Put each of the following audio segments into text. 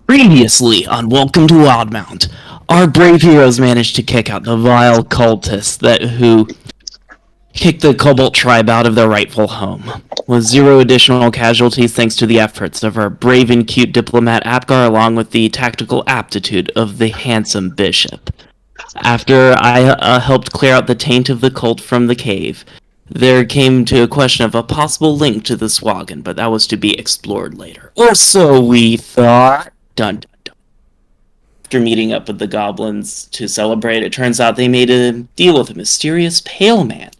Previously on Welcome to Wildemount, our brave heroes managed to kick out the vile cultists who kicked the Cobalt tribe out of their rightful home, with zero additional casualties thanks to the efforts of our brave and cute diplomat Apgar along with the tactical aptitude of the handsome bishop. After I helped clear out the taint of the cult from the cave, there came to a question of a possible link to the Swagan, but that was to be explored later. Or so we thought. Dun dun dun. After meeting up with the goblins to celebrate, it turns out they made a deal with a mysterious pale man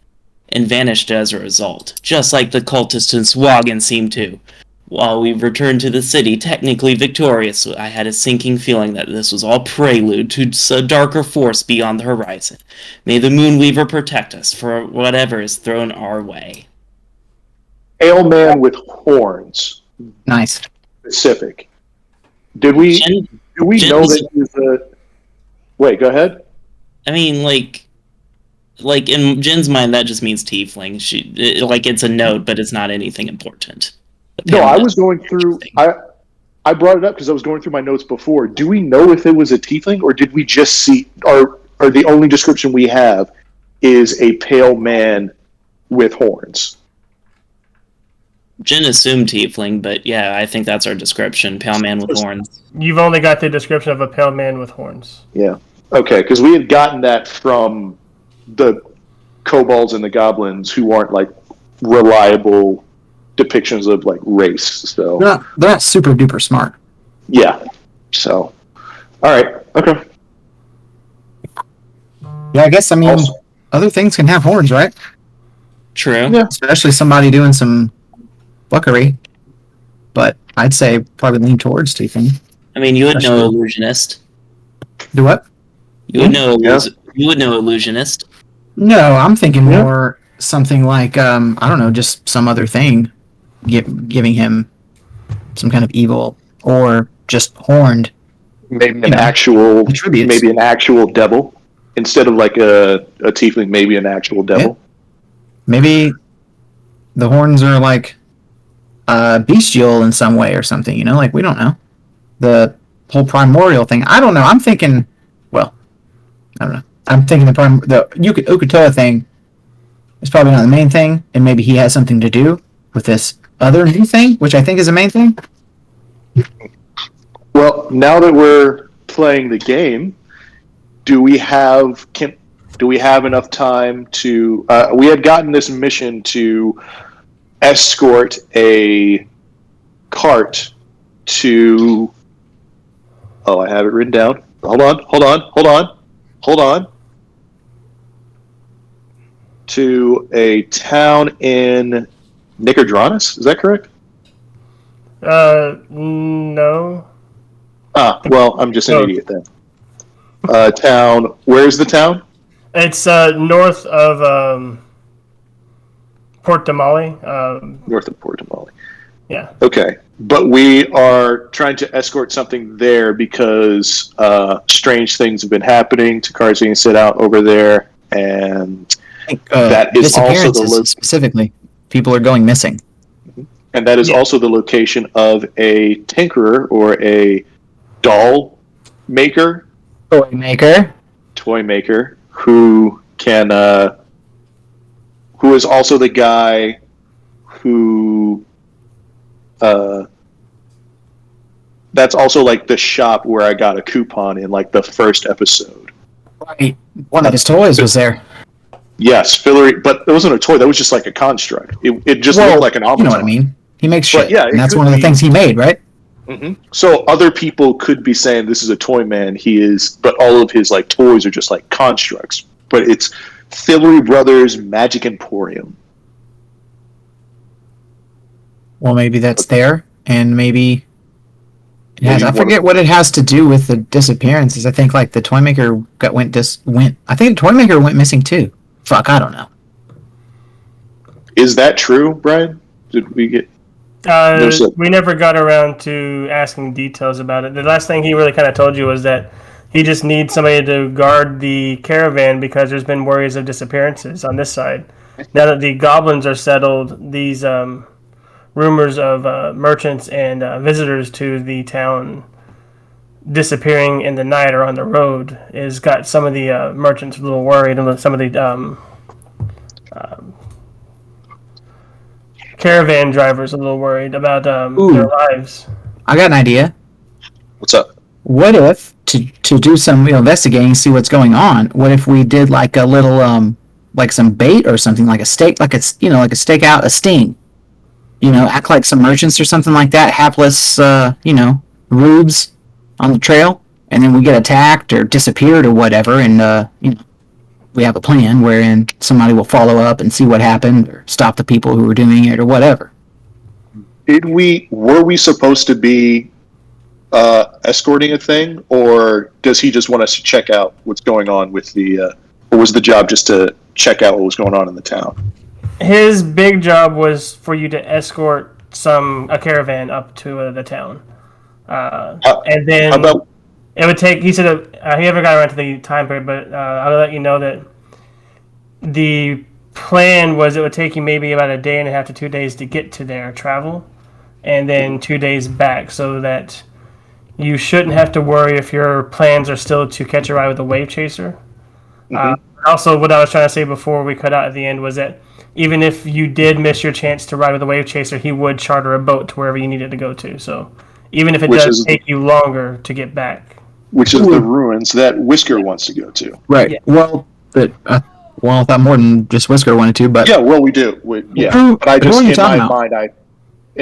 and vanished as a result, just like the cultists in Swagan seemed to. While we returned to the city, technically victorious, I had a sinking feeling that this was all prelude to a darker force beyond the horizon. May the Moonweaver protect us for whatever is thrown our way. Ale man with horns. Nice. Specific. Do we know that he's a... Wait, go ahead. I mean, like in Jen's mind, that just means tiefling. It's a note, but it's not anything important. No, I was going through... I brought it up because I was going through my notes before. Do we know if it was a tiefling, or did we just see... Or the only description we have is a pale man with horns? Jen assumed tiefling, but yeah, I think that's our description. Pale man with horns. You've only got the description of a pale man with horns. Yeah. Okay, because we had gotten that from the kobolds and the goblins who aren't, like, reliable depictions of, like, race. So they're not super duper smart. Yeah. So, all right. Okay. Yeah, I guess, other things can have horns, right? True. Yeah. Especially somebody doing some fuckery. But I'd say probably lean towards tiefling. I mean, you would know illusionist. Do what? You would know. Yeah. You would know illusionist. No, I'm thinking more something like I don't know, just some other thing, giving him some kind of evil, or just horned. Maybe an actual devil instead of like a tiefling. Maybe an actual devil. Yeah. Maybe the horns are like bestial in some way or something. You know, like we don't know the whole primordial thing. I don't know. I'm thinking. Well, I don't know. I'm thinking the Ukutoa thing is probably not the main thing, and maybe he has something to do with this other new thing, which I think is the main thing. Well, now that we're playing the game, do we have enough time to? We had gotten this mission to escort a cart to. Oh, I have it written down. Hold on. To a town in Nicodranus, is that correct? No. Well, I'm just an idiot then. Town. Where's the town? It's north of Port Damali. North of Port Damali. Yeah. Okay. But we are trying to escort something there because strange things have been happening. Takar's being set out over there, and that is also the specifically. People are going missing. And that is also the location of a tinkerer or a doll maker. Toy maker who can who is also the guy who that's also like the shop where I got a coupon in like the first episode. Right. One of his toys was there. Yes, fillery, but it wasn't a toy. That was just like a construct. It just looked like an automaton. You know what I mean? He makes shit. Yeah, and that's one of the things he made, right? Mm-hmm. So other people could be saying this is a toy man. He is, but all of his like toys are just like constructs. But it's Fillery Brothers Magic Emporium. Well, maybe that's there, and maybe it has. I forget what it has to do with the disappearances. I think like the toy maker went. I think the toy maker went missing too. Fuck, I don't know. Is that true, Brian? Did we get? We never got around to asking details about it. The last thing he really kind of told you was that he just needs somebody to guard the caravan because there's been worries of disappearances on this side. Now that the goblins are settled, these rumors of merchants and visitors to the town disappearing in the night or on the road has got some of the merchants a little worried, and some of the caravan drivers a little worried about their lives. I got an idea. What's up? What if to do some investigating, see what's going on? What if we did like a little like some bait or something, like a stake, like a like a stakeout, a sting. Act like some merchants or something like that, hapless rubes on the trail, and then we get attacked or disappeared or whatever, and we have a plan wherein somebody will follow up and see what happened or stop the people who were doing it or whatever. Were we supposed to be escorting a thing, or does he just want us to check out what's going on with or was the job just to check out what was going on in the town? His big job was for you to escort a caravan up to the town, and then it would take. He said he never got around to the time period, but I'll let you know that the plan was it would take you maybe about a day and a half to 2 days to get to there, travel, and then 2 days back, so that you shouldn't have to worry if your plans are still to catch a ride with a wave chaser. Also, what I was trying to say before we cut out at the end was that even if you did miss your chance to ride with a wave chaser, he would charter a boat to wherever you needed to go to. So even if it does take you longer to get back. Which is the ruins that Whisker wants to go to. Right. Yeah. Well, but I thought more than just Whisker wanted to. But yeah, well, we do. But I just in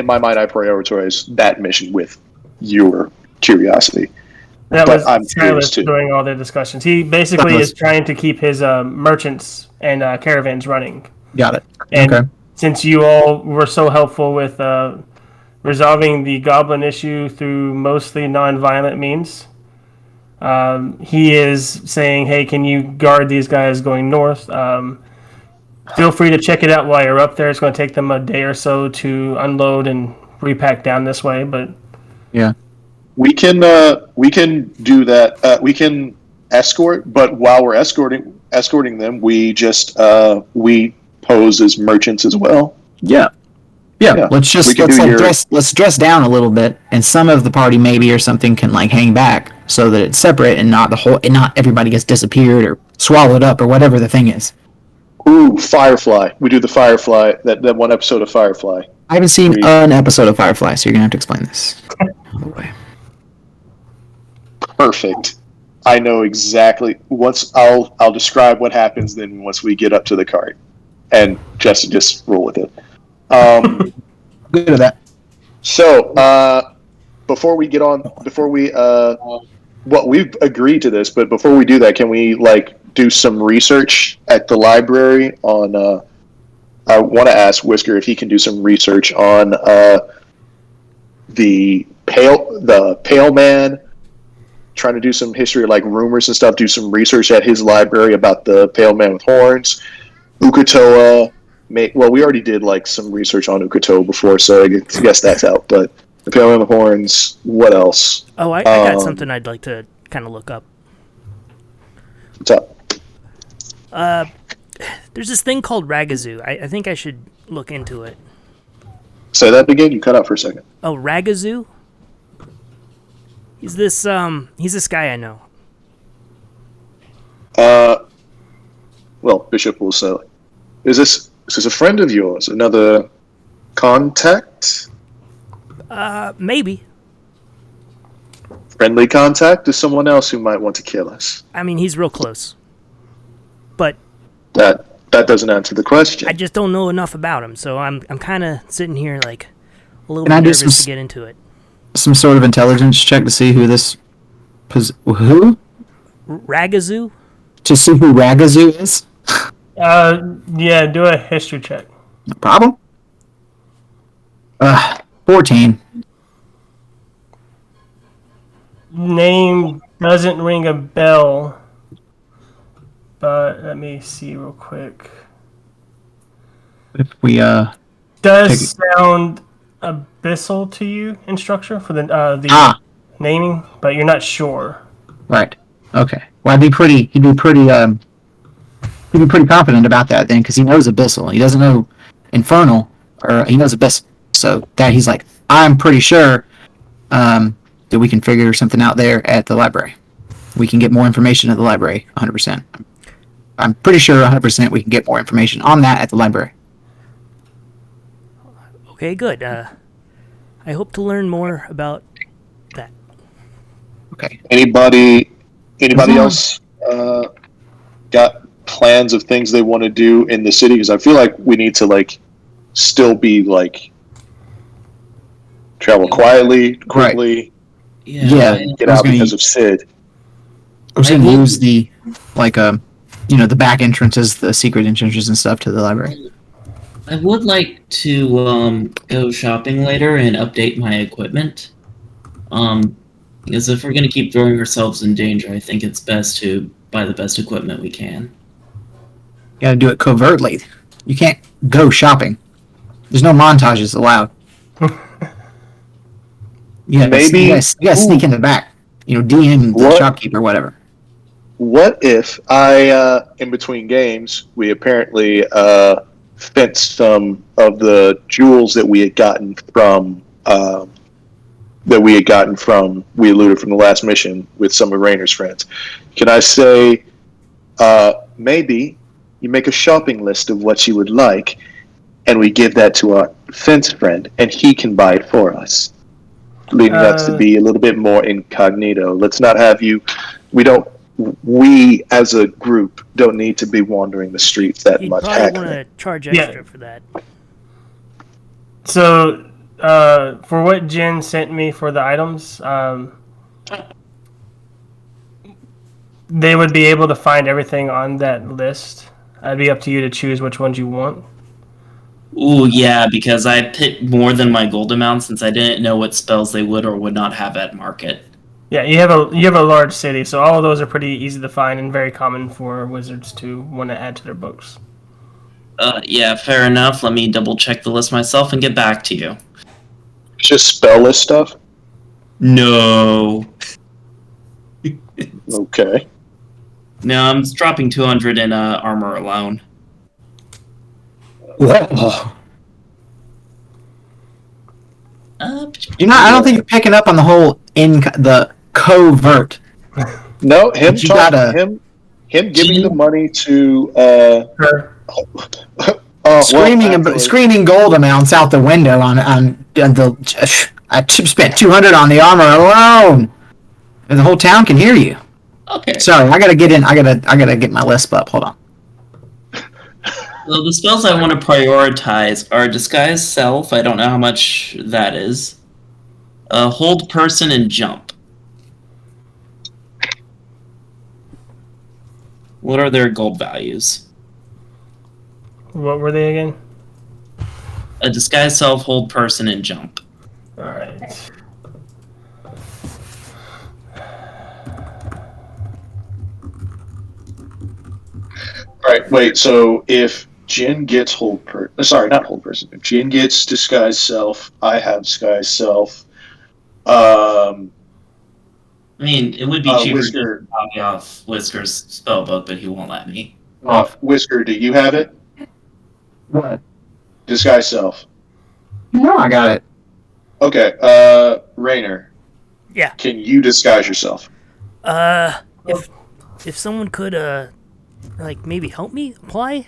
my mind, I prioritize that mission with your curiosity. That was Silas doing all their discussions. He basically is trying to keep his merchants and caravans running. Got it. And since you all were so helpful with resolving the goblin issue through mostly non-violent means, he is saying, hey, can you guard these guys going north? Feel free to check it out while you're up there. It's going to take them a day or so to unload and repack down this way, but yeah. We can do that. We can escort, but while we're escorting them, we just we pose as merchants as well. Yeah. Let's dress down a little bit, and some of the party maybe or something can like hang back so that it's separate and not everybody gets disappeared or swallowed up or whatever the thing is. Ooh, Firefly. We do the Firefly. That one episode of Firefly. I haven't seen an episode of Firefly, so you're gonna have to explain this. Perfect. I know exactly. I'll describe what happens then once we get up to the cart, and Justin just roll with it. Good at that. So before we we've agreed to this, but before we do that, can we do some research at the library on? I want to ask Whisker if he can do some research on the Pale Man. Trying to do some history, like rumors and stuff. Do some research at his library about the Pale Man with Horns, Ukatoa. We already did some research on Ukatoa before, so I guess that's out. But the Pale Man with Horns. What else? Oh, I got something I'd like to kind of look up. What's up? There's this thing called Ragazoo. I think I should look into it. Say that again. You cut out for a second. Oh, Ragazoo. He's this guy I know. Well, Bishop will say, is this a friend of yours? Another contact? Maybe. Friendly contact? Is someone else who might want to kill us? I mean, he's real close. But that doesn't answer the question. I just don't know enough about him, so I'm kind of sitting here a little bit nervous to get into it. Some sort of intelligence check to see who this... Who? Ragazoo? To see who Ragazoo is? Yeah, do a history check. No problem. 14. Name doesn't ring a bell, but let me see real quick. If we, does sound abyssal to you in structure for the naming, but you're not sure. Right. Okay. Well, he'd be pretty confident about that then, because he knows abyssal. He doesn't know infernal, or he knows abyssal. So that he's like, I'm pretty sure that we can figure something out there at the library. We can get more information at the library, 100%. I'm pretty sure 100% we can get more information on that at the library. Okay, good. I hope to learn more about that. Okay. Anybody else got plans of things they want to do in the city? Because I feel like we need to like still be like travel quietly, quickly. Yeah. And get out because of Sid. I was going to use the the back entrances, the secret entrances and stuff to the library. I would like to go shopping later and update my equipment. Because if we're going to keep throwing ourselves in danger, I think it's best to buy the best equipment we can. You got to do it covertly. You can't go shopping. There's no montages allowed. Maybe you gotta sneak in the back. DM the shopkeeper, whatever. What if in between games, we apparently fenced some of the jewels that we had gotten from we looted from the last mission with some of Rainer's friends. Can I say maybe you make a shopping list of what you would like, and we give that to our fence friend, and he can buy it for us, leaving us to be a little bit more incognito. Let's not have you. We as a group don't need to be wandering the streets that You'd much. You'd probably want to charge extra for that. So, for what Jen sent me for the items, they would be able to find everything on that list. It'd be up to you to choose which ones you want. Ooh, yeah, because I picked more than my gold amount since I didn't know what spells they would or would not have at market. Yeah, you have a large city, so all of those are pretty easy to find and very common for wizards to want to add to their books. Yeah, fair enough. Let me double check the list myself and get back to you. Just spell list stuff? No. Okay. No, I'm dropping 200 in armor alone. Whoa. Uh, I don't think you're picking up on the whole the covert. No, him giving the money to Her. Screaming gold amounts out the window on the. I spent 200 on the armor alone, and the whole town can hear you. Okay. Sorry, I gotta get in. I gotta get my list up. Hold on. So the spells I want to prioritize are Disguise Self. I don't know how much that is. Hold Person and Jump. What are their gold values? What were they again? A Disguise Self, Hold Person, and Jump. Alright. Alright, wait, so if Jin gets if Jin gets Disguise Self, I have Disguise Self. I mean, it would be cheaper Whisker. to copy off Whisker's spellbook, but he won't let me. Whisker, do you have it? What? Disguise Self. No, I got it. Okay, Rainer. Yeah. Can you disguise yourself? If someone could maybe help me apply.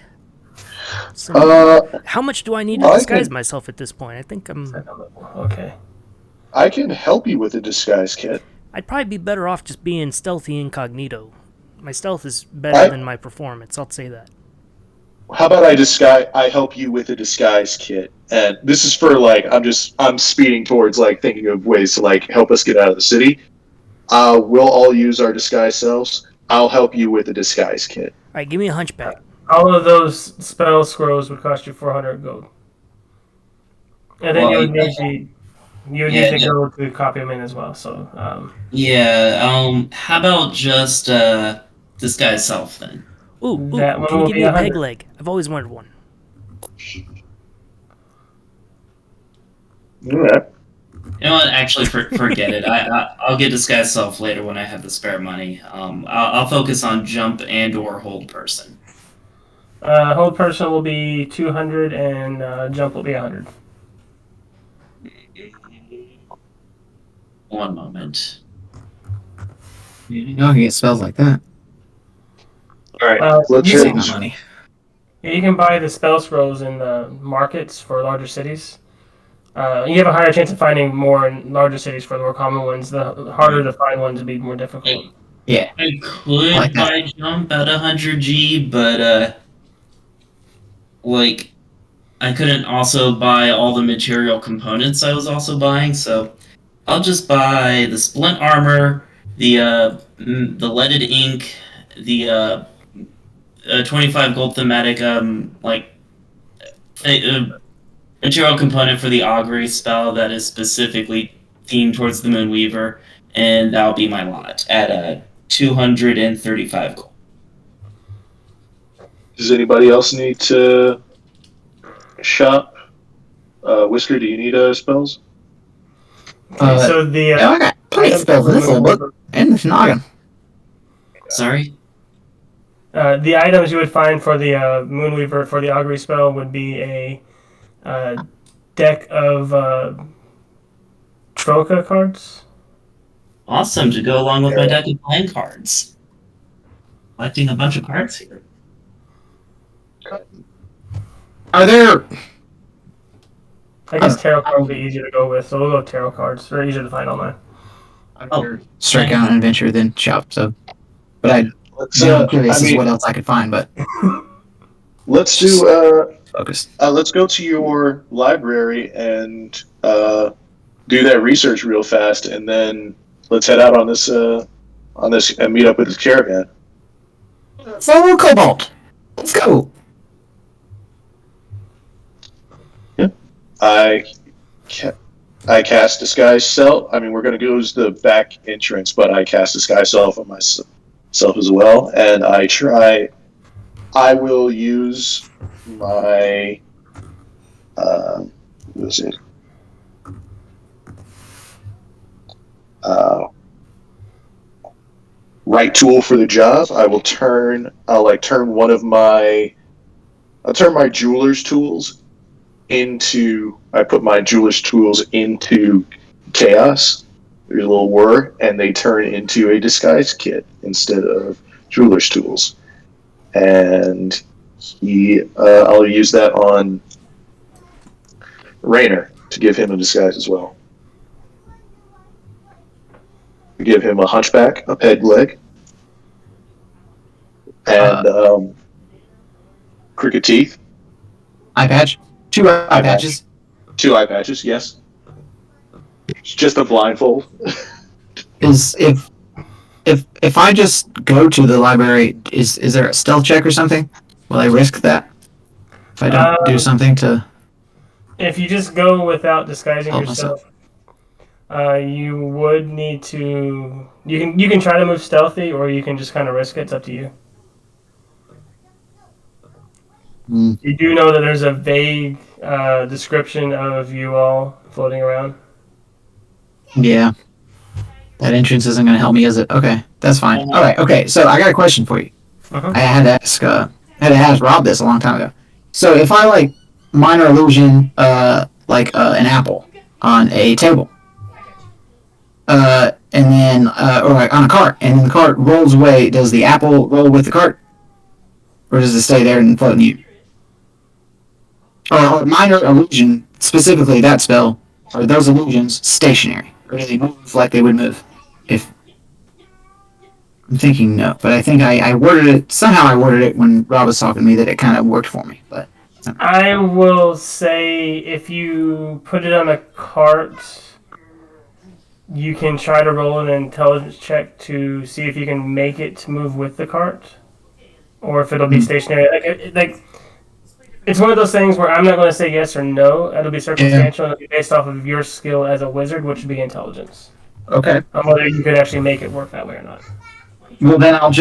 How much do I need to disguise myself at this point? I think I'm okay. I can help you with a disguise kit. I'd probably be better off just being stealthy incognito. My stealth is better than my performance, I'll say that. How about I help you with a disguise kit? And this is for I'm speeding towards thinking of ways to help us get out of the city. We'll all use our disguise selves. I'll help you with a disguise kit. Alright, give me a hunchback. All of those spell scrolls would cost you 400 gold. And then you would need to go to copy them in as well. So how about just Disguise Self then? Ooh, can you give me a peg leg? I've always wanted one. Yeah. You know what? Actually, forget it. I'll get Disguise Self later when I have the spare money. I'll focus on Jump and/or Hold Person. Hold Person will be 200 and Jump will be 100. One moment. You know, he get spells like that. All right, Well, let's You save hit. my money. Yeah, you can buy the spell scrolls in the markets for larger cities. You have a higher chance of finding more in larger cities for the more common ones. The harder to find ones would be more difficult. Yeah. I could like that. buy jump at 100G, but like I couldn't also buy all the material components I was also buying, so I'll just buy the splint armor, the leaded ink, the 25 gold thematic material component for the augury spell that is specifically themed towards the Moonweaver, and that'll be my lot at 235 gold. Does anybody else need to shop? Whisker, do you need spells? So the Yeah, I got plenty of spells in this little book and this noggin. Sorry? the items you would find for the Moonweaver for the augury spell would be a deck of Troca cards. Awesome, to go along with my deck of playing cards. Collecting a bunch of cards here. Are there? I guess tarot cards would be easier to go with, so we'll go with tarot cards. They're easier to find online. Strike out an adventure, then shop. So, but I'm curious as to what else I could find. But let's do. Focus. Let's go to your library and do that research real fast, and then let's head out on this and meet up with this caravan. Follow Cobalt. Let's go. I cast Disguise Self. I mean, we're going to go to the back entrance, but I cast Disguise Self on myself as well, and I will use my what is it? Right tool for the job. I'll turn my jeweler's tools into. I put my jeweler's tools into chaos. There's a little whir, and they turn into a disguise kit instead of jeweler's tools. And I'll use that on Raynor to give him a disguise as well. Give him a hunchback, a peg leg, and crooked teeth. Eye patch. 2 eye patches. 2 eye patches, yes. Just a blindfold. Is if I just go to the library, is there a stealth check or something? Will I risk that if I don't do something to? If you just go without disguising help yourself, you would need to. You can try to move stealthy, or you can just kind of risk it. It's up to you. You do know that there's a vague description of you all floating around. Yeah. That entrance isn't going to help me, is it? Okay, that's fine. All right, okay. So I got a question for you. Uh-huh. I had to ask Rob this a long time ago. So if I minor illusion an apple on a table, and then or on a cart, and then the cart rolls away, does the apple roll with the cart, or does it stay there and float in you? Or minor illusion, specifically that spell, are those illusions stationary, or do they move like they would move? If I'm thinking no, but I think I worded it when Rob was talking to me that it kind of worked for me. But I will say if you put it on a cart, you can try to roll an intelligence check to see if you can make it to move with the cart, or if it'll be stationary. It's one of those things where I'm not going to say yes or no. It'll be circumstantial, and it'll be based off of your skill as a wizard, which would be intelligence. Okay. On whether you could actually make it work that way or not. Well, then I'm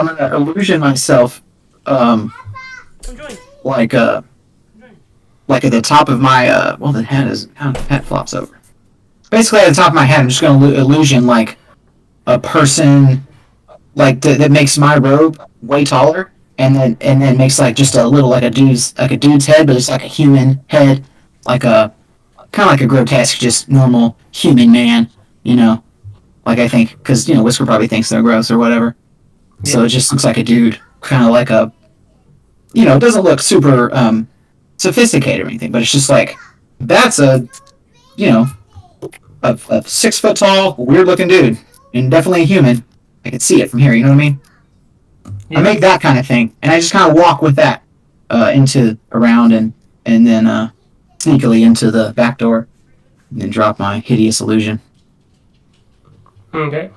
gonna illusion myself, like at the top of my the hat flops over. Basically, at the top of my head, I'm just gonna illusion like a person, that makes my robe way taller, and then makes just a little a dude's head, but it's like a human head, kind of like a grotesque, just normal human man, you know, like I think, because, Whisker probably thinks they're gross or whatever. Yeah. So it just looks like a dude, kind of like a, it doesn't look super sophisticated or anything, but it's just like, that's a 6 foot tall, weird looking dude, and definitely a human. I can see it from here, you know what I mean? Yeah. I make that kind of thing, and I just kind of walk with that around and then sneakily into the back door, and then drop my hideous illusion. Okay.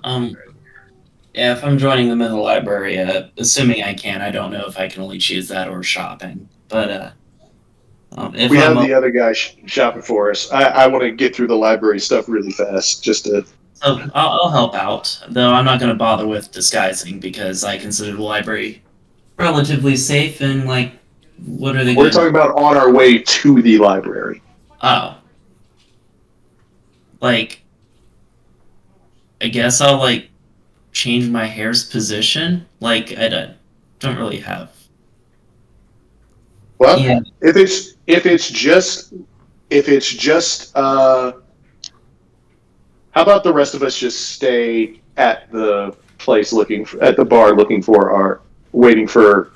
Yeah, if I'm joining them in the library, assuming I can, I don't know if I can only choose that or shopping. But if we have the other guy shopping for us. I want to get through the library stuff really fast, just to. So I'll help out, though I'm not going to bother with disguising because I consider the library relatively safe and what are they? We're talking about on our way to the library. Oh, I guess I'll change my hair's position. I don't really have. Well, yeah. if it's just how about the rest of us just stay at the place at the bar waiting for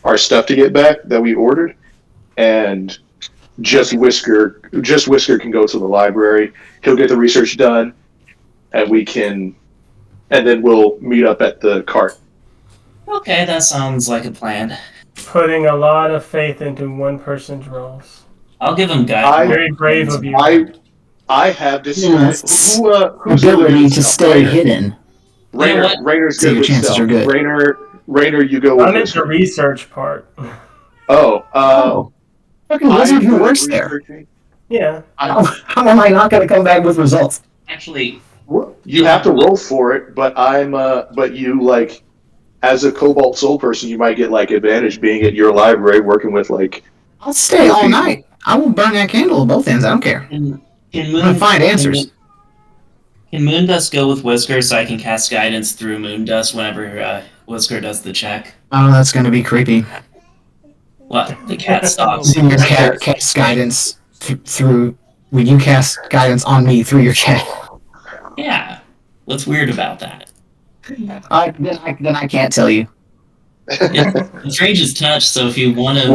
our stuff to get back that we ordered, and just Whisker can go to the library. He'll get the research done, and then we'll meet up at the cart. Okay, that sounds like a plan. Putting a lot of faith into one person's roles. I'll give him guidance. Very brave of you. I have this. Who's ability to stay hidden. Rainer's good with stealth. Rainer, you go with I'm into the research part. Fucking wizard who works there. Yeah. How am I not going to come back with results? Actually, you have to roll for it, but you as a Cobalt Soul person, you might get advantage being at your library working with I'll stay all night. I will burn that candle at both ends. I don't care. I'm gonna find answers. Can Moondust go with Whisker so I can cast guidance through Moondust whenever Whisker does the check? Oh, that's gonna be creepy. What? The cat stops. Your cat casts guidance through. When you cast guidance on me through your cat. Yeah. What's weird about that? Then I can't tell you. It's range is touch, so if you want to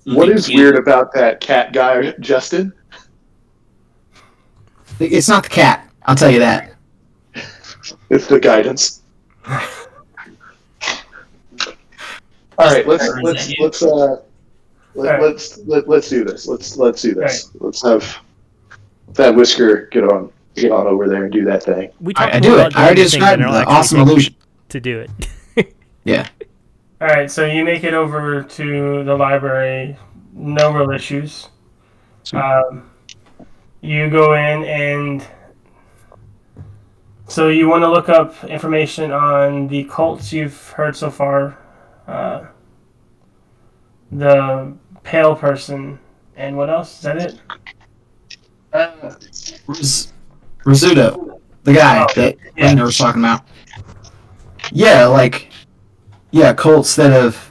what is weird about that cat guy, Justin? It's not the cat. I'll tell you that. It's the guidance. All right, let's do this. Let's do this. Right. Let's have that Whisker get on over there and do that thing. I do it. I already described the awesome illusion to do it. Yeah. All right, so you make it over to the library, no real issues. You go in and so you want to look up information on the cults you've heard so far, the pale person, and what else? Is that it? Rizzuto, the guy that Rainer was talking about. Yeah, cults that have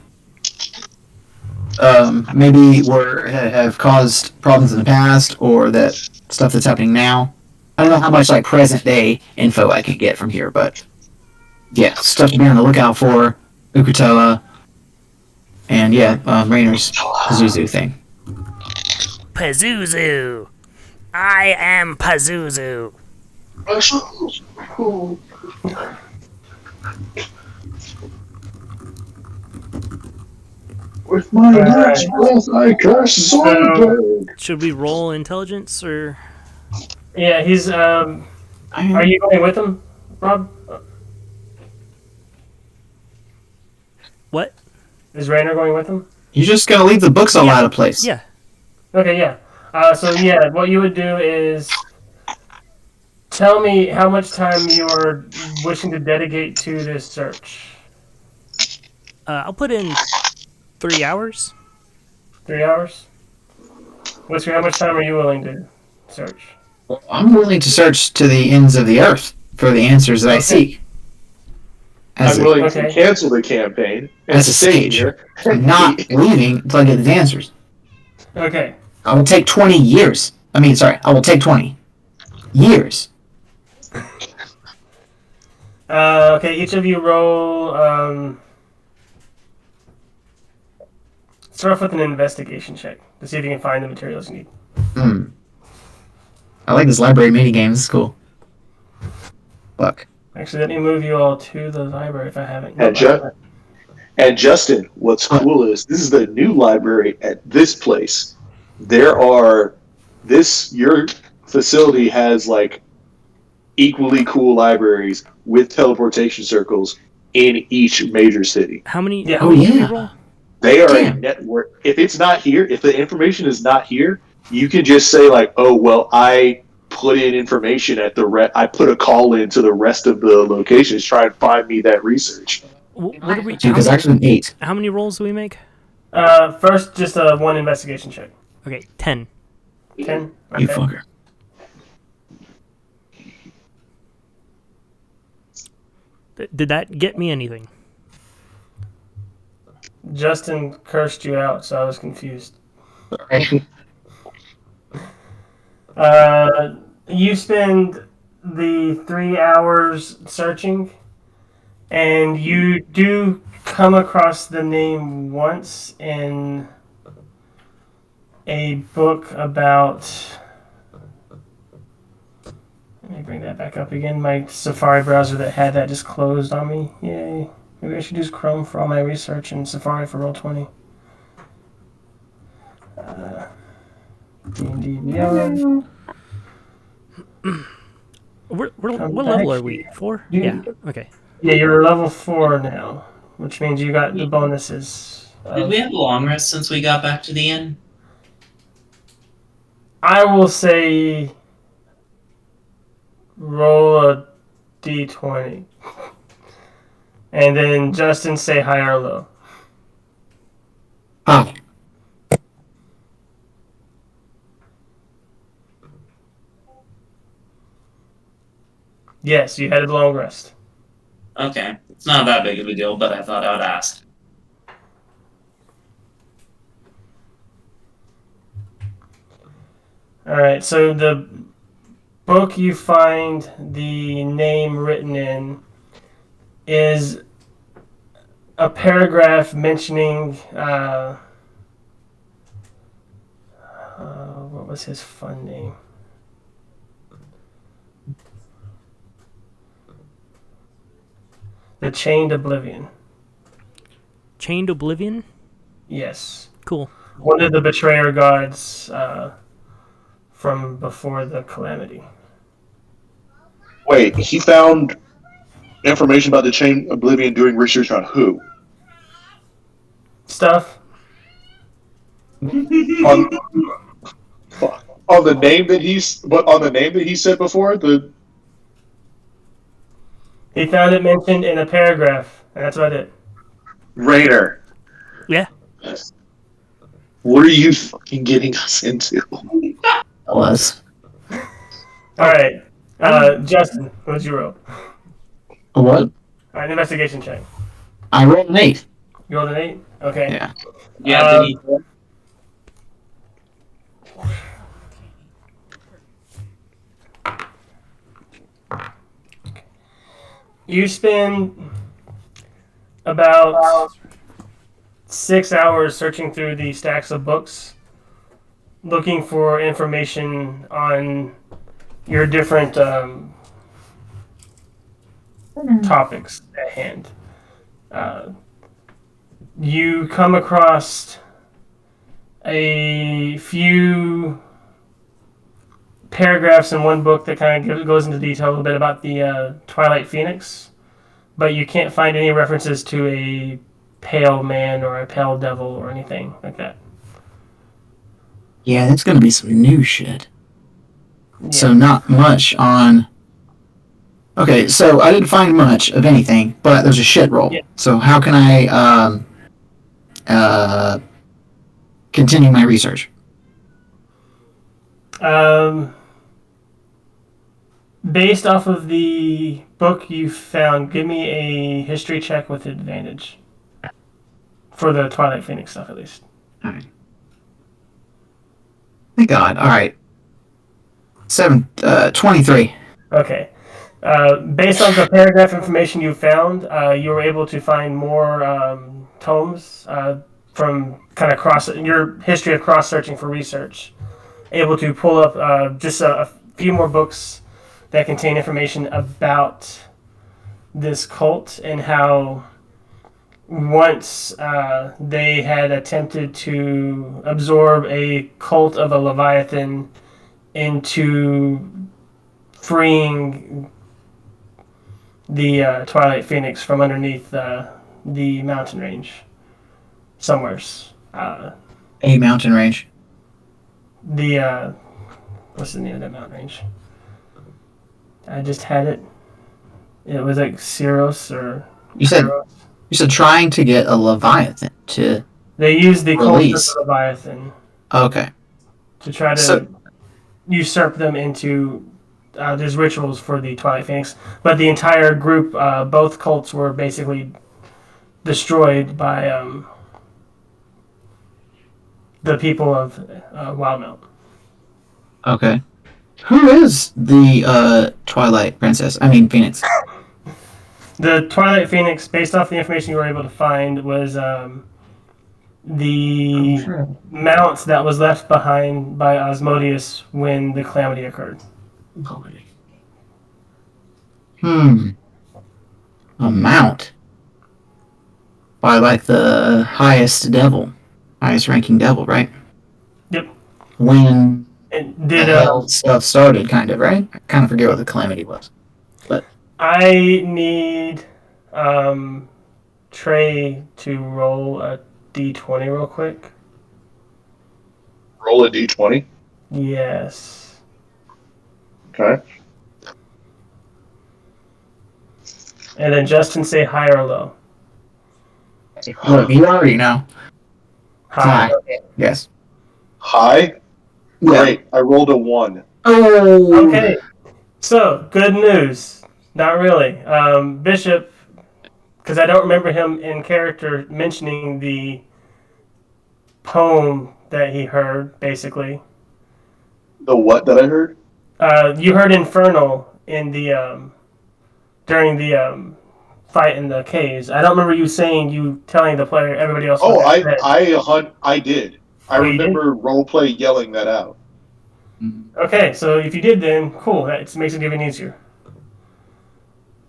maybe have caused problems in the past, or that stuff that's happening now. I don't know how much present day info I can get from here, but yeah, stuff to be on the lookout for. Ukutoa, and Rainer's Pazuzu thing. Pazuzu! I am Pazuzu! With my last breath, I curse Zoidberg. Should we roll intelligence or? Yeah, he's. Are you going with him, Rob? What? Is Rainer going with him? You're just gonna leave the books all out of place. Yeah. Okay, yeah. What you would do is tell me how much time you're wishing to dedicate to this search. I'll put in 3 hours. 3 hours? How much time are you willing to search? I'm willing to search to the ends of the earth for the answers that I seek. I'm willing to cancel the campaign as a stage. I'm not leaving until I get the answers. Okay. I will take 20 years I will take 20 years. Okay, each of you roll. Start off with an investigation check to see if you can find the materials you need. I like this library minigame. This is cool. Fuck. Actually, let me move you all to the library if I haven't. And Justin, what's cool is this is the new library at this place. Your facility has like equally cool libraries with teleportation circles in each major city. How many? Yeah. How many did we roll? They are a network. If it's not here, if the information is not here, you can just say like, "Oh well, I put in information at I put a call in to the rest of the locations. Try and find me that research." What are we? Because actually 8. How many rolls do we make? First, just one investigation check. Okay, 10. 10? Okay. You fucker. Did that get me anything? Justin cursed you out, so I was confused. You spend the 3 hours searching, and you do come across the name once in a book about... Let me bring that back up again. My Safari browser that had that just closed on me. Yay. Maybe I should use Chrome for all my research and Safari for Roll20. D&D Beyond. What level are we? 4? Yeah. Okay. Yeah, you're level 4 now, which means you got the bonuses. Did we have a long rest since we got back to the inn? I will say roll a d20. And then Justin say high or low. Ah. Yes, you had a long rest. Okay. It's not that big of a deal, but I thought I would ask. Alright, so the book you find the name written in is a paragraph mentioning what was his fun name? The Chained Oblivion. Chained Oblivion? Yes. Cool. One of the betrayer gods from before the calamity. Wait, he found information about the Chain Oblivion doing research on who? Stuff. on the name that he said before. He found it mentioned in a paragraph, and that's about it. Rainer. Yeah. What are you fucking getting us into? Was. All right, Justin, what did you roll? A what? All right, investigation check. I rolled an 8. You rolled an 8. Okay. Yeah. Yeah, did he? You spend about 6 hours searching through the stacks of books, looking for information on your different topics at hand. You come across a few paragraphs in one book that kind of goes into detail a little bit about the Twilight Phoenix, but you can't find any references to a pale man or a pale devil or anything like that. Yeah, that's gonna be some new shit. Yeah. So not much on... Okay, so I didn't find much of anything, but there's a shit roll. Yeah. So how can I continue my research? Based off of the book you found, give me a history check with advantage. For the Twilight Phoenix stuff, at least. Alright. Thank God. Alright. 23. Okay. Based on the paragraph information you found, you were able to find more tomes from kind of your history of cross-searching for research. Able to pull up just a few more books that contain information about this cult and how once they had attempted to absorb a cult of a Leviathan into freeing the Twilight Phoenix from underneath the mountain range somewheres. A mountain range. What's the name of that mountain range? I just had it. It was like Ceros or You said Kairos. you said trying to get a Leviathan to They used the cult of release. the Leviathan Okay. to try to usurp them into there's rituals for the Twilight Phoenix, but the entire group, both cults, were basically destroyed by the people of Wildemount. Okay. Who is the Twilight Princess? I mean Phoenix. The Twilight Phoenix, based off the information you were able to find, was the mount that was left behind by Asmodeus when the calamity occurred. A mount. By like the highest ranking devil, right? Yep. When It the did. hell stuff started, kind of, right? I kind of forget what the calamity was. But I need Trey to roll a d20 real quick. Roll a d20. Yes. Okay. And then Justin, say high or low. look, you already know. High. High. Yes. High. Great. I rolled a 1. Oh. Okay. So, good news. Not really. Bishop, because I don't remember him in character mentioning the poem that he heard, basically. The what that I heard? You heard Infernal in the during the fight in the caves. I don't remember you telling the player everybody else. Oh, what that said. I did. I Oh, you remember roleplay yelling that out. Okay, so if you did, then cool. That makes it even easier.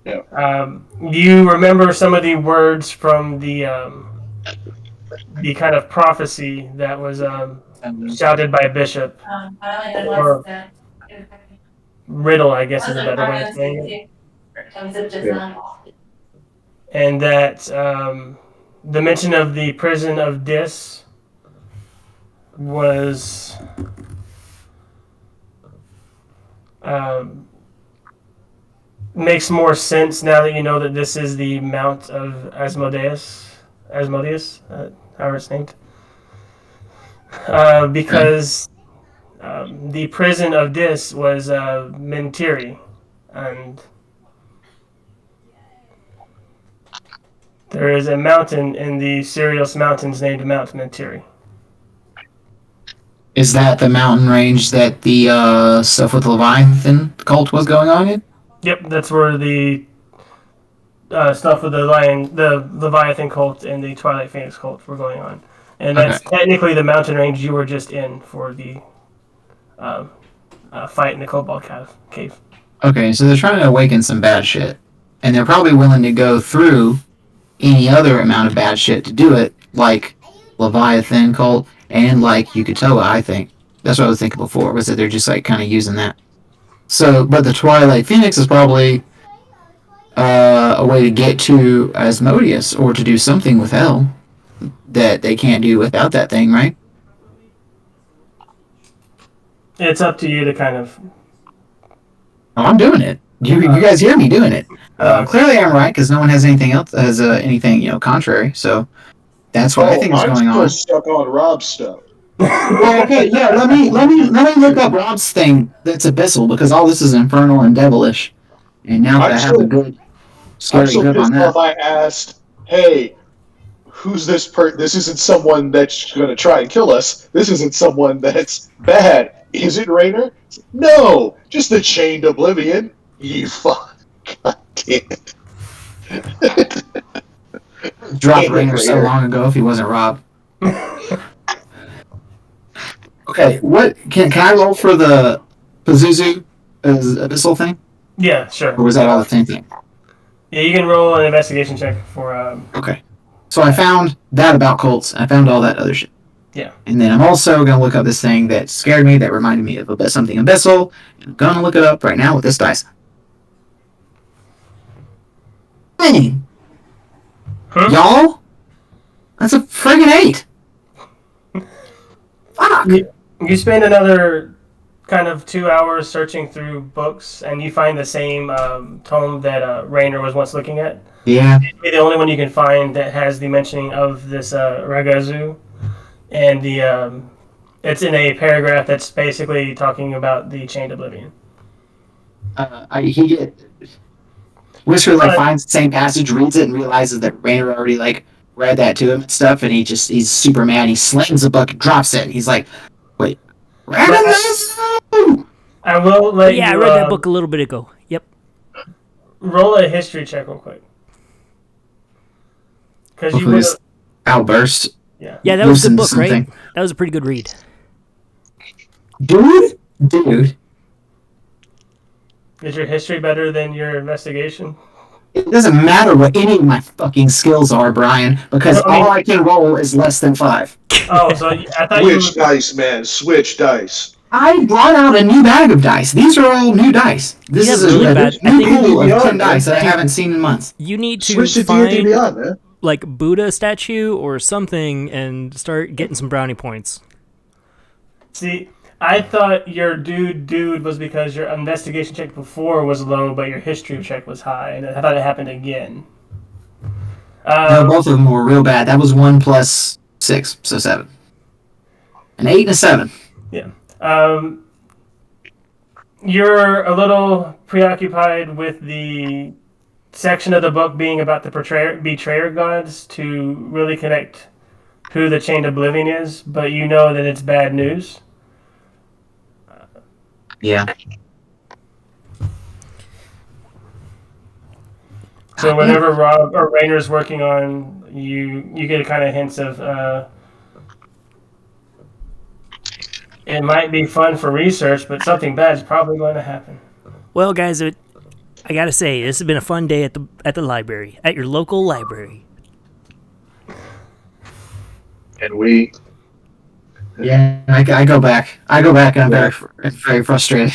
Yeah. You remember some of the words from the kind of prophecy that was shouted by Bishop, or riddle, I guess is a better way of saying it. And that the mention of the prison of Dis was makes more sense now that you know that this is the Mount of Asmodeus, however it's named, because the prison of Dis was Mentiri, and there is a mountain in the Sirius Mountains named Mount Mentiri. Is that the mountain range that the stuff with Leviathan cult was going on in? Yep, that's where the stuff with the Leviathan cult and the Twilight Phoenix cult were going on, and that's technically the mountain range you were just in for the fight in the Cobalt Cave. Okay, so they're trying to awaken some bad shit, and they're probably willing to go through any other amount of bad shit to do it, like Leviathan cult and like Yukutoa. I think that's what I was thinking before, was that they're just like kind of using that. So, but the Twilight Phoenix is probably a way to get to Asmodeus, or to do something with hell that they can't do without that thing, right? It's up to you to kind of. Oh, I'm doing it. You guys hear me doing it? Clearly, I'm right, because no one has anything else, anything contrary. So that's what I think is going on. I'm still stuck on Rob's stuff. Well, okay, yeah. Let me look up Rob's thing. That's abyssal, because all this is infernal and devilish. And now that I have a good scary grip on that, I asked, "Hey, who's this This isn't someone that's going to try and kill us. This isn't someone that's bad. Is it Rainer? No, just the chained oblivion. You fuck. God damn it. Dropped Damn it, Rainer so Rainer. long ago if he wasn't Rob. Okay, what can I roll for the Pazuzu abyssal thing? Yeah, sure. Or was that all the same thing? Yeah, you can roll an investigation check for. Okay. So I found that about cults, and I found all that other shit. Yeah. And then I'm also going to look up this thing that scared me, that reminded me of something abyssal. And I'm going to look it up right now with this dice. Hey! Y'all? That's a friggin' 8! Fuck! You spend another kind of 2 hours searching through books, and you find the same tome that Rainer was once looking at. Yeah. It's the only one you can find that has the mentioning of this Ragazu, and the it's in a paragraph that's basically talking about the Chained Oblivion. Whisker finds the same passage, reads it, and realizes that Rainer already read that to him and stuff, and he's super mad. He slams the book, drops it, and he's like, "Wait, Ragazu!" I will let you. Yeah, I read that book a little bit ago. Yep. Roll a history check real quick. Because you would have outburst. Yeah, that was a good book, right? That was a pretty good read. Dude. Is your history better than your investigation? It doesn't matter what any of my fucking skills are, Brian, because all I can roll is less than 5. Oh, so I thought Switch dice, man. Switch dice. I brought out a new bag of dice. These are all new dice. This is really a bad. new pool of 10 dice that I haven't seen in months. You need to Switch to find D&D Beyond, man. like Buddha statue or something and start getting some brownie points. See, I thought your dude was because your investigation check before was low, but your history check was high, and I thought it happened again. No, both of them were real bad. That was 1 plus 6, so 7. An 8 and a 7. Yeah. You're a little preoccupied with the section of the book being about the betrayer gods to really connect who the Chained Oblivion is, but you know that it's bad news. Yeah. So whenever Rob or Rainer's working on, you get a kind of hints of it might be fun for research, but something bad is probably going to happen. Well, guys, I gotta say, this has been a fun day at the library, at your local library. And we... Yeah, I go back. And I'm very frustrated.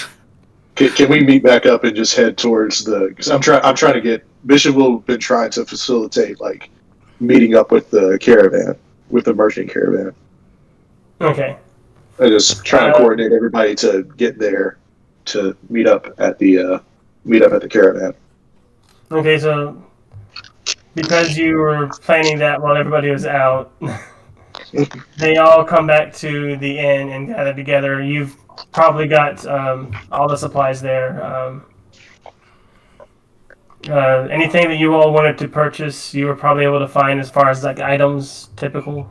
Can we meet back up and just head towards the... Because I'm trying to get... Bishop will have been trying to facilitate, meeting up with the caravan, with the merchant caravan. Okay. I just trying to coordinate everybody to get there to meet up at the caravan. Okay, so because you were planning that while everybody was out, they all come back to the inn and gather together. You've probably got all the supplies there. Anything that you all wanted to purchase, you were probably able to find as far as items, typical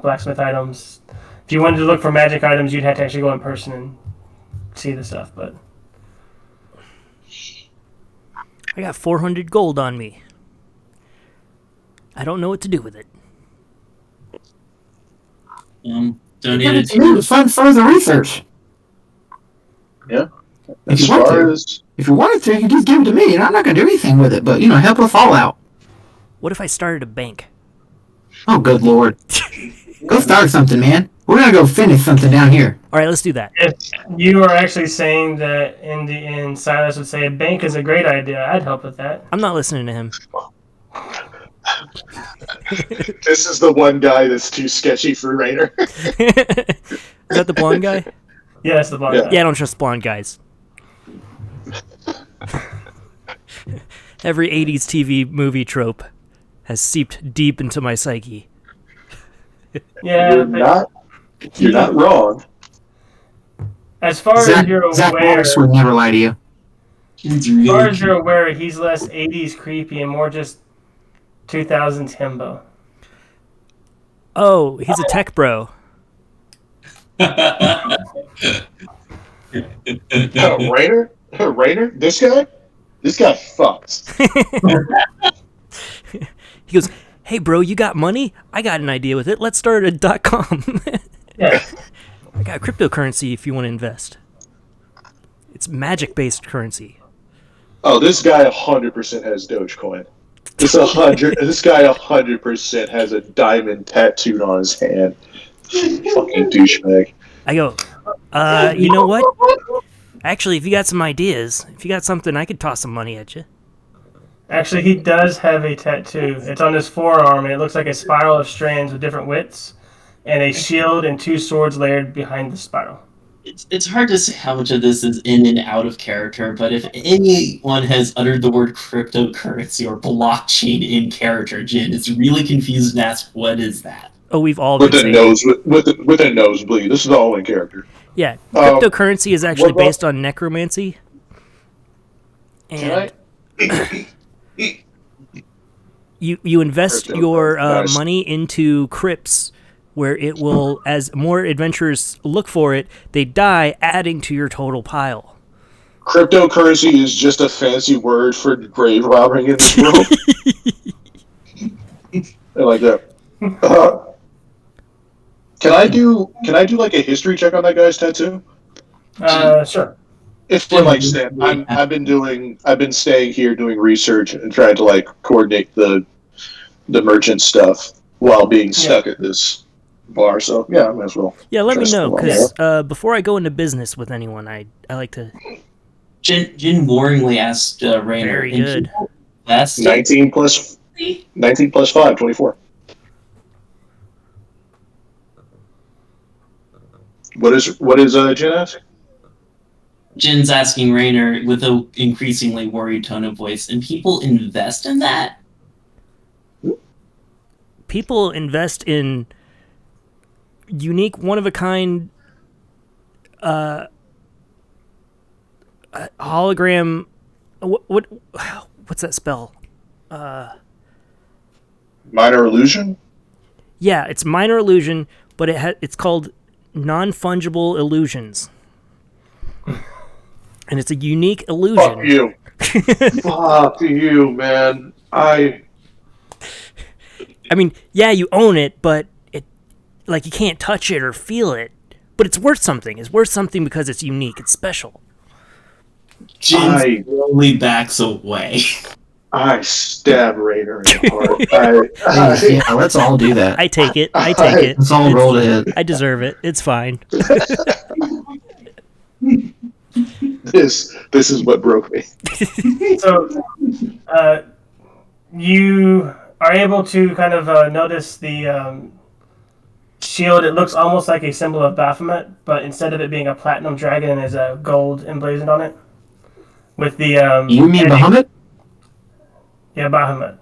blacksmith items. If you wanted to look for magic items, you'd have to actually go in person and see the stuff. But I got 400 gold on me. I don't know what to do with it. Donate it It was fun further research. Yeah. If you wanted to, you could just give it to me, and I'm not going to do anything with it, but, help with Fallout. What if I started a bank? Oh, good lord. Go start something, man. We're going to go finish something down here. All right, let's do that. if you are actually saying that in the end, Silas would say a bank is a great idea, I'd help with that. I'm not listening to him. This is the one guy that's too sketchy for Rainer. Is that the blonde guy? Yeah, it's the blonde guy. Yeah, I don't trust blonde guys. Every 80s TV movie trope has seeped deep into my psyche. Yeah, You're not wrong. As far as you're Zach aware, Morris would never lie to you. as far as you're aware, he's less 80s creepy and more just 2000s himbo. Oh, he's a tech bro. Rainer? Rainer? This guy? This guy fucks. He goes, "Hey, bro, you got money? I got an idea with it. Let's start a .com. Yeah. I got cryptocurrency if you want to invest. It's magic-based currency." Oh, this guy 100% has Dogecoin. This guy 100% has a diamond tattooed on his hand. Fucking douchebag. I go, you know what? Actually, if you got some ideas, if you got something, I could toss some money at you. Actually, he does have a tattoo. It's on his forearm, and it looks like a spiral of strands with different widths, and a shield and 2 swords layered behind the spiral. It's hard to say how much of this is in and out of character, but if anyone has uttered the word cryptocurrency or blockchain in character, Jin is really confused and asks, "What is that?" Oh, we've all With been a saying nose, with a nosebleed. This is all in character. Yeah, cryptocurrency is actually what about- based on necromancy. And you invest your Nice. money into crypts where it will, as more adventurers look for it, they die, adding to your total pile. Cryptocurrency is just a fancy word for grave robbing in this world. I like that. Can I do like a history check on that guy's tattoo? Sure. If we're like I've been staying here doing research and trying to like coordinate the merchant stuff while being stuck at this bar. So yeah, I might as well. Yeah, let me trust know, them all. because before I go into business with anyone, I like to... Jin boringly asked Rainer. Very "And good. people invest 19 plus 5, 24. What is Jen ask? Jin's asking Rainer with an increasingly worried tone of voice, "And people invest in that?" People invest in unique, one-of-a-kind hologram... What's that spell? Minor illusion? Yeah, it's minor illusion, but it's called non-fungible illusions. And it's a unique illusion. Fuck you. Fuck you, man. I mean, yeah, you own it, but you can't touch it or feel it. But it's worth something. It's worth something because it's unique. It's special. Jin slowly backs away. I stab Rainer in the heart. Yeah, let's all do that. I take it. Let's all roll to hit. I deserve it. It's fine. This is what broke me. So, you are able to kind of notice the shield. It looks almost like a symbol of Baphomet, but instead of it being a platinum dragon, there's a gold emblazoned on it. With the You mean Bahamut? Yeah, Baphomet.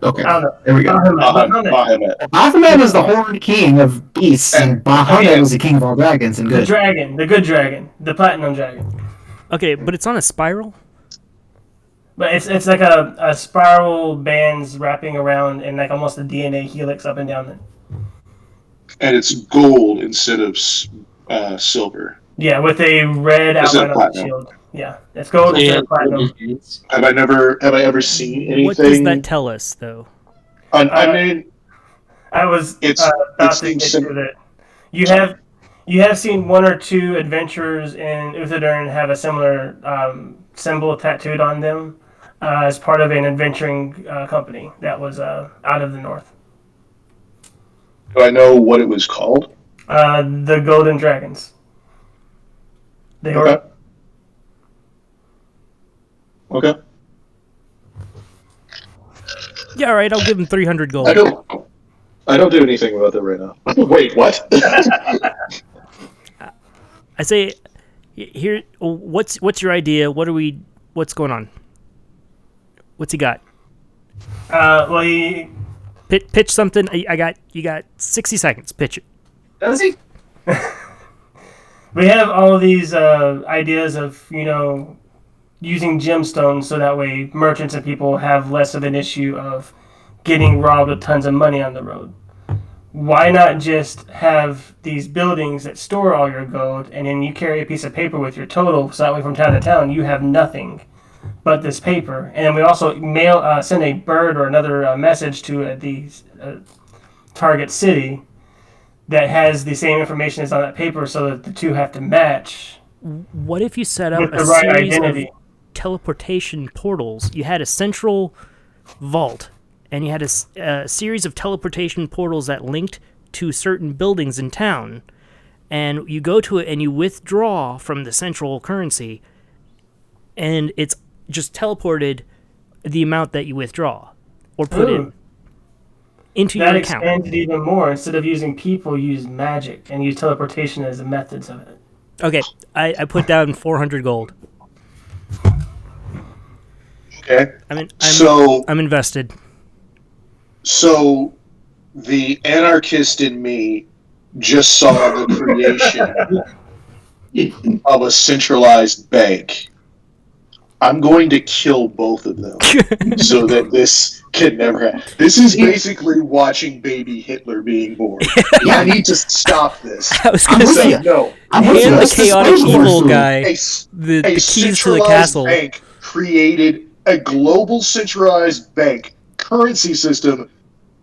Okay, I don't know. there we go. Bahamut. Baphomet is the Horned King of beasts, and Bahamut is the king of all dragons and The good. dragon, the good dragon, the platinum dragon. Okay, but it's on a spiral? But it's like a spiral bands wrapping around and like almost a DNA helix up and down it. And it's gold instead of silver. Yeah, with a red Instead outline of on the platinum. shield. Yeah, it's gold instead of platinum. Have I ever seen anything? What does that tell us, though? I mean, I was It's about to the get sim- to that. You have seen 1 or 2 adventurers in Uthadurn have a similar symbol tattooed on them as part of an adventuring company that was out of the north. do I know what it was called? The Golden Dragons. They Okay. were Okay. Yeah, all right, I'll give him 300 gold. I don't do anything about that right now. Wait, what? I say, here, what's your idea? What's going on? What's he got? well, he Pitch something. You got 60 seconds. Pitch it. Does he? we have all of these ideas of using gemstones so that way merchants and people have less of an issue of getting robbed with tons of money on the road. why not just have these buildings that store all your gold, and then you carry a piece of paper with your total, so that way from town to town you have nothing but this paper. And then we also send a bird or another message to the target city that has the same information as on that paper, so that the two have to match. What if you set up With a the right series identity. of teleportation portals? You had a central vault, and you had a series of teleportation portals that linked to certain buildings in town, and you go to it and you withdraw from the central currency, and it's just teleported the amount that you withdraw or put in into That your account. expands it even more. Instead of using people, use magic and use teleportation as the methods of it. Okay, I put down 400 gold. Okay. I'm invested. So the anarchist in me just saw the creation of a centralized bank. I'm going to kill both of them so that this can never happen. This is basically watching baby Hitler being born. I need to stop this. I was going to say, No. hand the That's the chaotic Star evil Wars guy A the keys to the centralized castle. bank created a global centralized bank currency system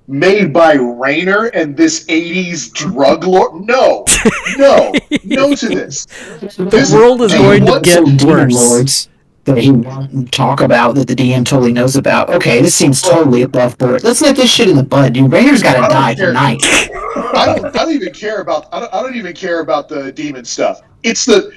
made by Rayner and this 80s drug lord. No to this. The world is going to get Demon worse. lords that he won't talk about, that the DM totally knows about. Okay, this seems totally above board. Let's nip this shit in the bud, dude. Rainer's gotta die tonight. I don't even care about. I don't even care about the demon stuff. It's the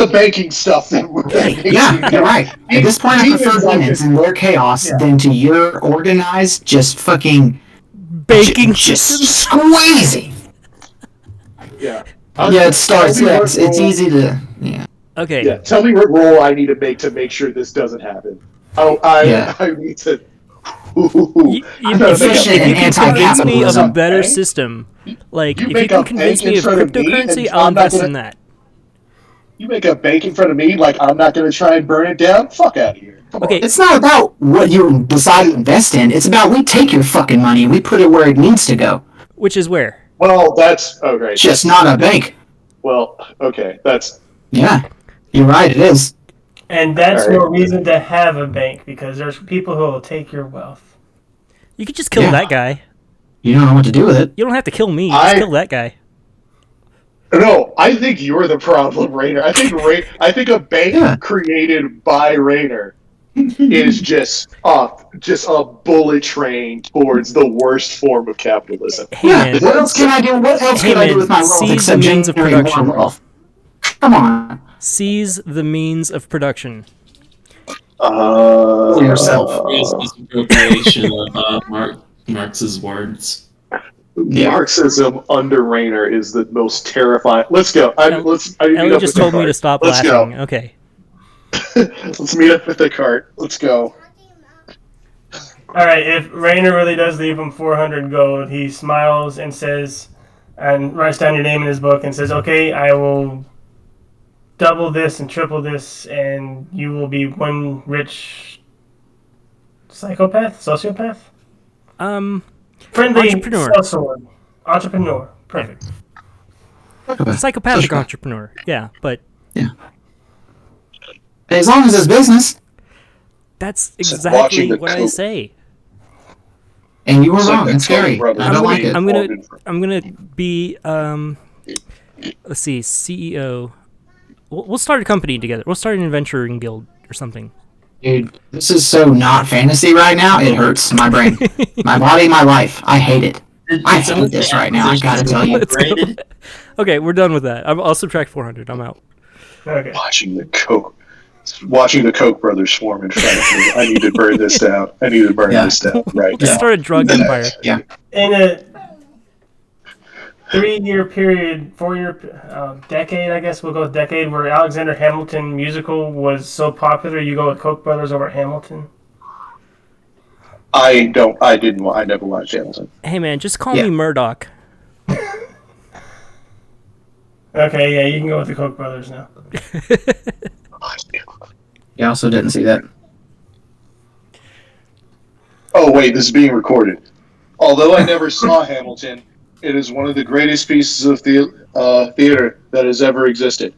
banking stuff that makes me Yeah, mad. you're right. At this point, I prefer Demons like demons it. and their chaos than to your organized, just fucking Banking just systems. Yeah. squeezing. Yeah, it starts. Tell me Yeah, what it's role- easy to. Yeah. Okay. Yeah. Tell me what role I need to make sure this doesn't happen. I need to. You, I gotta if make you efficient a- can and convince me of a anti-capitalism. better Bank? system, like You if you make can a convince bank me in of front of me, cryptocurrency, and I'll I'm not invest gonna- in that. You make a bank in front of me like I'm not going to try and burn it down? Fuck out of here. Come Okay. on. It's not about what you decide to invest in. It's about we take your fucking money and we put it where it needs to go. Which is where? Well, that's okay. Just not a bank. Well, okay. That's Yeah, you're right. It is. And that's All right. no reason to have a bank, because there's people who will take your wealth. You could just kill Yeah. that guy. You don't know what to do with it. You don't have to kill me. Just kill that guy. no. I think you're the problem, Rayner. I think a bank Yeah. created by Rayner is just a bullet train towards the worst form of capitalism. Hey Yeah. man, What else can I do? What else Hey, can I man, do with my wealth seize the except means of generate more production. wealth? Come on. seize the means of production. Yourself. Misappropriation of Marx's words. Yeah. Marxism under Rayner is the most terrifying. Let's go. I need to Ellie meet up just with the told me cart. to stop Let's laughing. go. Okay. Let's meet up with the cart. Let's go. Alright, if Rayner really does leave him 400 gold, he smiles and says, and writes down your name in his book and says, okay, I will double this and triple this, and you will be one rich sociopath? Friendly Entrepreneur. sellsword. Entrepreneur. Perfect. Psychopathic entrepreneur. Yeah, but As long as it's business. that's watching exactly the what I Coke. say. And you were It's like wrong. the It's scary. Coen brothers I don't like it. I'm gonna be let's see, CEO. We'll start a company together. We'll start an adventuring guild or something. Dude, this is so not fantasy right now. It hurts my brain. My body, my life. I hate it. I hate this right now, I gotta tell you. Let's go. Okay, we're done with that. I'll subtract 400. I'm out. Okay. Watching the Koch brothers swarm in front of me. I need to burn this down. I need to burn Yeah. this down right Just now. start a drug empire. Yeah. In a 3-year period, 4-year decade, I guess we'll go with decade, where Alexander Hamilton musical was so popular, you go with Koch brothers over Hamilton? I never watched Hamilton. Hey man, just call Yeah. me Murdoch. Okay, yeah, you can go with the Koch brothers now. Yeah, I also didn't see that. Oh wait, this is being recorded. Although I never saw Hamilton, it is one of the greatest pieces of theater that has ever existed.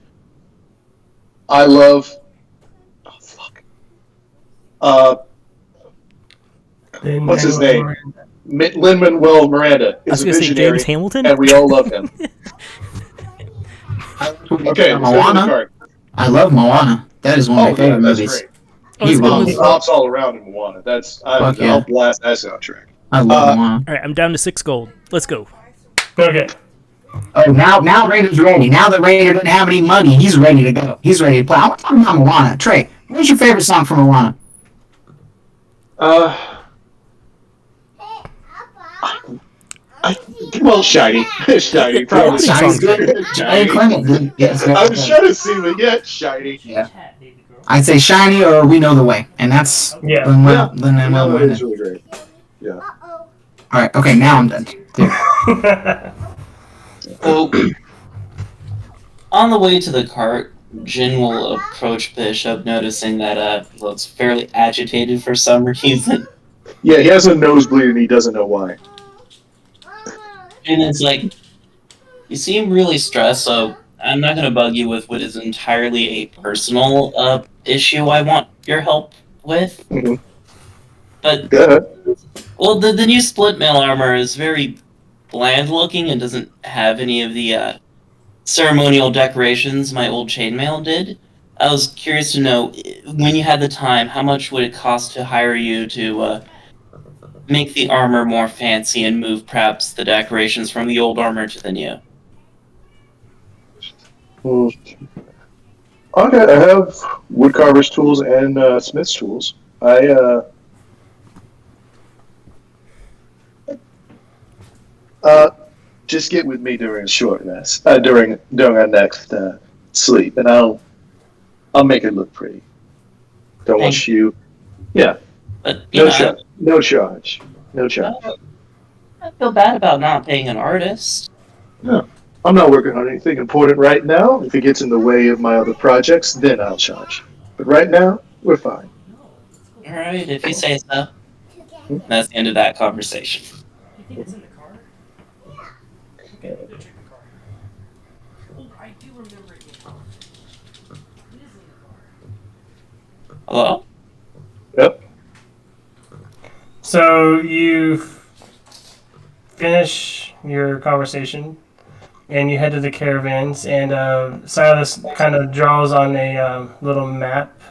I love. Oh, fuck. What's his name? Lin-Manuel Miranda I was is a gonna say visionary, James Hamilton. and we all love him. Okay, let's go to the card. I love Moana. That is one of my favorite that's movies. great. He when He was- pops all around in Moana. I'll blast that soundtrack. I love Moana. All right, I'm down to 6 gold. Let's go. Okay. Oh, now Raider's ready. Now that Raider doesn't have any money, he's ready to go. He's ready to play. I'm talking about Moana. Trey, what's your favorite song from Moana? Well, Shiny. Shiny. Probably Yeah, Shiny's good. Hey, Clement, good. Yes, I was trying to see, but yeah, Shiny. Yeah. I'd say Shiny or We Know the Way, and that's Yeah. Lin-Manuel Miranda. It's really great. Yeah. All right. Okay, now I'm done. Dude. So, on the way to the cart, Jin will approach Bishop, noticing that he looks fairly agitated for some reason. Yeah, he has a nosebleed and he doesn't know why. And it's like, you seem really stressed, so I'm not going to bug you with what is entirely a personal issue I want your help with. Mhm. But, Go ahead. well, the new split mail armor is very bland looking and doesn't have any of the ceremonial decorations my old chainmail did. I was curious to know, when you had the time, how much would it cost to hire you to make the armor more fancy and move perhaps the decorations from the old armor to the new? Okay, I have woodcarver's tools and smith's tools. Just get with me during a short rest, during our next sleep, and I'll make it look pretty. Don't want you. Yeah, But, you know, no charge. I feel bad about not paying an artist. No, I'm not working on anything important right now. If it gets in the way of my other projects, then I'll charge. But right now, we're fine. Alright, if you say so. That's the end of that conversation. Hello? Yep. So you finish your conversation, and you head to the caravans, and Silas kind of draws on a little map.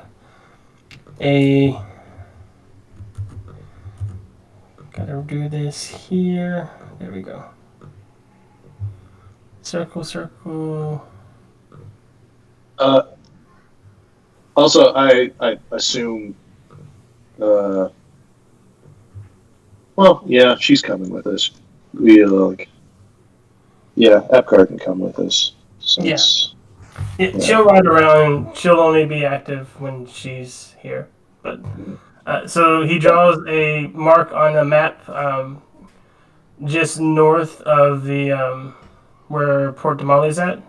Gotta do this here. There we go. Circle, circle. Also, I assume. Well, yeah, she's coming with us. Epcar can come with us. Since, Yeah, she'll ride around. She'll only be active when she's here. But so he draws a mark on the map, just north of the where Port Damali's at,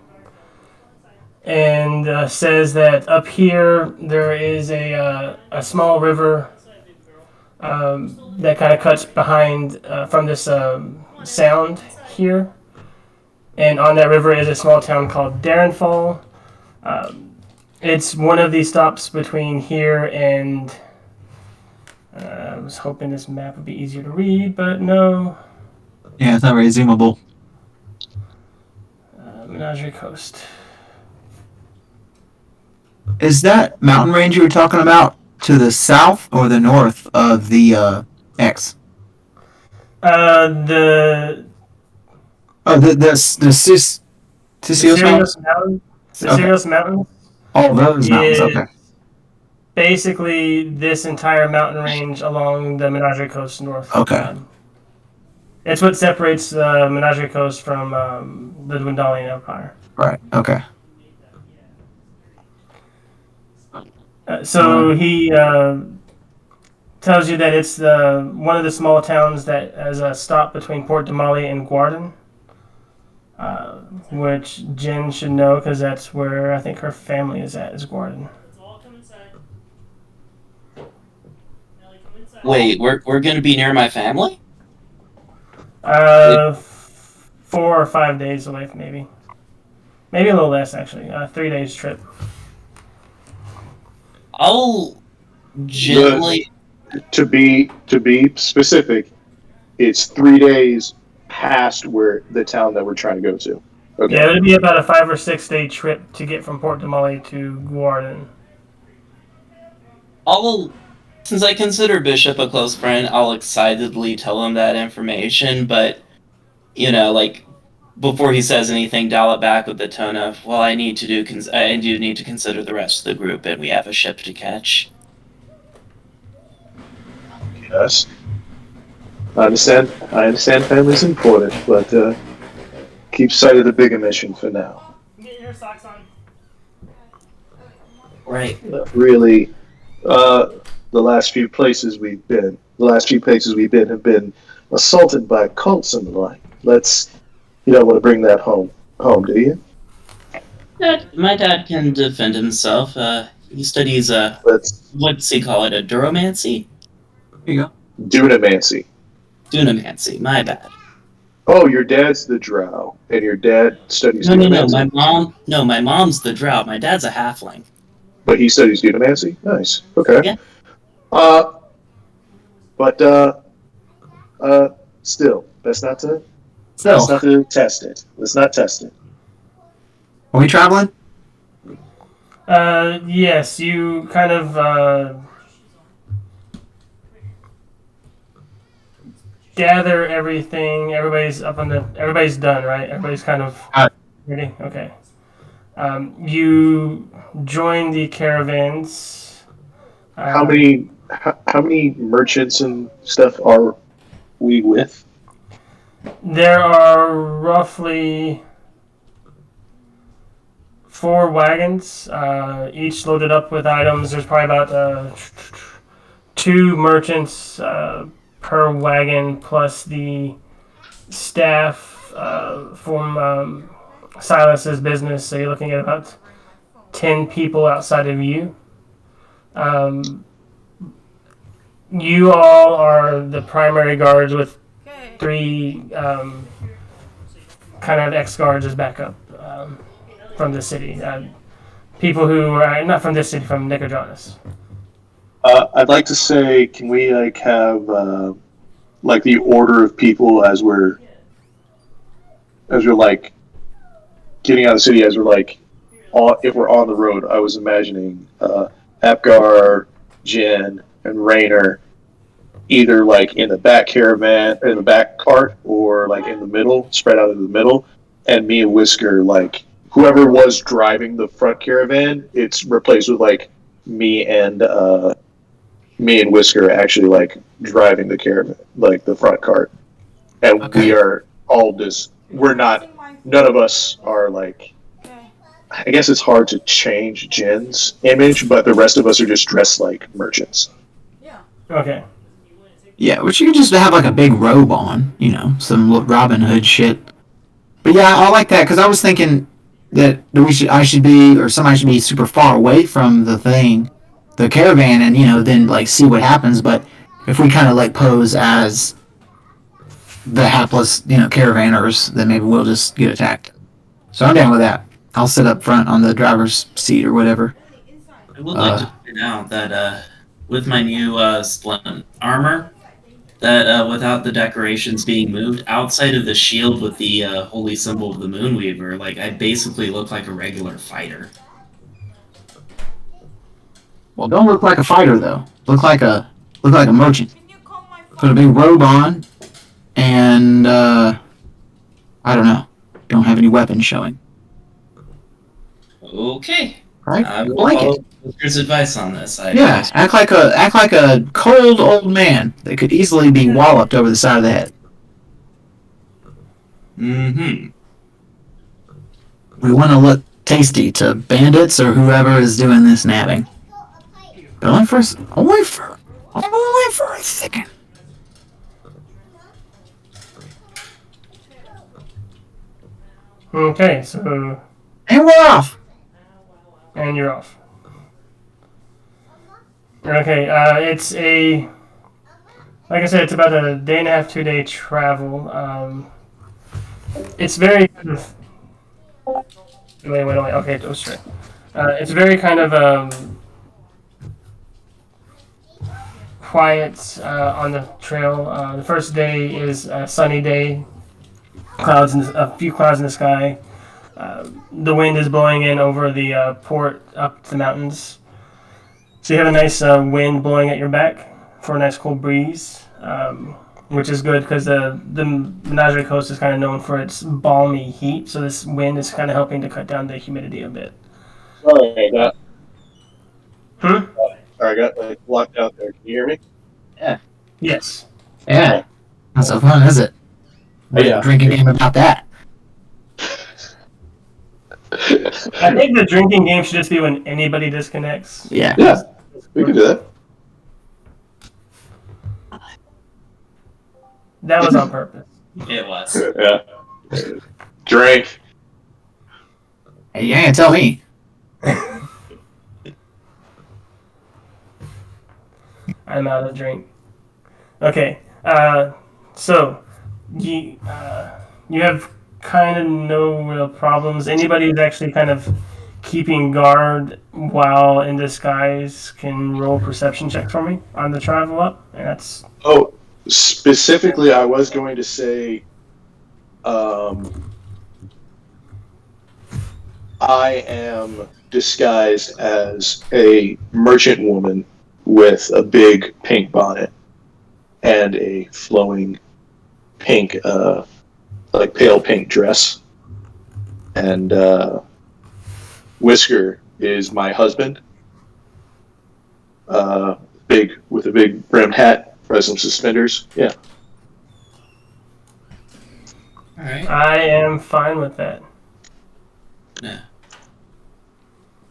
and says that up here there is a small river that kind of cuts behind from this sound here. And on that river is a small town called Darrenfall. It's one of these stops between here and... I was hoping this map would be easier to read, but no. Yeah, it's not very zoomable. Menagerie Coast. Is that mountain range you were talking about to the south or the north of the X? The Sirius Sirius Mountain. The Sirius Mountains. Oh, those mountains. Okay. Basically, this entire mountain range along the Menagerie Coast north. Okay. It's what separates the Menagerie Coast from the Dwendalian Empire. Right. Okay. So he tells you that it's one of the small towns that has a stop between Port Damali and Guarden, which Jen should know because that's where I think her family is at, is Guarden. Wait, we're gonna be near my family? Uh, 4 or 5 days away, maybe. Maybe a little less, actually. 3 days trip. I'll gently. To be specific, it's 3 days past where the town that we're trying to go to. Okay. Yeah, it'd be about a 5 or 6 day trip to get from Port Damali to Guarden. Since I consider Bishop a close friend, I'll excitedly tell him that information, but, like, before he says anything, dial it back with the tone of, well, I do need to consider the rest of the group, and we have a ship to catch. Yes. I understand family's important, but keep sight of the bigger mission for now. Get your socks on. Right. Really, the last few places we've been have been assaulted by cults and the like. You don't want to bring that home, do you? My dad can defend himself. He studies, what's he call it, a duromancy? Here you go. Dunamancy. Dunamancy, my bad. Oh, your dad's the drow, and your dad studies dunamancy? My mom's the drow. My dad's a halfling. But he studies dunamancy? Nice. Okay. Yeah. Still, let's not to test it. Let's not test it. Are we traveling? Yes, you kind of gather everything. Everybody's done, right? Everybody's kind of ready. Okay. You join the caravans. How many merchants and stuff are we with? There are roughly 4 wagons, each loaded up with items. There's probably about 2 merchants per wagon, plus the staff from Silas's business. So you're looking at about 10 people outside of you. You all are the primary guards with 3 kind of ex-guards as backup from the city. People who are not from this city, from Nicodranas. I'd like to say, can we have the order of people as we're getting out of the city, as we're if we're on the road. I was imagining Apgar, Jin, and Raynor either in the back caravan, in the back cart, or in the middle, spread out in the middle, and me and Whisker, whoever was driving the front caravan, it's replaced with me and Whisker actually driving the caravan, the front cart, and Okay. we are all none of us are I guess it's hard to change Jin's image, but the rest of us are just dressed like merchants. Okay. Yeah, which you could just have a big robe on, some Robin Hood shit. But yeah, I like that because I was thinking that somebody should be super far away from the caravan, and then see what happens. But if we kind of pose as the hapless caravanners, then maybe we'll just get attacked. So I'm down with that. I'll sit up front on the driver's seat or whatever. I would like to point out that with my new splendid armor, that without the decorations being moved, outside of the shield with the holy symbol of the Moonweaver, I basically look like a regular fighter. Well, don't look like a fighter though. Look like a merchant. Put a big robe on, and I don't know. Don't have any weapons showing. Okay. Right? I will Like follow it. Whisker's advice on this. Yeah, act like a cold old man that could easily be walloped over the side of the head. Mm-hmm. We want to look tasty to bandits or whoever is doing this nabbing. But only for a second. Okay, so... And we're off! And you're off. Okay, it's a like I said, it's about a day and a half, 2-day travel. It's very kind of. Wait. Okay, it was straight. It's very kind of quiet on the trail. The first day is a sunny day. A few clouds in the sky. The wind is blowing in over the port up the mountains. So you have a nice wind blowing at your back for a nice cool breeze, which is good because the Menagerie Coast is kind of known for its balmy heat. So this wind is kind of helping to cut down the humidity a bit. Sorry, I got. Hmm? Sorry, I got like locked out there. Can you hear me? Yes. Yeah. Not so fun, is it? Yeah. Drinking game about that. I think the drinking game should just be when anybody disconnects. Yeah. Yeah, we can do that. That was on purpose. It was. Yeah. Drink. Hey, you ain't tell me. I'm out of drink. Okay. So you have kind of no real problems. Anybody who's actually kind of keeping guard while in disguise can roll perception checks for me on the travel up, and that's Oh, specifically, I was going to say, I am disguised as a merchant woman with a big pink bonnet and a flowing pink, like pale pink dress. And Whisker is my husband, with a big brimmed hat, probably some suspenders. Yeah. All right. I am fine with that. Yeah.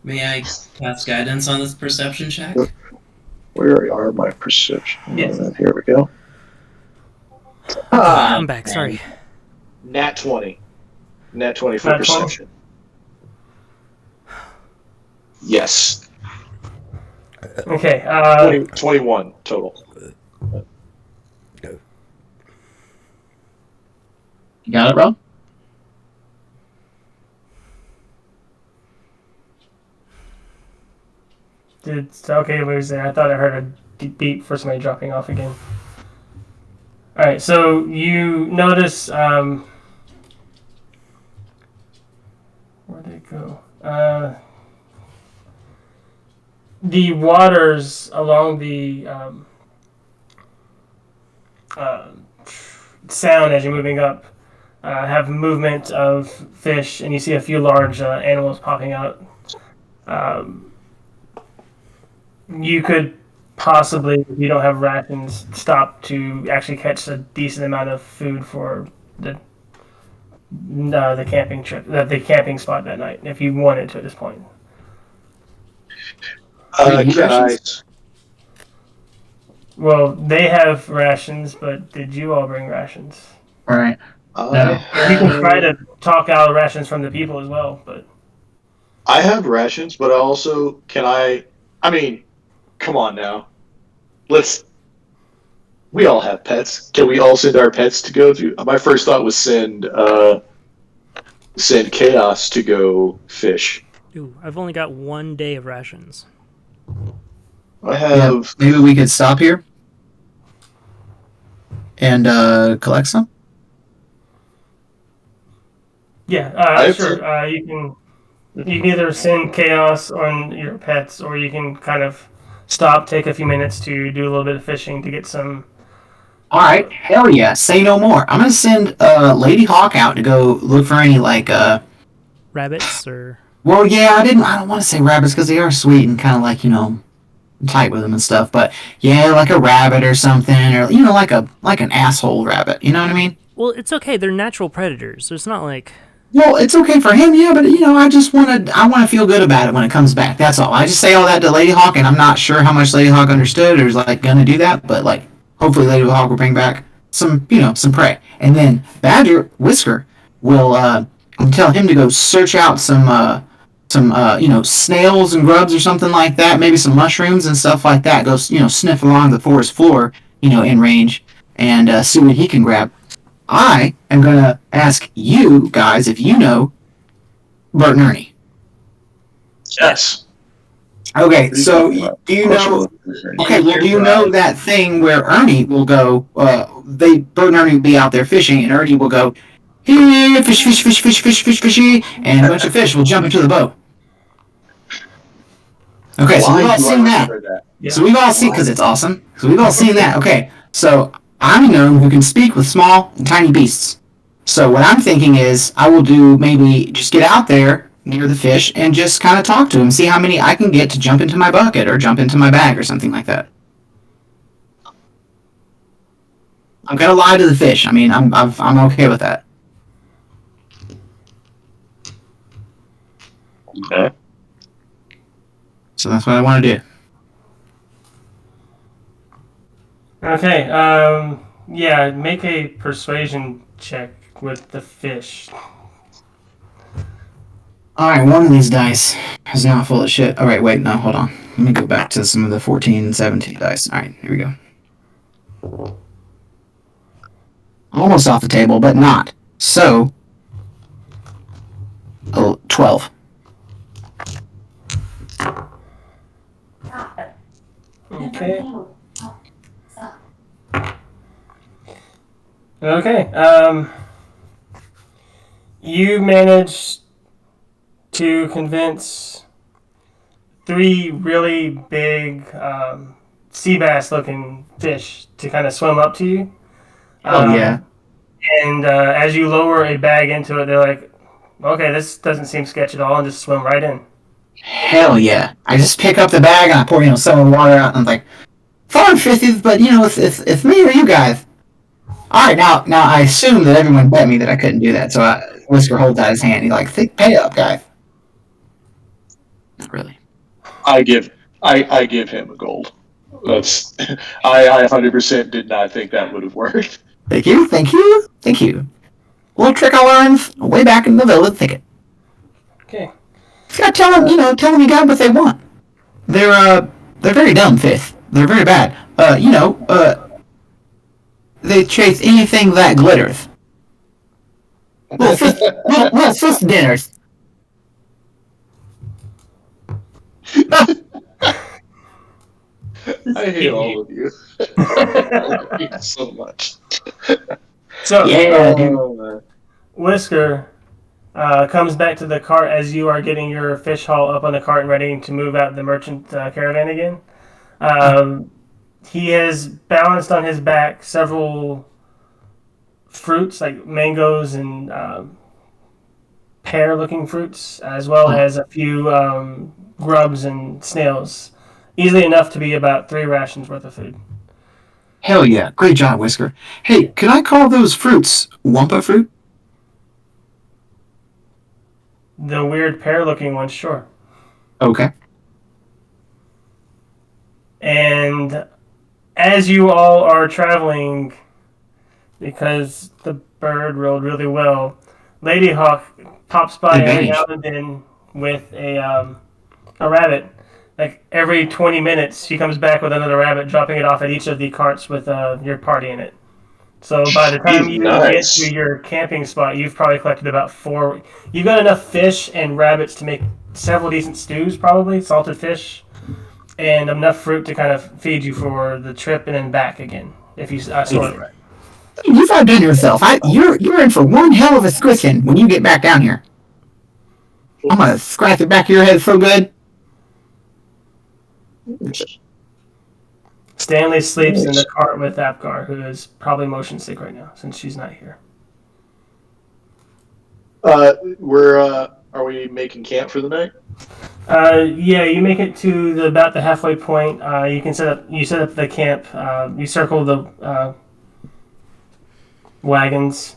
May I cast guidance on this perception check? Where are my perception? Yes. Here we go. I'm back. Sorry. Nat 20. Nat 20 for Nat 20? perception. Yes. Okay. 21 total. You got it, bro? Okay, wait a second. I thought I heard a deep beep for somebody dropping off again. All right, so you notice where'd it go? The waters along the sound as you're moving up have movement of fish, and you see a few large animals popping out. You could possibly, if you don't have rations, stop to actually catch a decent amount of food for the camping trip, the camping spot that night, if you wanted to at this point. Can I? Well, they have rations, but did you all bring rations? All right. You can try to talk out rations from the people as well, but I have rations, but also can I mean, come on now. We all have pets. Can we all send our pets to go to? My first thought was send Chaos to go fish. Ooh, I've only got 1 day of rations. I have. Maybe we could stop here and collect some. yeah, sure. You can either send Chaos on your pets, or you can kind of stop, take a few minutes to do a little bit of fishing to get some. All right, hell yeah! Say no more. I'm gonna send Lady Hawk out to go look for any Rabbits or. Well, yeah, I don't want to say rabbits because they are sweet and kind of like tight with them and stuff. But yeah, like a rabbit or something, or like an asshole rabbit. You know what I mean? Well, it's okay. They're natural predators. So it's not like. Well, it's okay for him, yeah, but I just want to feel good about it when it comes back. That's all. I just say all that to Lady Hawk, and I'm not sure how much Lady Hawk understood or is gonna do that, but hopefully Lady Hawk will bring back some some prey, and then Badger Whisker will tell him to go search out some snails and grubs or something like that, maybe some mushrooms and stuff like that. Go sniff along the forest floor in range and see what he can grab. I am going to ask you guys if you know Bert and Ernie. Yes. Okay, so do you know? Okay, well, do you know that thing where Ernie will go? Bert and Ernie will be out there fishing, and Ernie will go, "Here, fish, fish, fish, fish, fish, fish, fishy," and a bunch of fish will jump into the boat. Okay, so we've all seen that. Yeah. So we've all seen, because it's awesome. So we've all seen that. Okay, so I'm a gnome who can speak with small and tiny beasts. So what I'm thinking is I will do maybe just get out there near the fish and just kind of talk to him, see how many I can get to jump into my bucket or jump into my bag or something like that. I'm gonna lie to the fish. I mean, I'm okay with that. Okay. So that's what I want to do. Okay. Yeah. Make a persuasion check with the fish. Alright, one of these dice is not full of shit. Alright, wait, no, hold on. Let me go back to some of the 14 and 17 dice. Alright, here we go. Almost off the table, but not. So, 12. Okay. Okay. You managed to convince 3 really big sea bass looking fish to kind of swim up to you. Oh, yeah. And as you lower a bag into it, they're like, okay, this doesn't seem sketchy at all, and just swim right in. Hell yeah. I just pick up the bag and I pour, some of the water out and I'm like, sorry, fishies, but, it's me or you guys. Alright, now I assume that everyone bet me that I couldn't do that, so Whisker holds out his hand. He's like, pay up, guys. Not really. I give him a gold. That's I 100% did not think that would have worked. Thank you. Little trick I learned way back in the Velvet Thicket. Okay. You gotta tell them you got what they want. They're very dumb, fish. They're very bad. They chase anything that glitters. Little fish dinners. I hate all of you. Thank you so much. So, yeah, Whisker comes back to the cart as you are getting your fish haul up on the cart and ready to move out the merchant caravan again. He has balanced on his back several fruits like mangoes and pear-looking fruits, as well as a few grubs and snails. Easily enough to be about 3 rations worth of food. Hell yeah. Great job, Whisker. Hey, can I call those fruits Wumpa fruit? The weird pear-looking ones, sure. Okay. And as you all are traveling, because the bird rolled really well, Lady Hawk pops by every now and then with a rabbit. Like every 20 minutes, she comes back with another rabbit, dropping it off at each of the carts with your party in it. So by the time you get to your camping spot, you've probably collected about 4. You've got enough fish and rabbits to make several decent stews, probably salted fish, and enough fruit to kind of feed you for the trip and then back again, if you sort it right. You've outdone yourself. You're in for one hell of a squishing when you get back down here. I'm gonna scratch the back of your head so good. Stanley sleeps in the cart with Apgar, who is probably motion sick right now since she's not here. Are we making camp for the night? Yeah, you make it to about the halfway point. You set up the camp. You circle the wagons.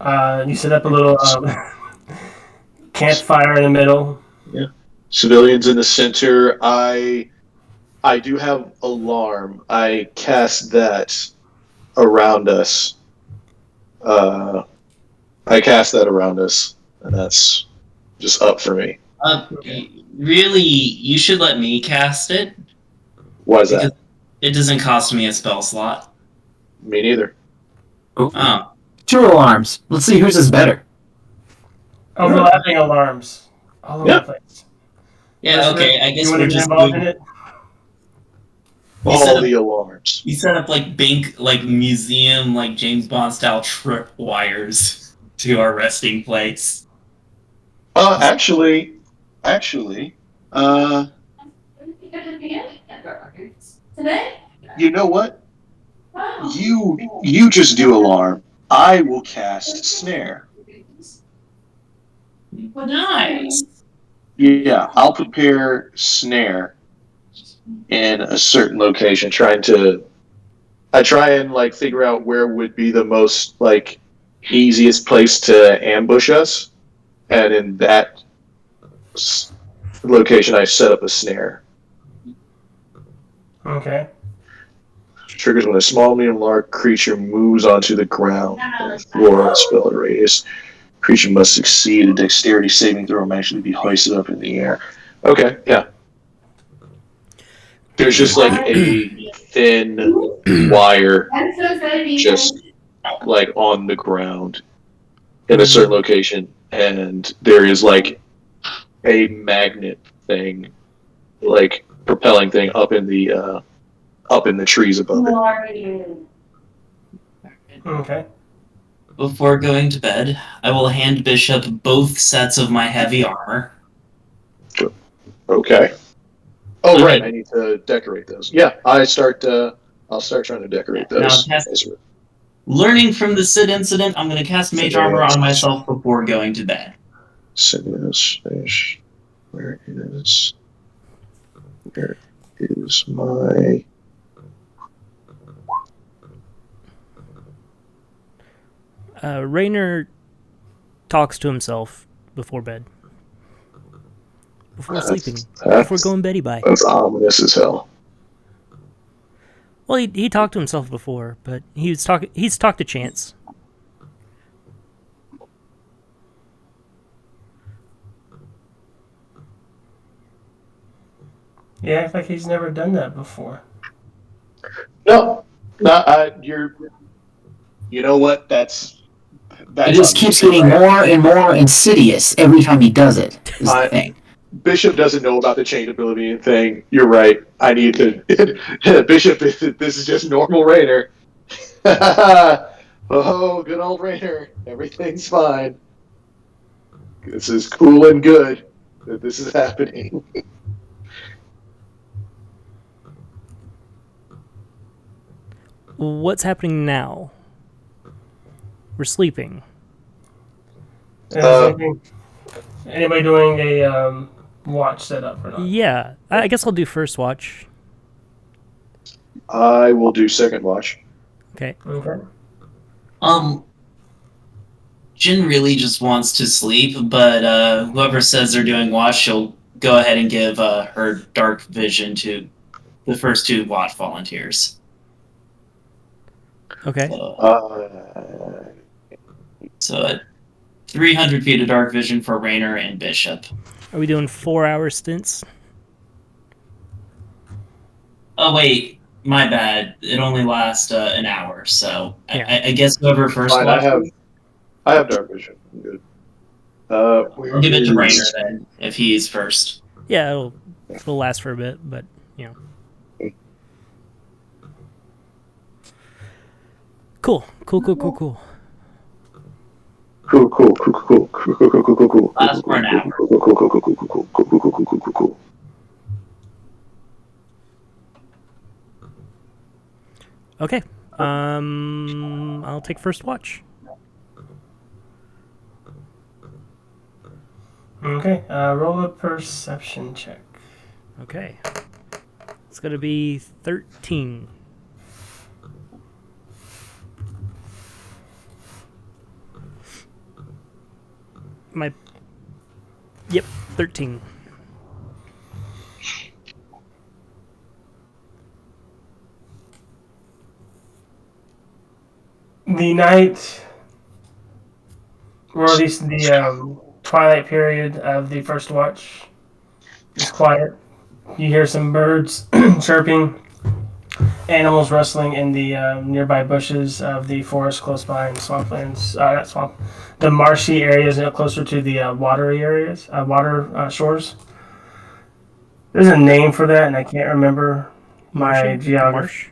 You set up a little campfire in the middle. Yeah. Civilians in the center. I do have alarm. I cast that around us. And that's just up for me. Really, you should let me cast it. Why is that? It doesn't cost me a spell slot. Me neither. Oh, Two alarms. Let's see whose is better. Overlapping alarms. All over Yeah. the place. yeah, okay. I You guess want we're to get just involved in doing. it? We set All up, the alarms. we set up like bank, like museum, like James Bond style trip wires to our resting place. Actually, you know what? You just do alarm. I will cast snare. Nice. Yeah, I'll prepare snare in a certain location, I try and like figure out where would be the most like easiest place to ambush us, and in that location, I set up a snare. Okay. Triggers when a small, medium, large creature moves onto the ground on the floor on spell radius. Creature must succeed a dexterity saving throw and actually be hoisted up in the air. Okay, yeah. There's just like a thin wire just like on the ground in a certain location, and there is like a magnet thing, like propelling thing up in the trees above it. Okay. Before going to bed, I will hand Bishop both sets of my heavy armor. Okay. Oh right, I need to decorate those. Yeah, I'll start trying to decorate those. Learning from the Sid incident, I'm going to cast Mage Armor on myself before going to bed. Where is my... Raynor talks to himself before bed. Before sleeping. Before going beddy bye. That's ominous as hell. Well, he talked to himself before, but he's talked to Chance. He acts like he's never done that before. No, you know what? That's It just keeps getting more and more insidious every time he does it. Is the thing. Bishop doesn't know about the chain ability thing. You're right. I need to. Bishop, this is just normal Raynor. Oh, good old Raynor. Everything's fine. This is cool and good that this is happening. What's happening now? We're sleeping. Anybody doing a watch setup or not? Yeah, I guess I'll do first watch. I will do second watch. Okay. Jin really just wants to sleep, but whoever says they're doing watch, she'll go ahead and give her dark vision to the first two watch volunteers. Okay. So at 300 feet of dark vision for Raynor and Bishop. Are we doing 4-hour stints? Oh, wait. My bad. It only lasts an hour, so yeah. I guess whoever first fine, I have dark vision. I'm good. I'll give it to Raynor then, if he's first. Yeah, it'll last for a bit, but, you know. Cool. Last for an hour. Cool. Okay. I'll take first watch. Okay. Roll a perception check. Okay. It's gonna be 13. Yep, 13. The night, or at least the twilight period of the first watch, is quiet. You hear some birds chirping, animals rustling in the nearby bushes of the forest close by and swamplands. Not swamp, the marshy areas closer to the watery areas, water shores. There's a name for that, and I can't remember my geography.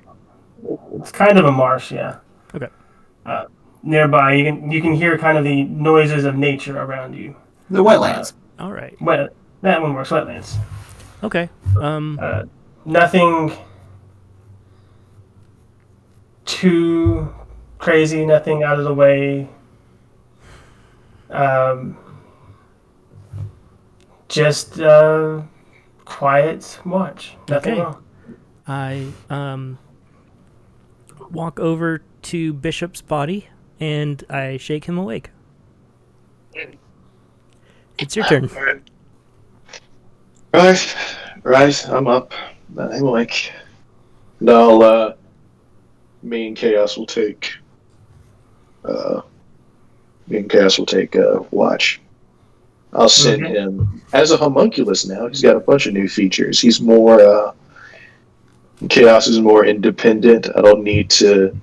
It's kind of a marsh, yeah. Okay. Nearby, you can hear kind of the noises of nature around you. The wetlands. All right. That one works. Wetlands. Okay. Nothing too crazy. Nothing out of the way. Just quiet watch. Nothing Okay. wrong. I walk over to Bishop's body and I shake him awake. It's your turn. Right, I'm up. I'm awake. And I'll, me and Chaos will take, watch. I'll send him, as a homunculus now, he's got a bunch of new features. He's more, Chaos is more independent. I don't need to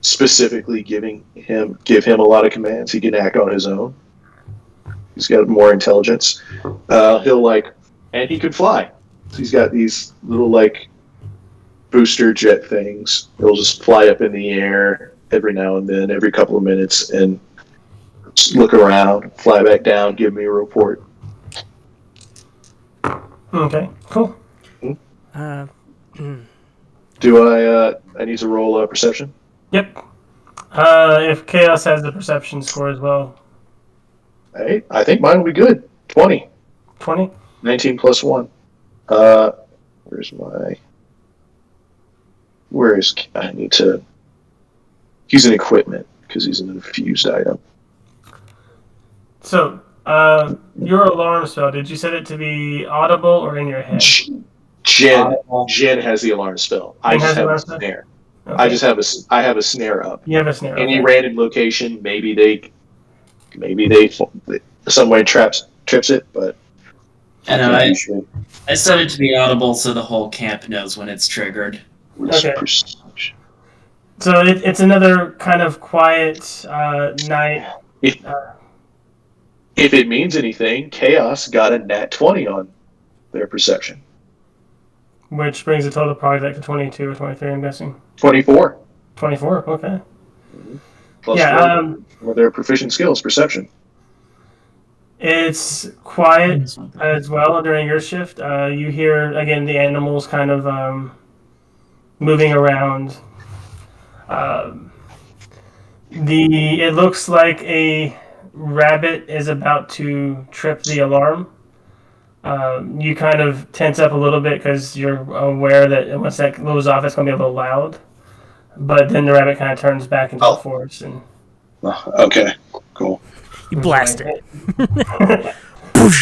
specifically give him a lot of commands. He can act on his own. He's got more intelligence. And he can fly. So he's got these little booster jet things. He'll just fly up in the air every now and then, every couple of minutes, and just look around, fly back down, give me a report. Okay, cool. Do I need to roll a perception? Yep. If Chaos has the perception score as well. Hey, I think mine will be good. 20. 20? 19 plus 1. I need to... He's an equipment, because he's an infused item. So, your alarm spell, did you set it to be audible or in your head? Jen has the alarm spell. I just have a snare. Okay. I have a snare up. You have a snare. Any random location, maybe they some way trips it, but I know. I set it to be audible so the whole camp knows when it's triggered. Okay. So it's another kind of quiet night. If it means anything, Chaos got a nat 20 on their perception. Which brings the total probably to 22 or 23, I'm guessing. 24. 24, okay. Plus for their proficient skills, perception. It's quiet as well during your shift. You hear, again, the animals kind of moving around. It looks like a rabbit is about to trip the alarm. You kind of tense up a little bit because you're aware that once that goes off, it's going to be a little loud. But then the rabbit kind of turns back into the forest. And okay, cool. You blast it.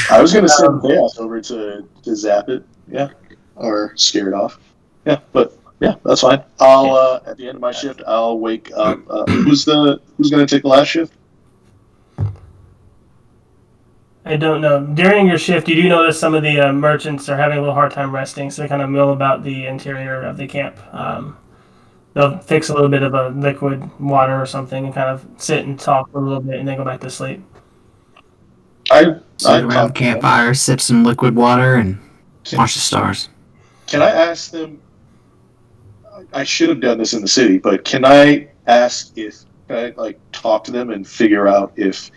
I was going to send Chaos over to zap it, yeah, or scare it off. Yeah, but yeah, that's fine. I'll at the end of my shift, I'll wake up. Who's going to take the last shift? I don't know. During your shift, you do notice some of the merchants are having a little hard time resting, so they kind of mill about the interior of the camp. They'll fix a little bit of a liquid water or something and kind of sit and talk for a little bit and then go back to sleep. Sit around the campfire, sip some liquid water, and watch the stars. Can I ask them? I should have done this in the city, but can I talk to them and figure out if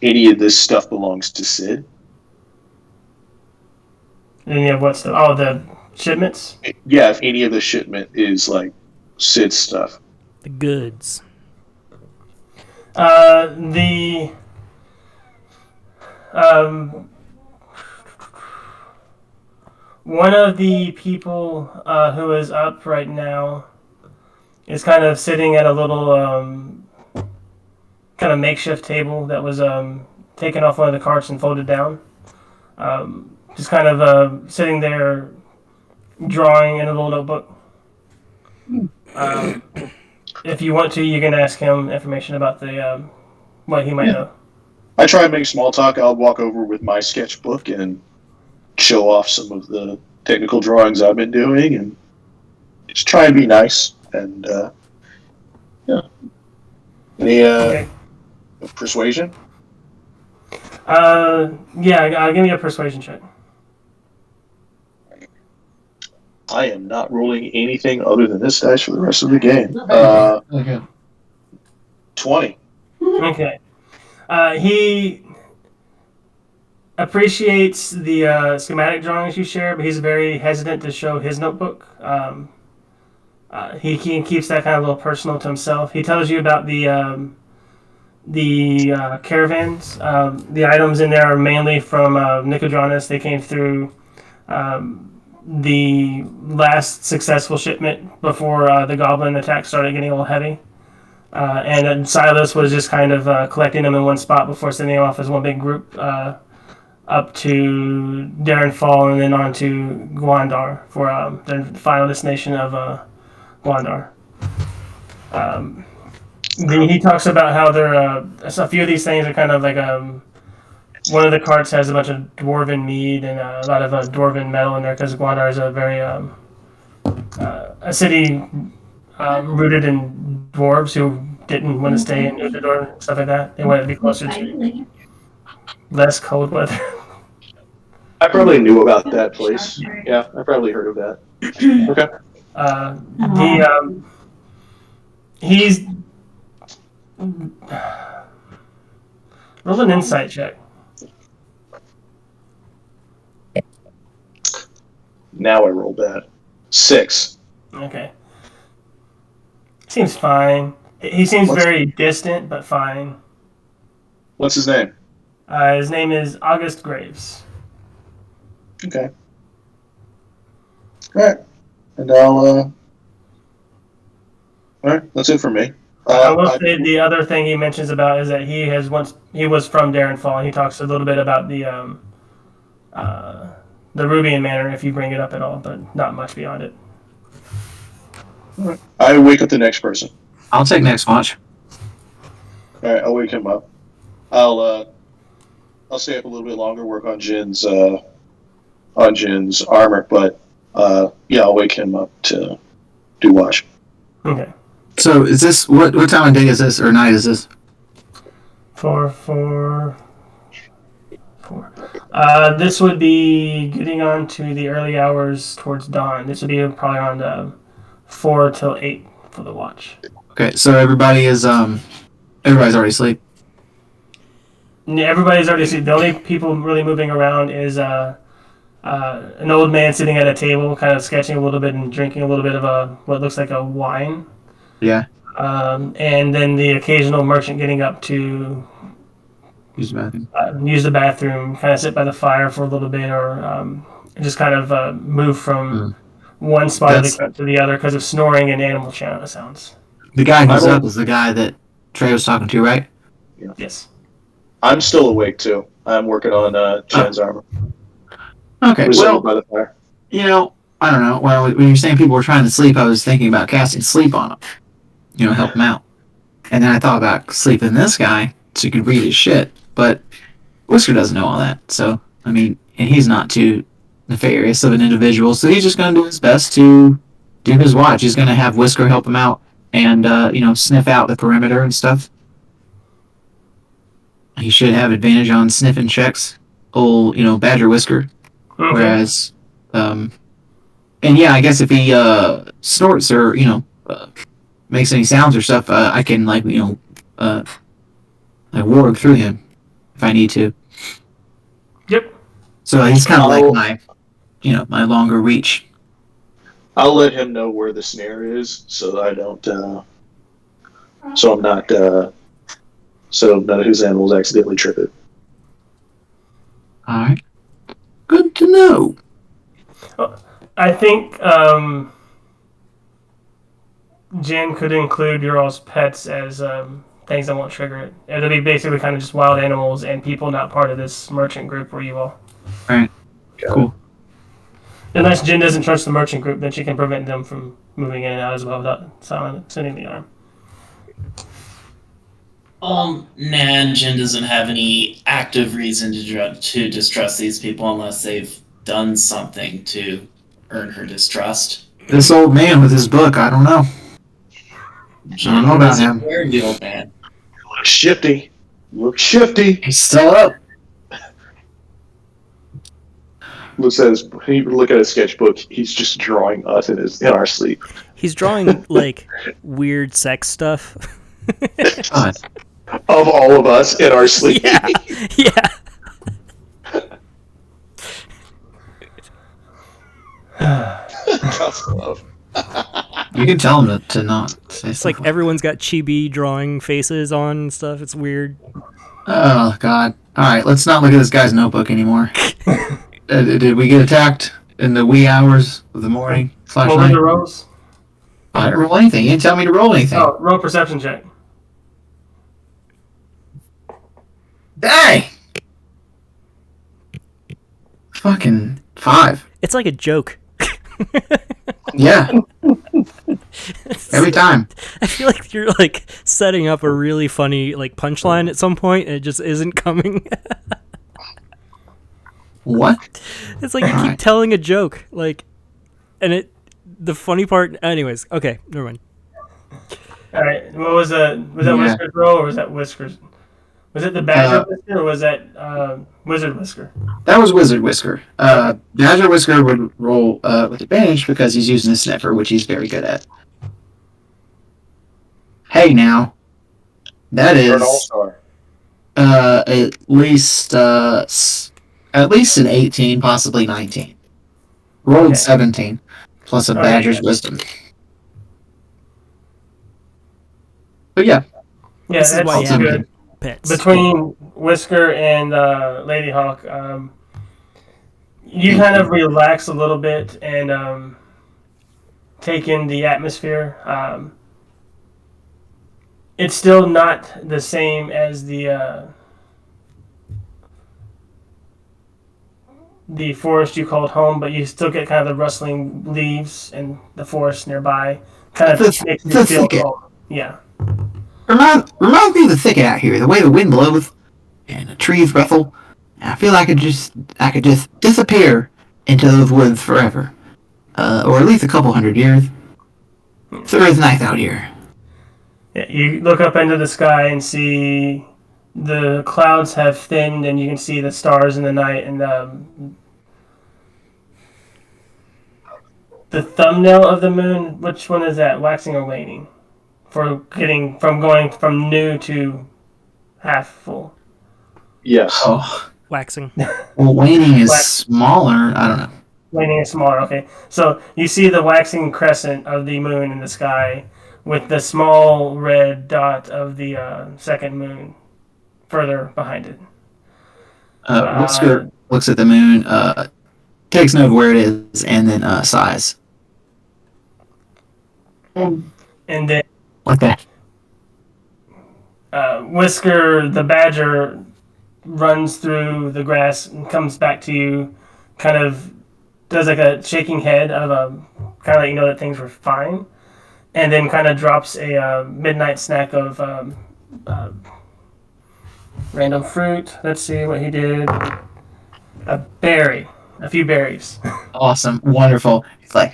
any of this stuff belongs to Sid? Any of what stuff? Oh, the shipments? Yeah, if any of the shipment is Sid's stuff. The goods. One of the people who is up right now is kind of sitting at a little kind of makeshift table that was taken off one of the carts and folded down. Just kind of sitting there drawing in a little notebook. If you want to, you can ask him information about the what he might know. I try and make small talk. I'll walk over with my sketchbook and show off some of the technical drawings I've been doing, and just try and be nice and yeah. Any Okay. persuasion? Yeah. Give me a persuasion check. I am not rolling anything other than this dice for the rest of the game. Okay. 20. Okay. He appreciates the schematic drawings you share, but he's very hesitant to show his notebook. He keeps that kind of a little personal to himself. He tells you about the caravans. The items in there are mainly from Nicodranus. They came through the last successful shipment before the goblin attack started getting a little heavy. And then Silas was just kind of collecting them in one spot before sending them off as one big group up to Darrenfall and then on to Gwandar for the final destination of Gwandar. He talks about how there a few of these things are kind of like one of the carts has a bunch of dwarven mead and a lot of dwarven metal in there because Gwandar is a very a city rooted in dwarves who didn't want to stay in Uthodurn and stuff like that. They wanted to be closer to less cold weather. I probably knew about that place. Yeah, I probably heard of that. Okay. He's roll an insight check. Now I rolled that. 6. Okay. Seems fine. He seems very distant, but fine. What's his name? His name is August Graves. Okay. Alright. And I'll, alright, that's it for me. I will say the other thing he mentions about is that he was from Darrenfall, and he talks a little bit about the Rubian Manor if you bring it up at all, but not much beyond it. Alright. I wake up the next person. I'll take next watch. Alright, I'll wake him up. I'll stay up a little bit longer, work on Jin's armor, but yeah, I'll wake him up to do watch. Okay. So is this what time of day is this or night is this? 4. This would be getting on to the early hours towards dawn. This would be probably around 4 till 8 for the watch. Okay, so everybody's already asleep. Yeah, everybody's already asleep. The only people really moving around is an old man sitting at a table, kind of sketching a little bit and drinking a little bit of what looks like a wine. Yeah. And then the occasional merchant getting up to Use the bathroom. Use the bathroom, kind of sit by the fire for a little bit, or just kind of move from one spot of the camp to the other because of snoring and animal sounds. The guy who's up is the guy that Trey was talking to, right? Yeah. Yes. I'm still awake too. I'm working on Jen's armor. Okay, well, by the fire. You know, I don't know. Well, when you're saying people were trying to sleep, I was thinking about casting sleep on them. You know, help them out. And then I thought about sleeping this guy so you could read his shit. But Whisker doesn't know all that. So, I mean, and he's not too nefarious of an individual. So he's just going to do his best to do his watch. He's going to have Whisker help him out and, you know, sniff out the perimeter and stuff. He should have advantage on sniffing checks. Old, you know, Badger Whisker. Okay. Whereas, and yeah, I guess if he snorts or, you know, makes any sounds or stuff, I can, like, you know, like warg through him if I need to. Yep. So he's kind of like my, you know, my longer reach. I'll let him know where the snare is, so that I don't, so I'm not, so none of his animals accidentally trip it. All right. Good to know. I think Jen could include your all's pets as things that won't trigger it. It'll be basically kind of just wild animals and people not part of this merchant group where you all. All right. Cool. Unless Jen doesn't trust the merchant group, then she can prevent them from moving in and out as well without sending the arm. Nah, Jen doesn't have any active reason to distrust these people unless they've done something to earn her distrust. This old man with his book, I don't know. I don't know about him. Where the old man? Looks shifty. Looks shifty. He's still up. Look at his sketchbook. He's just drawing us in our sleep. He's drawing like weird sex stuff. God. Of all of us in our sleep. Yeah, yeah. Tough love. You can tell him to not say It's stuff like everyone's got chibi drawing faces on and stuff. It's weird. Oh, God. Alright, let's not look at this guy's notebook anymore. Did we get attacked in the wee hours of the morning / What were night? the rolls? I didn't roll anything. You didn't tell me to roll anything. Oh, roll perception check. Dang! Fucking 5. It's like a joke. Yeah. Every time. I feel like you're like setting up a really funny like punchline at some point, and it just isn't coming. What? It's like you keep Alright. telling a joke, like, and it. The funny part, anyways. Okay, never mind. All right. What was that? Was that Yeah. Whisker's roll, or was that Whiskers? Was it the Badger Whisker, or was that Wizard Whisker? That was Wizard Whisker. Badger Whisker would roll with advantage because he's using a sniffer, which he's very good at. Hey, now. That You're is an all-star. at least an 18, possibly 19. Rolled Okay. 17, plus a Okay. Badger's Wisdom. But yeah, Yeah, This is that's why you have good. Pets. Between Whisker and Lady Hawk, you kind of relax a little bit and take in the atmosphere. It's still not the same as the forest you called home, but you still get kind of the rustling leaves and the forest nearby. Kind of The- makes the you feel thicket. home. Yeah. reminds me of the thicket out here, the way the wind blows and the trees rustle. And I feel like I could just disappear into those woods forever, or at least a couple hundred years. So it's nice out here. Yeah, you look up into the sky and see the clouds have thinned, and you can see the stars in the night. And the thumbnail of the moon, which one is that, waxing or waning? For getting from going from new to half full. Yes. Oh, Waxing. well, waning is Wax- smaller. I don't know. Waning is smaller. Okay, so you see the waxing crescent of the moon in the sky, with the small red dot of the second moon further behind it. Whisker looks at the moon, takes note of where it is, and then sighs. And then Like that. Whisker, the badger, runs through the grass and comes back to you, kind of does like a shaking head of kind of let you know that things were fine, and then kind of drops a midnight snack of random fruit. Let's see what he did. A berry, a few berries. Awesome, wonderful. It's like,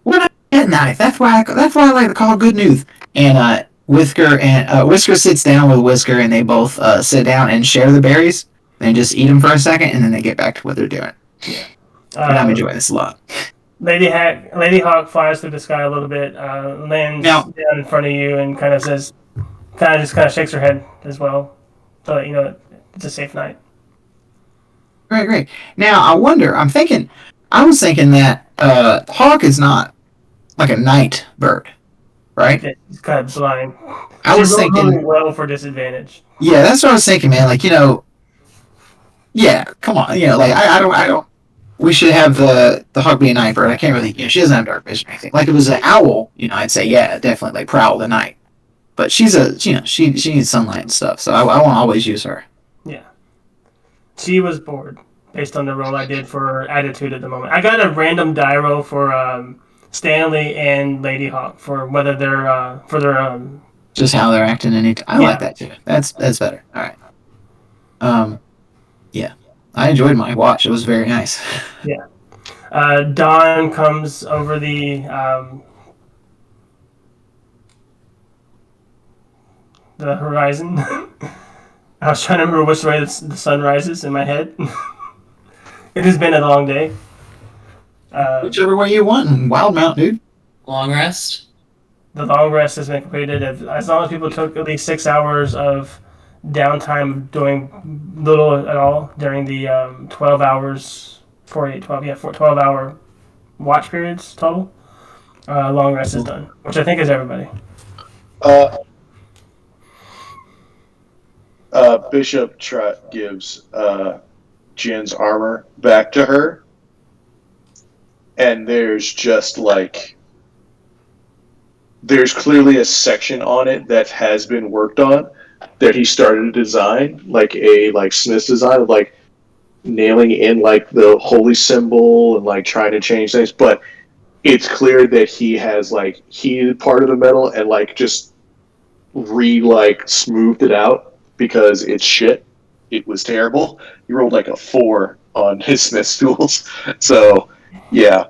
what a at night. That's why I like to call good news. And Whisker sits down with Whisker, and they both sit down and share the berries. They just eat them for a second, and then they get back to what they're doing. And I'm enjoying this a lot. Lady Hawk flies through the sky a little bit, lands Now- down in front of you, and kind of shakes her head as well, so that you know that it's a safe night. Great. Now I was thinking that hawk is not like a night bird, right? It's kind of blind. I was She rolled thinking, really well for disadvantage. yeah, that's what I was thinking, man. Like, yeah, come on, like I don't. We should have the hawk be a night bird. I can't really, she doesn't have dark vision or anything. Like, if it was an owl, I'd say, yeah, definitely, like, prowl the night. But she needs sunlight and stuff, so I won't always use her. Yeah, she was bored based on the roll I did for her attitude at the moment. I got a random die roll for Stanley and Lady Hawk for whether they're for their Just how they're acting and I Yeah. like that too. That's better. All right. Yeah. I enjoyed my watch. It was very nice. Dawn comes over the horizon. I was trying to remember which way the sun rises in my head. It has been a long day. Whichever way you want in Wildemount, dude. Long rest. The long rest has been completed. As long as people took at least 6 hours of downtime doing little at all during the 12 hours, 48, 12, yeah, 12-hour watch periods total, long rest is done, which I think is everybody. Bishop gives Jin's armor back to her, and there's just like there's clearly a section on it that has been worked on that he started to design, like a Smith's design of like nailing in like the holy symbol and like trying to change things, but it's clear that he has like heated part of the metal and like just smoothed it out because it's shit. It was terrible. He rolled like a 4 on his Smith's tools, so yeah,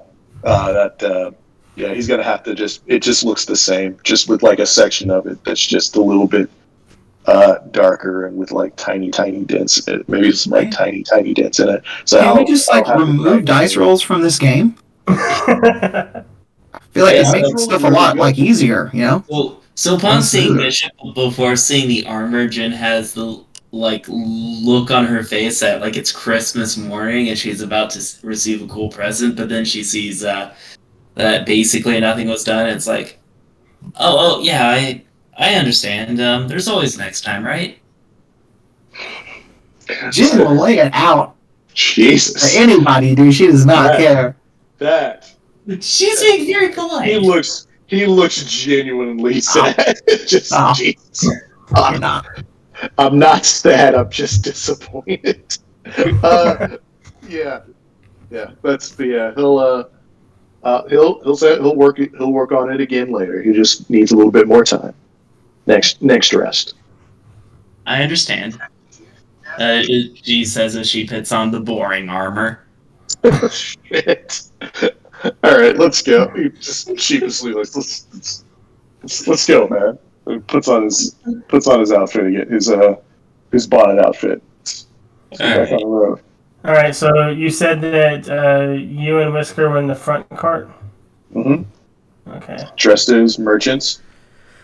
he's gonna have to it just looks the same, just with like a section of it that's just a little bit darker and with like tiny dents in it. Maybe some like tiny dents in it. So can we just like remove dice rolls from this game? I feel like it makes stuff a lot like easier, you know? Well, so upon seeing Bishop before seeing the armor, Jin has the like look on her face that like it's Christmas morning and she's about to receive a cool present, but then she sees that basically nothing was done. And it's like, oh yeah, I understand. There's always next time, right? Jin will lay it out Jesus. for anybody, dude. She does not care. She's being very polite. He looks genuinely sad. Jesus. I'm not sad. I'm just disappointed. Yeah. That's he'll work on it again later. He just needs a little bit more time. Next rest. I understand. She says as she puts on the boring armor. Shit. All right, let's go. He just sheepishly looks. Let's go, man. He puts on his outfit again. His bonnet outfit. Let's get back on the road. All right. So you said that you and Whisker were in the front cart. Mm-hmm. Okay. Dressed as merchants.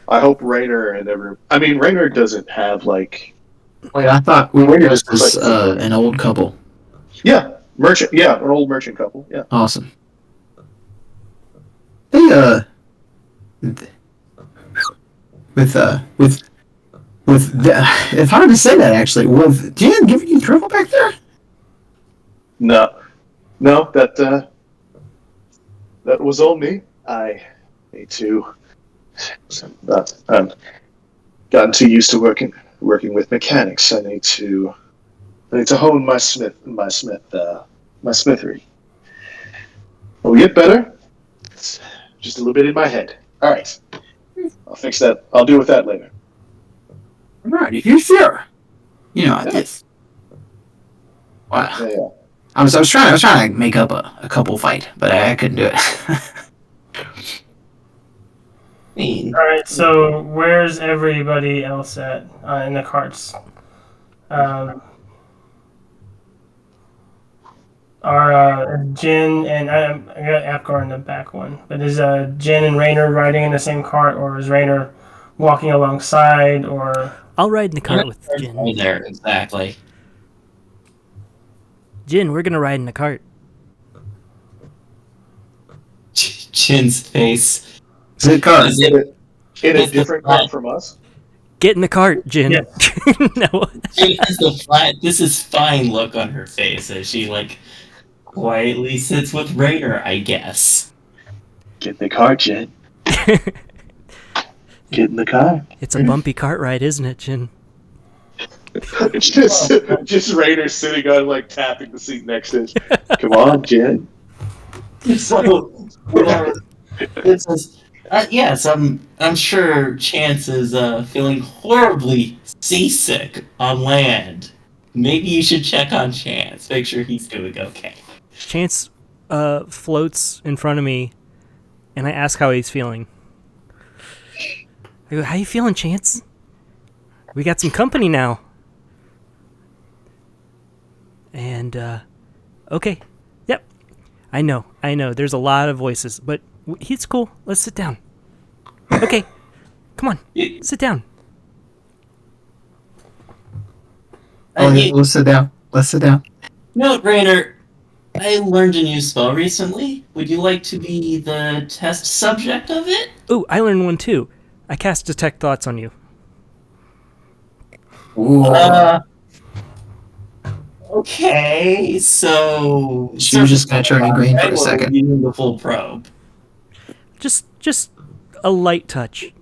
I hope Raynor Raynor doesn't have like. Wait, I thought we were just an old couple. Yeah, merchant. Yeah, an old merchant couple. Yeah. Awesome. They it's hard to say that actually. With Jen giving you trouble back there? No, that was all me. I need to. I've gotten too used to working with mechanics. I need to hone my smithery. Will we get better? It's just a little bit in my head. All right, I'll fix that. I'll deal with that later. All right, if you're sure. You know this. Wow. Yeah. I was trying to make up a couple fight, but I couldn't do it. All right, so where's everybody else at in the carts? Are Jin and I got Apgar in the back one, but is Jin and Raynor riding in the same cart, or is Raynor walking alongside, or? I'll ride in the cart with Jin. Right there, exactly. Jin, we're gonna ride in the cart. Jin's face. Good cart. In a different cart from us. Get in the cart, Jin. Yeah. No. Jin has the flat, this is fine look on her face as she like quietly sits with Raynor, I guess. Get in the car, Jen. Get in the car. It's a bumpy cart ride, isn't it, Jin? It's just Raynor sitting on like tapping the seat next to us. Come on, Jen. So, yes, I'm sure Chance is feeling horribly seasick on land. Maybe you should check on Chance, make sure he's doing okay. Chance floats in front of me, and I ask how he's feeling. I go, "How you feeling, Chance? We got some company now." And okay, yep, I know. There's a lot of voices, but he's cool. Let's sit down. Okay, come on, sit down. Let's sit down. No, Rainer, I learned a new spell recently. Would you like to be the test subject of it? Ooh, I learned one too. I cast Detect Thoughts on you. Okay, so... She was just gonna turn you green for a second. Using the full probe. Just a light touch.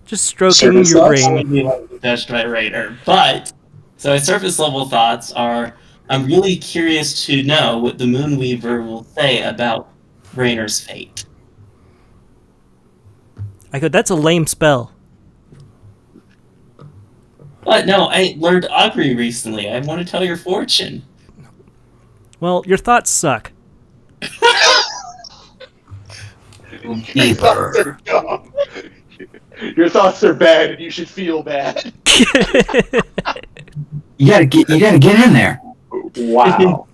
Just stroking your brain. Touched by Rainer. But, so my surface level thoughts are, I'm really curious to know what the Moonweaver will say about Rainer's fate. I go, that's a lame spell. But no, I learned Augury recently. I want to tell your fortune. Well, your thoughts suck. Your thoughts are dumb. Your thoughts are bad, and you should feel bad. You gotta get in there. Wow.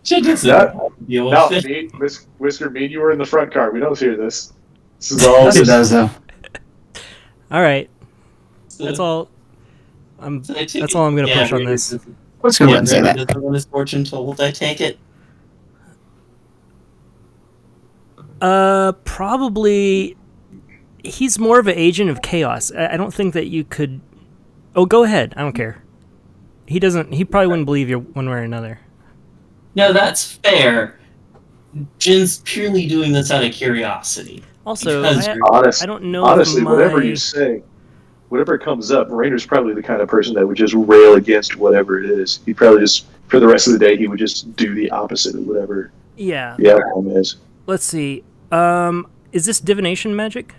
Should just No, deal no, with it. me, Whisker, me and you were in the front car. We don't hear this. This is all Yes, it just... does though. All right, So- that's all. so I take That's it- all I'm gonna yeah, push on Rainer this. doesn't- Let's go ahead and say Rainer that. doesn't want his fortune told, I take it. Probably. He's more of an agent of chaos. I don't think that you could. Oh, go ahead. I don't care. He doesn't. He probably wouldn't believe you one way or another. No, that's fair. Jin's purely doing this out of curiosity. Also, Because I don't know. Honestly, if whatever my- you say, whatever comes up, Rainer's probably the kind of person that would just rail against whatever it is. He'd probably just, for the rest of the day, he would just do the opposite of whatever Yeah. the outcome is. Let's see. Is this divination magic?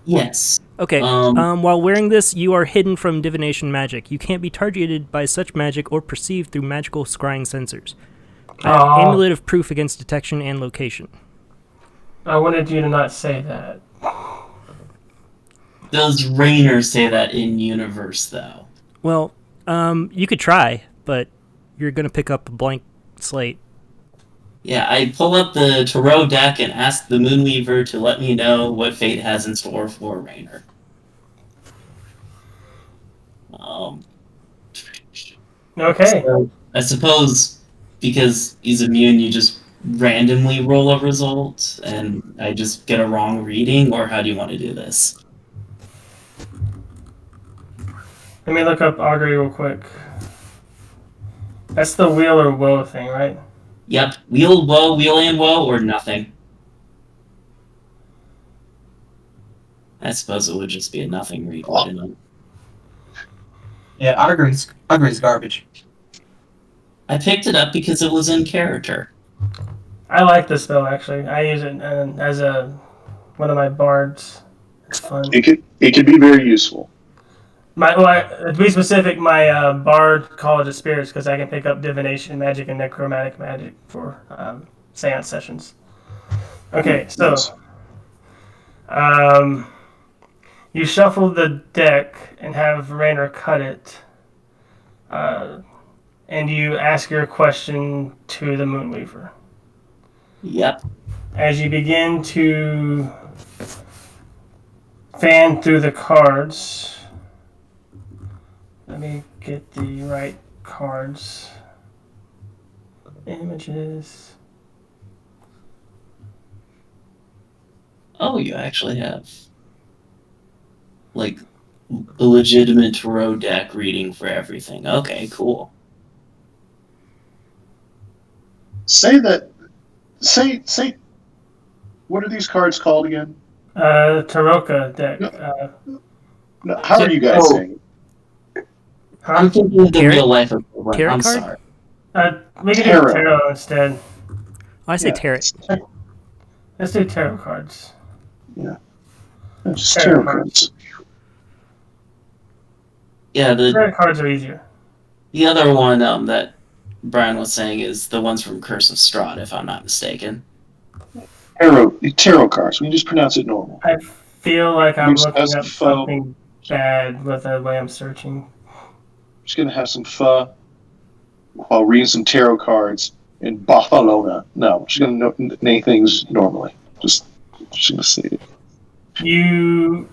Yes. Okay. While wearing this, you are hidden from divination magic. You can't be targeted by such magic or perceived through magical scrying sensors. Amulet of proof against detection and location. I wanted you to not say that. Does Rainer say that in universe, though? Well, you could try, but you're gonna pick up a blank slate. Yeah, I pull up the Tarot deck and ask the Moonweaver to let me know what fate has in store for Rainer. Okay. So I suppose because he's immune, you just randomly roll a result and I just get a wrong reading, or how do you want to do this? Let me look up augury real quick. That's the wheel or woe thing, right? Yep, wheel and woe, or nothing. I suppose it would just be a nothing read, wouldn't it? Yeah, Augury's garbage. I picked it up because it was in character. I like this spell actually. I use it as one of my bards. It's fun. It could be very useful. To be specific, my bard College of Spirits, because I can pick up divination magic and necromantic magic for seance sessions. Okay, so you shuffle the deck and have Rainer cut it, and you ask your question to the Moonweaver. Yep. As you begin to fan through the cards. Let me get the right cards. Images. Oh, you actually have like a legitimate tarot deck reading for everything. Okay, cool. Say, what are these cards called again? Taroka deck. No, how are you guys saying? I'm thinking of the Tarot? real life equivalent. Tarot I'm card? sorry. We can Tarot. do tarot instead. I say Yeah. tarot. Let's do tarot cards. Just Tarot tarot cards. Yeah, Tarot cards are easier. the other one that Brian was saying is the ones from Curse of Strahd, if I'm not mistaken. Tarot cards. We just pronounce it normal. I feel like I'm Just looking have up some fun. something bad with the way I'm searching. Just gonna have some fun while reading some tarot cards in Barcelona. No, I'm just gonna name things normally. Just gonna say it. You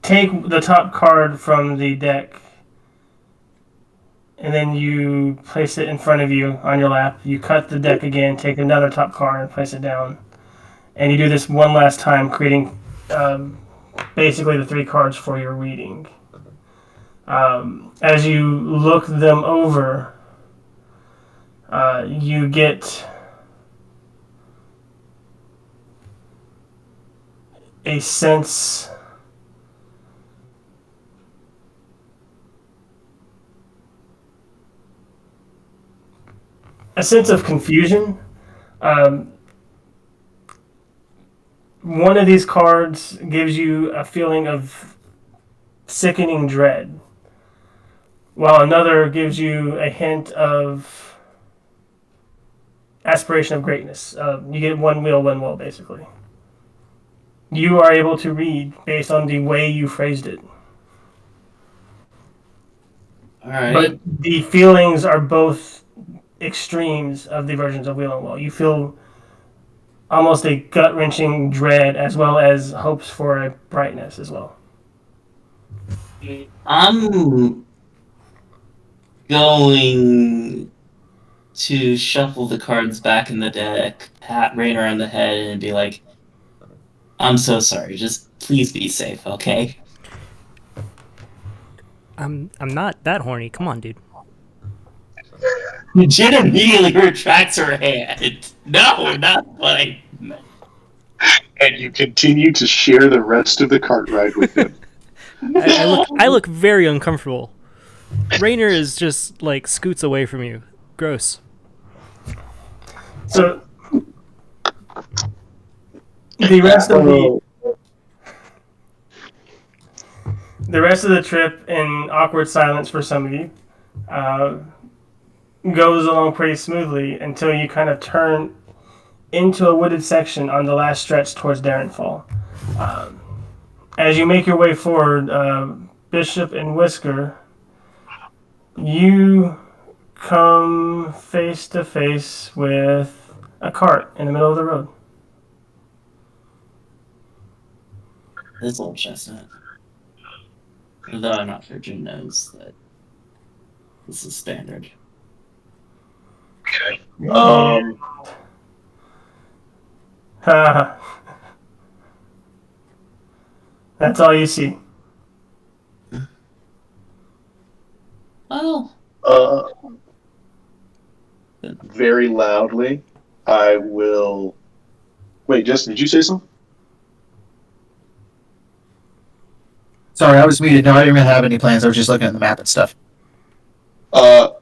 take the top card from the deck, and then you place it in front of you on your lap. You cut the deck again, take another top card, and place it down. And you do this one last time, creating basically the 3 cards for your reading. As you look them over, you get a sense of confusion. One of these cards gives you a feeling of sickening dread, while another gives you a hint of aspiration of greatness. You get one wheel, one woe, basically. You are able to read based on the way you phrased it. All right. But the feelings are both extremes of the versions of wheel and woe. You feel almost a gut-wrenching dread, as well as hopes for a brightness as well. I'm going to shuffle the cards back in the deck, pat Rainer on the head, and be like, I'm so sorry, just please be safe, okay? I'm not that horny. Come on, dude. Jen immediately retracts her hand. No, not what I meant. And you continue to share the rest of the cart ride with him. I look very uncomfortable. Rainer is just like scoots away from you. Gross. So the rest of the trip, in awkward silence for some of you, goes along pretty smoothly until you kind of turn into a wooded section on the last stretch towards Darrenfall. As you make your way forward, Bishop and Whisker, you come face to face with a cart in the middle of the road. This old chestnut. Though I'm not sure Jim knows that this is standard. Okay. That's all you see. Well, very loudly, I will. Wait, Justin, did you say something? Sorry, I was muted. No, I didn't really have any plans. I was just looking at the map and stuff. I'll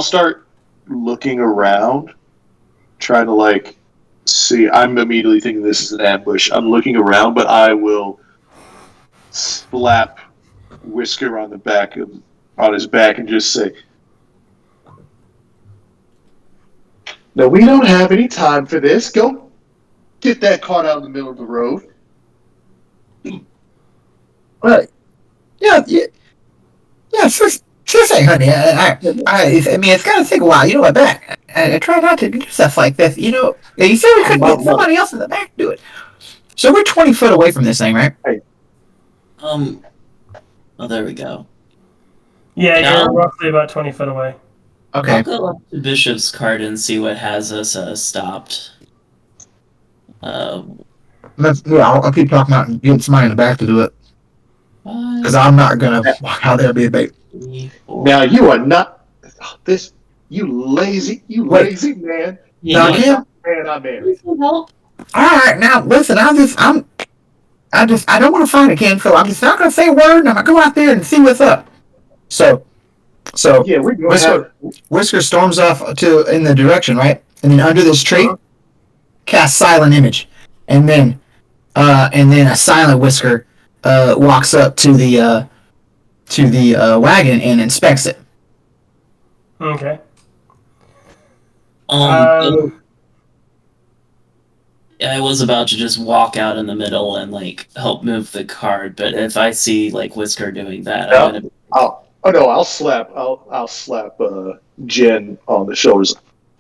start looking around, trying to see. I'm immediately thinking this is an ambush. I'm looking around, but I will slap Whisker on his back and just say, "No, we don't have any time for this. Go get that cart out in the middle of the road." Well, yeah, sure thing, honey. I mean, it's gonna take a while. You know, my back. I try not to do stuff like this. You know, you said we couldn't get somebody else in the back to do it. So we're 20 foot away from this thing, right? oh, there we go. Yeah, you're roughly about 20 foot away. Okay. I'll go up to Bishop's cart and see what has us stopped. I'll keep talking about and getting somebody in the back to do it. Because I'm not gonna walk out there and be a bait. Now you are not this. You lazy man. Now, again? Man, I'm in. All right, now listen. I don't want to fight again, so I'm just not gonna say a word. And I'm gonna go out there and see what's up. So Yeah, we're going to Whisker storms off in the direction, right? And then under this tree, cast silent image, and then a silent Whisker walks up to the wagon and inspects it. Okay. Um, I was about to just walk out in the middle and like help move the cart, but if I see like Whisker doing that, I'm No, gonna. I'll slap Jen on the shoulders.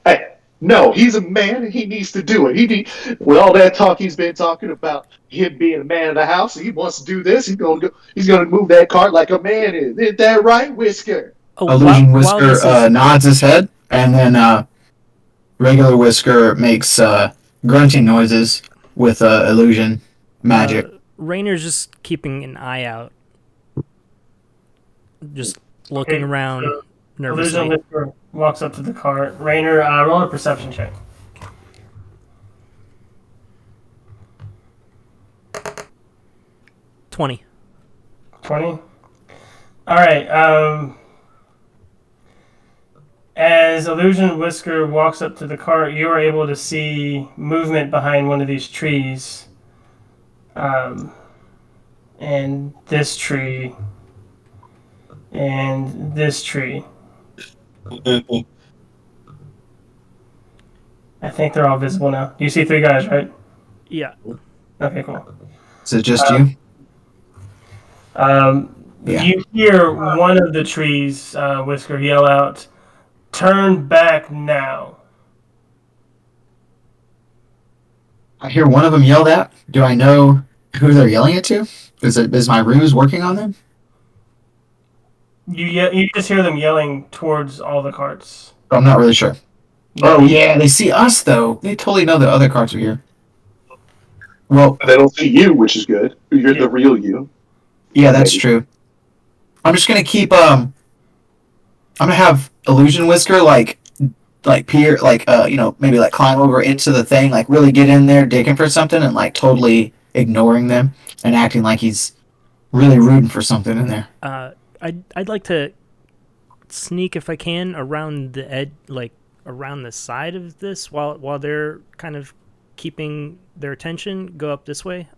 Hey, no, he's a man and he needs to do it. With all that talk he's been talking about him being a man of the house, he wants to do this. He's gonna move that cart like a man is. Isn't that right, Whisker? Oh, Illusion while Whisker this is nods his head, and then regular Whisker makes grunting noises with illusion magic. Rayner's just keeping an eye out, just looking Okay, around so nervously. Illusion Whisper walks up to the cart. Rainer, roll a perception check. 20. 20. All right. As Illusion Whisker walks up to the cart, you are able to see movement behind one of these trees. And this tree. And this tree. I think they're all visible now. You see 3 guys, right? Yeah. Okay, cool. Is it just you? Yeah. You hear one of the trees, Whisker, yell out, "Turn back now." I hear one of them yelled at. Do I know who they're yelling it to? Is my ruse working on them? You just hear them yelling towards all the carts. I'm not really sure. Oh yeah, they see us though. They totally know the other carts are here. Well, They don't see you, which is good. You're the real you. yeah, that's true. I'm just gonna keep I'm gonna have Illusion Whisker peer maybe like climb over into the thing, like really get in there digging for something and like totally ignoring them and acting like he's really rooting for something in there. I'd like to sneak if I can around the edge, like around the side of this, while they're kind of keeping their attention. Go up this way.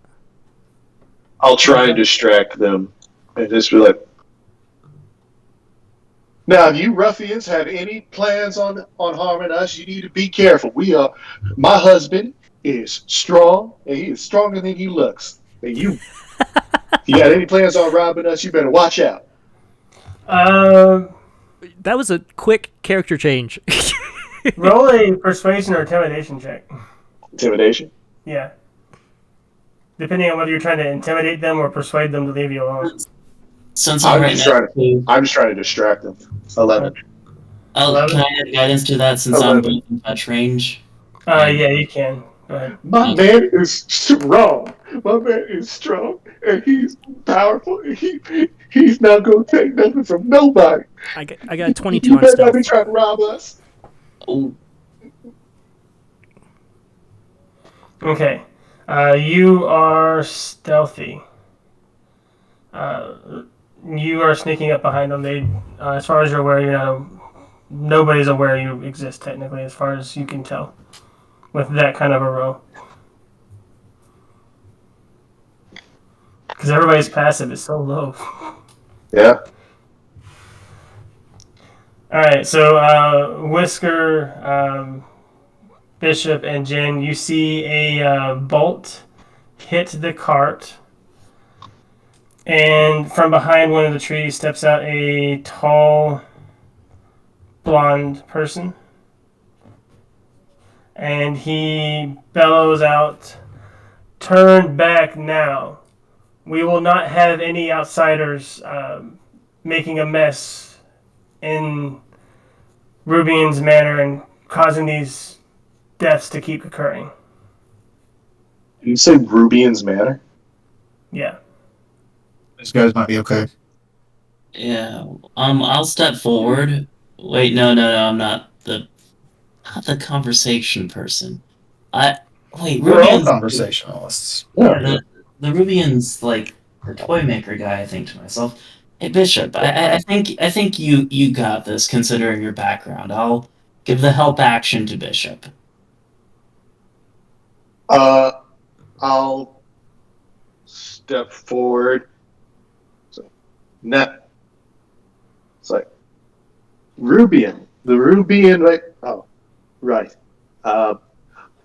I'll try and distract them and just be like, now, if you ruffians have any plans on harming us, you need to be careful. My husband is strong, and he is stronger than he looks. And if you got any plans on robbing us, you better watch out. That was a quick character change. Roll a persuasion or intimidation check. Intimidation? Yeah. Depending on whether you're trying to intimidate them or persuade them to leave you alone. Since I'm just trying to distract them. 11. Can I add guidance to that since 11. I'm in touch range? Yeah, you can. Go ahead. My man is strong. My man is strong, and he's powerful. And he's not going to take nothing from nobody. I got 22 You on better stealth. not be trying to rob us. Oh, Okay. You are stealthy. You are sneaking up behind them. They, as far as you're aware, nobody's aware you exist technically, as far as you can tell, with that kind of a row. Because everybody's passive is so low. Yeah. All right, so Whisker, Bishop, and Jen, you see a bolt hit the cart, and from behind one of the trees steps out a tall, blonde person, and he bellows out, "Turn back now. We will not have any outsiders making a mess in Rubian's manor and causing these deaths to keep occurring." Did you say Rubian's Manor? Yeah. These guys might be okay. yeah. I'll step forward. Wait, no, I'm not the conversation person. Wait, We're all Rubian's conversationalists. yeah, the Rubian's like the toy maker guy. I think to myself, hey Bishop, I think you got this considering your background. I'll give the help action to Bishop. I'll step forward. It's like Rubian, The Rubian, right? Oh, right.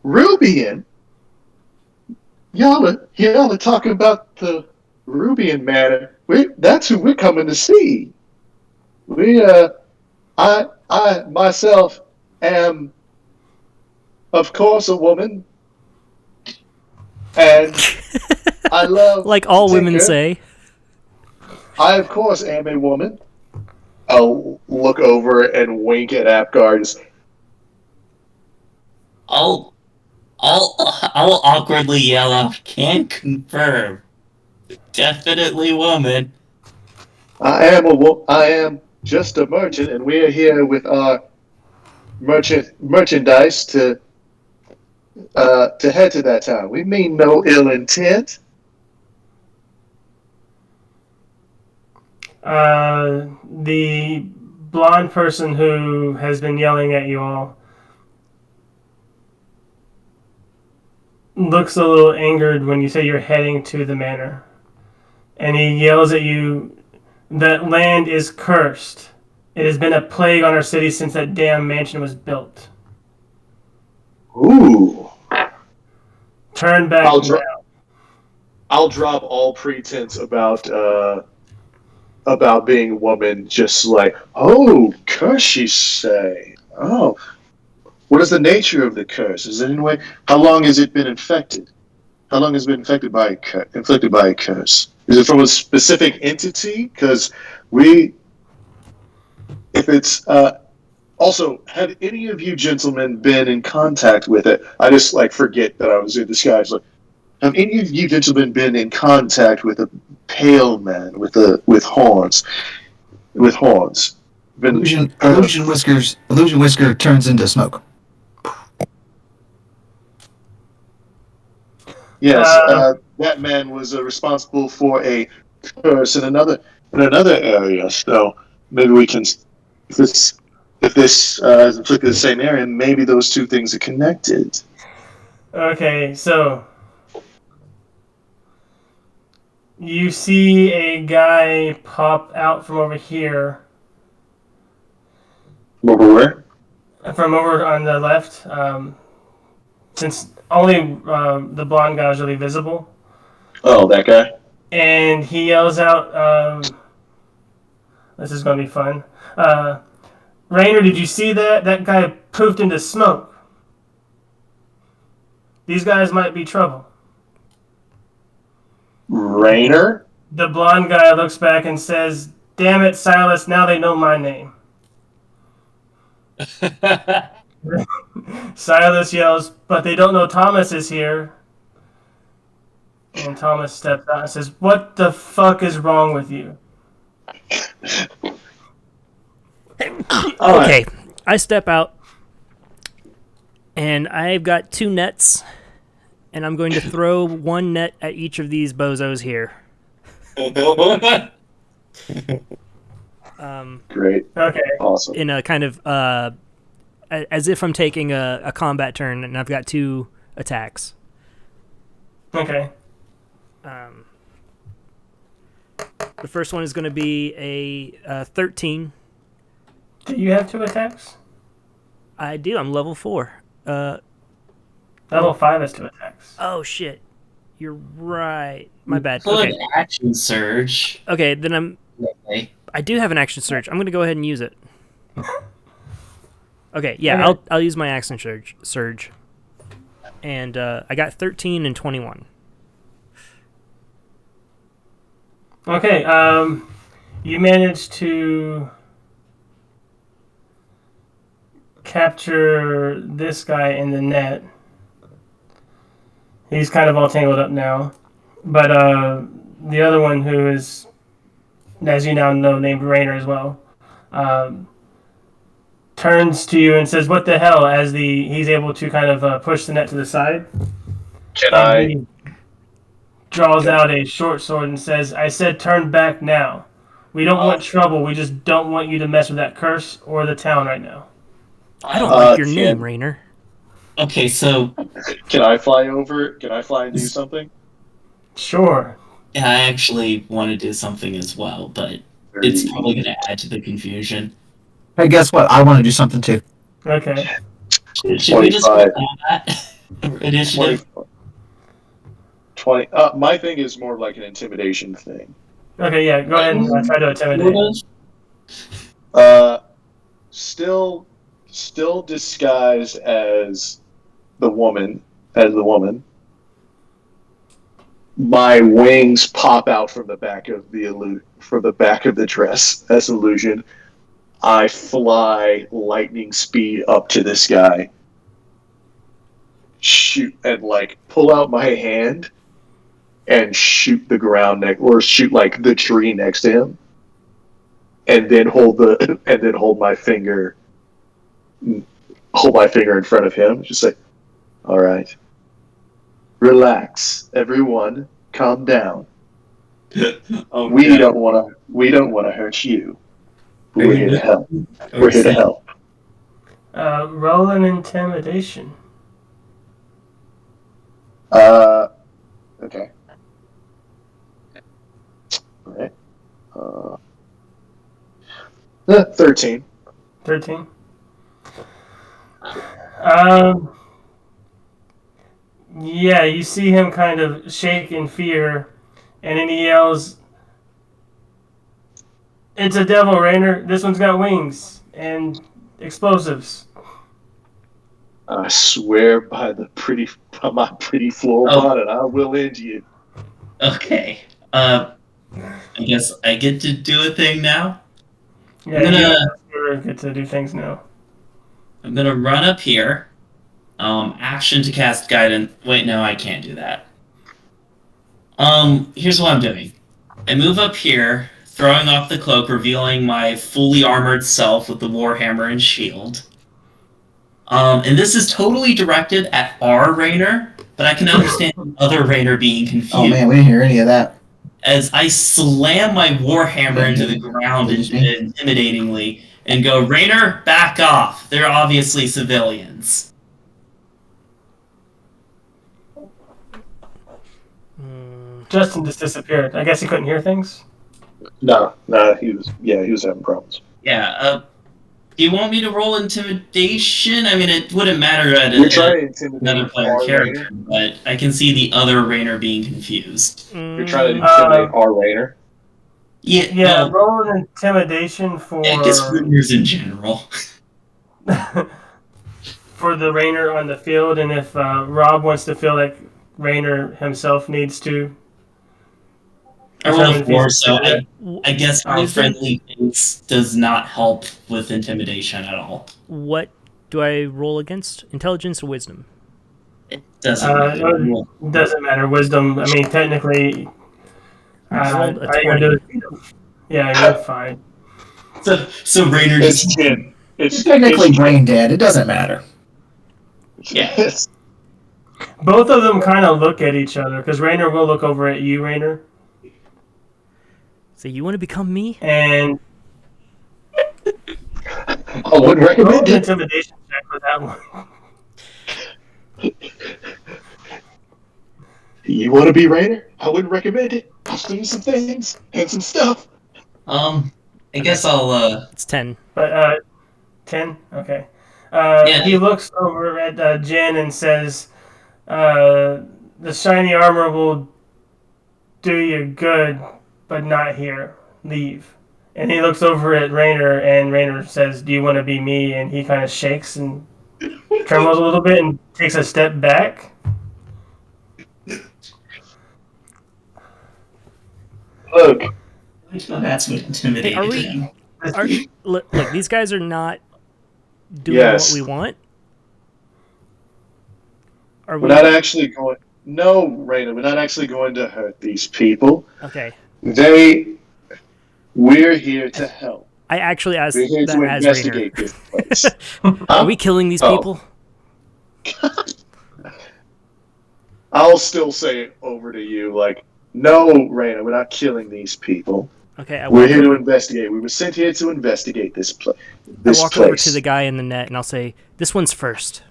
Rubian. Y'all are talking about the Rubian Manor. That's who we're coming to see. I myself am, of course, a woman, and I love Like all women Tinker. say. I, of course, am a woman. I'll look over and wink at Apgar. I'll awkwardly yell out, "Can confirm. Definitely woman." I am just a merchant, and we are here with our merchandise to head to that town. We mean no ill intent. The blonde person who has been yelling at you all looks a little angered when you say you're heading to the manor. And he yells at you, that land is cursed. It has been a plague on our city since that damn mansion was built. Ooh. Turn back now. I'll drop all pretense about being a woman, just like, oh, curse you say. Oh. What is the nature of the curse? Is it anyway? How long has it been infected? How long has it been inflicted by a curse? Is it from a specific entity? Because if it's also, have any of you gentlemen been in contact with it? I just forget that I was in disguise. Have any of you gentlemen been in contact with a pale man with horns? With horns. Illusion whisker turns into smoke. Yes, that man was responsible for a curse in another area. So maybe we can, if this is inflicted the same area, maybe those two things are connected. Okay, so you see a guy pop out from over here. Over where? From over on the left. Since only the blonde guy is really visible. Oh, that guy? And he yells out, this is going to be fun. Rainer, did you see that? That guy poofed into smoke. These guys might be trouble. Rainer? The blonde guy looks back and says, damn it, Silas, now they know my name. Silas yells, but they don't know Thomas is here. And Thomas steps out and says, what the fuck is wrong with you? Okay, I step out, and I've got 2 nets, and I'm going to throw 1 net at each of these bozos here. Great. Okay. Awesome. In a kind of, as if I'm taking a combat turn, and I've got 2 attacks. Okay. The first one is going to be a 13. Do you have 2 attacks? I do. I'm level 4. Level 5 has 2 attacks. Oh shit! You're right. My bad. Could Okay. action surge. Okay, then Okay. I do have an action surge. I'm going to go ahead and use it. Okay. Yeah. Okay. I'll use my action surge. And I got 13 and 21. Okay. You managed to capture this guy in the net. He's kind of all tangled up now. But the other one, who is, as you now know, named Rainer as well, turns to you and says, what the hell, as he's able to kind of push the net to the side. He draws out a short sword and says, I said turn back now. We don't want trouble. We just don't want you to mess with that curse or the town right now. I don't like your name, Rainer. Okay, so Can I fly over? Can I fly and do something? Sure. I actually want to do something as well, but it's probably going to add to the confusion. Hey, guess what? I want to do something too. Okay. Should we just 25. call that initiative? 20. My thing is more like an intimidation thing. Okay, yeah, go ahead and try to intimidate. Still disguised as the woman. My wings pop out from the back of the dress as illusion. I fly lightning speed up to this guy, shoot and like pull out my hand and shoot the ground or shoot like the tree next to him, and then hold my finger in front of him. Just say, "All right, relax, everyone, calm down. Oh, We don't want to hurt you. We're here to help. We're here to help." Roll an intimidation. Okay. All right. 13. 13. Yeah, you see him kind of shake in fear, and then he yells, "It's a devil, Rainer. This one's got wings and explosives." I swear by my pretty floor bonnet, I will end you. Okay. I guess I get to do a thing now. Yeah, you get to do things now. I'm gonna run up here. Action to cast guidance. Wait, no, I can't do that. Here's what I'm doing. I move up here, throwing off the cloak, revealing my fully armored self with the warhammer and shield. And this is totally directed at our Rainer, but I can understand the other Rainer being confused. Oh man, we didn't hear any of that. As I slam my warhammer into the ground intimidatingly and go, "Rainer, back off. They're obviously civilians." Justin just disappeared. I guess he couldn't hear things. No, he was having problems. Yeah, do you want me to roll intimidation? I mean, it wouldn't matter at You're trying to intimidate another player our character, Rainer? but I can see the other Rainer being confused. You're trying to intimidate our Rainer? Yeah, Yeah, roll an intimidation for just Rainers in general. for the Rainer on the field, and if Rob wants to feel like Rainer himself needs to. I rolled a 4, so Yeah. I guess my friendly face does not help with intimidation at all. What do I roll against? Intelligence or wisdom? It doesn't Doesn't matter. Wisdom. I mean, technically, I rolled a all you gotta 20. do is- yeah, you're fine. So Rainer It's just Jin. It's technically brain dead. It doesn't matter. yeah. Both of them kind of look at each other because Rainer will look over at you, Rainer, So you want to become me? and I wouldn't roll recommend an it. intimidation check for that one. You want to be Rainer? I wouldn't recommend it. I'll show you some things and some stuff. I guess I'll It's 10. But 10, okay. Yeah. He looks over at Jin and says, "The shiny armor will do you good, but not here. Leave." And he looks over at Rainer, and Rainer says, "Do you want to be me?" And he kind of shakes and trembles a little bit and takes a step back. Look, that's what intimidated Hey, him. Look, these guys are not doing Yes. what we want. Are we're not actually going. No, Rainer, we're not actually going to hurt these people. Okay. We're here to help. I actually asked We're here that to as Rainer. investigate this place. Are we killing these people? I'll still say it over to you, like, no, Rainer, we're not killing these people. Okay, We're here to investigate. We were sent here to investigate this place. I walk over to the guy in the net and I'll say, "This one's first."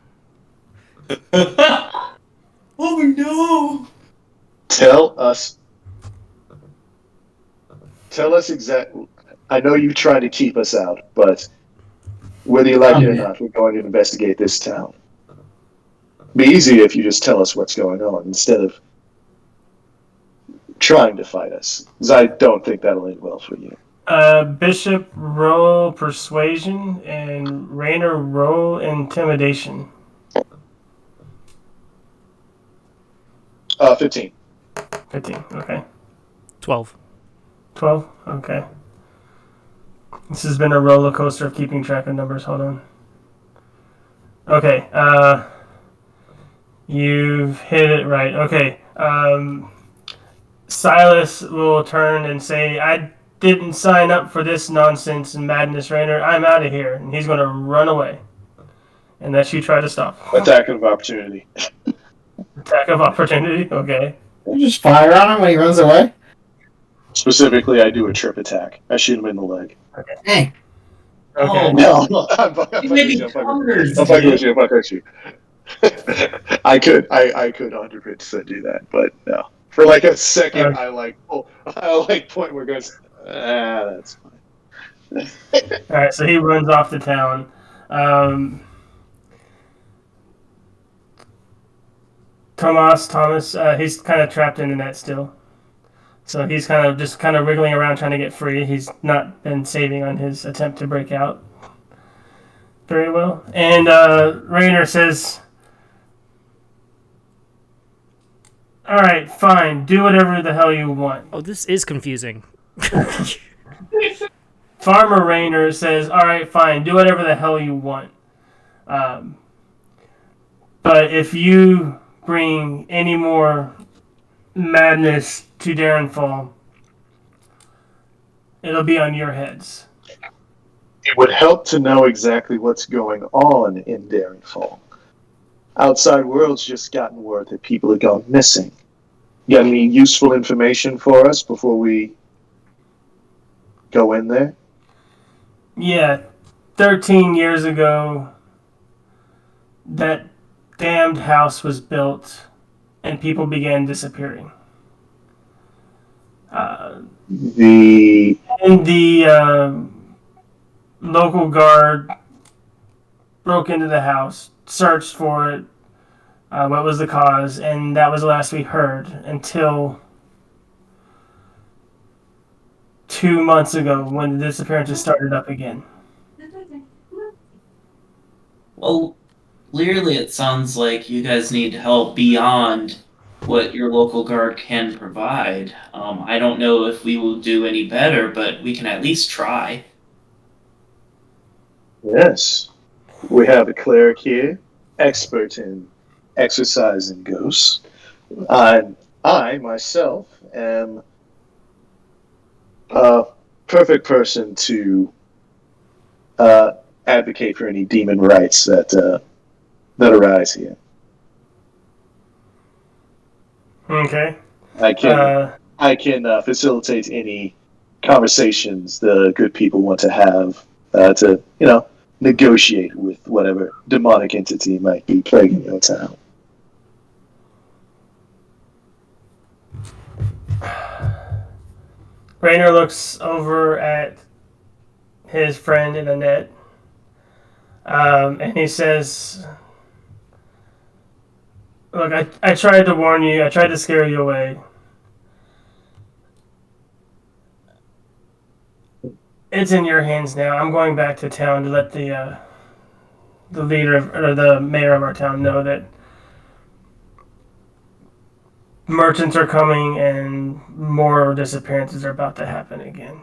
Oh no! Tell us exactly. I know you try to keep us out, but Whether you like it or not, we're going to investigate this town. Be easier if you just tell us what's going on instead of trying to fight us. Because I don't think that'll end well for you. Bishop, roll persuasion, and Rainer, roll intimidation. 15. 15, okay. 12. 12, okay. This has been a roller coaster of keeping track of numbers. Hold on. Okay, you've hit it right. Okay, Silas will turn and say, I didn't sign up for this nonsense and madness, Rainer. I'm out of here. And he's going to run away. Unless you try to stop. Attack of opportunity. Attack of opportunity? Okay. You just fire on him when he runs away. Specifically, I do a trip attack. I shoot him in the leg. Okay. Hey. Okay. No, I'm fucking with you. I could 100% do that, but no. For like a second, I point where it goes, that's fine. Alright, so he runs off to town. Thomas, he's kind of trapped in the net still. So he's kind of wriggling around trying to get free. He's not been saving on his attempt to break out very well. And Rainer says, all right, fine. Do whatever the hell you want. Oh, this is confusing. Farmer Rainer says, all right, fine. Do whatever the hell you want. But if you bring any more madness to Darrenfall, it'll be on your heads. It would help to know exactly what's going on in Darrenfall. Outside world's just gotten word that people have gone missing. You got any useful information for us before we go in there? Yeah, 13 years ago, that damned house was built and people began disappearing. The local guard broke into the house, searched for it, what was the cause, and that was the last we heard until 2 months ago when the disappearances started up again. Well, clearly it sounds like you guys need help beyond what your local guard can provide. I don't know if we will do any better, but we can at least try. Yes. We have a cleric here, expert in exorcising ghosts. I myself, am a perfect person to advocate for any demon rights that arise here. Okay. I can facilitate any conversations the good people want to have to negotiate with whatever demonic entity might be plaguing your town. Rainer looks over at his friend in the net, and he says, look, I tried to warn you. I tried to scare you away. It's in your hands now. I'm going back to town to let the the mayor of our town know that merchants are coming and more disappearances are about to happen again.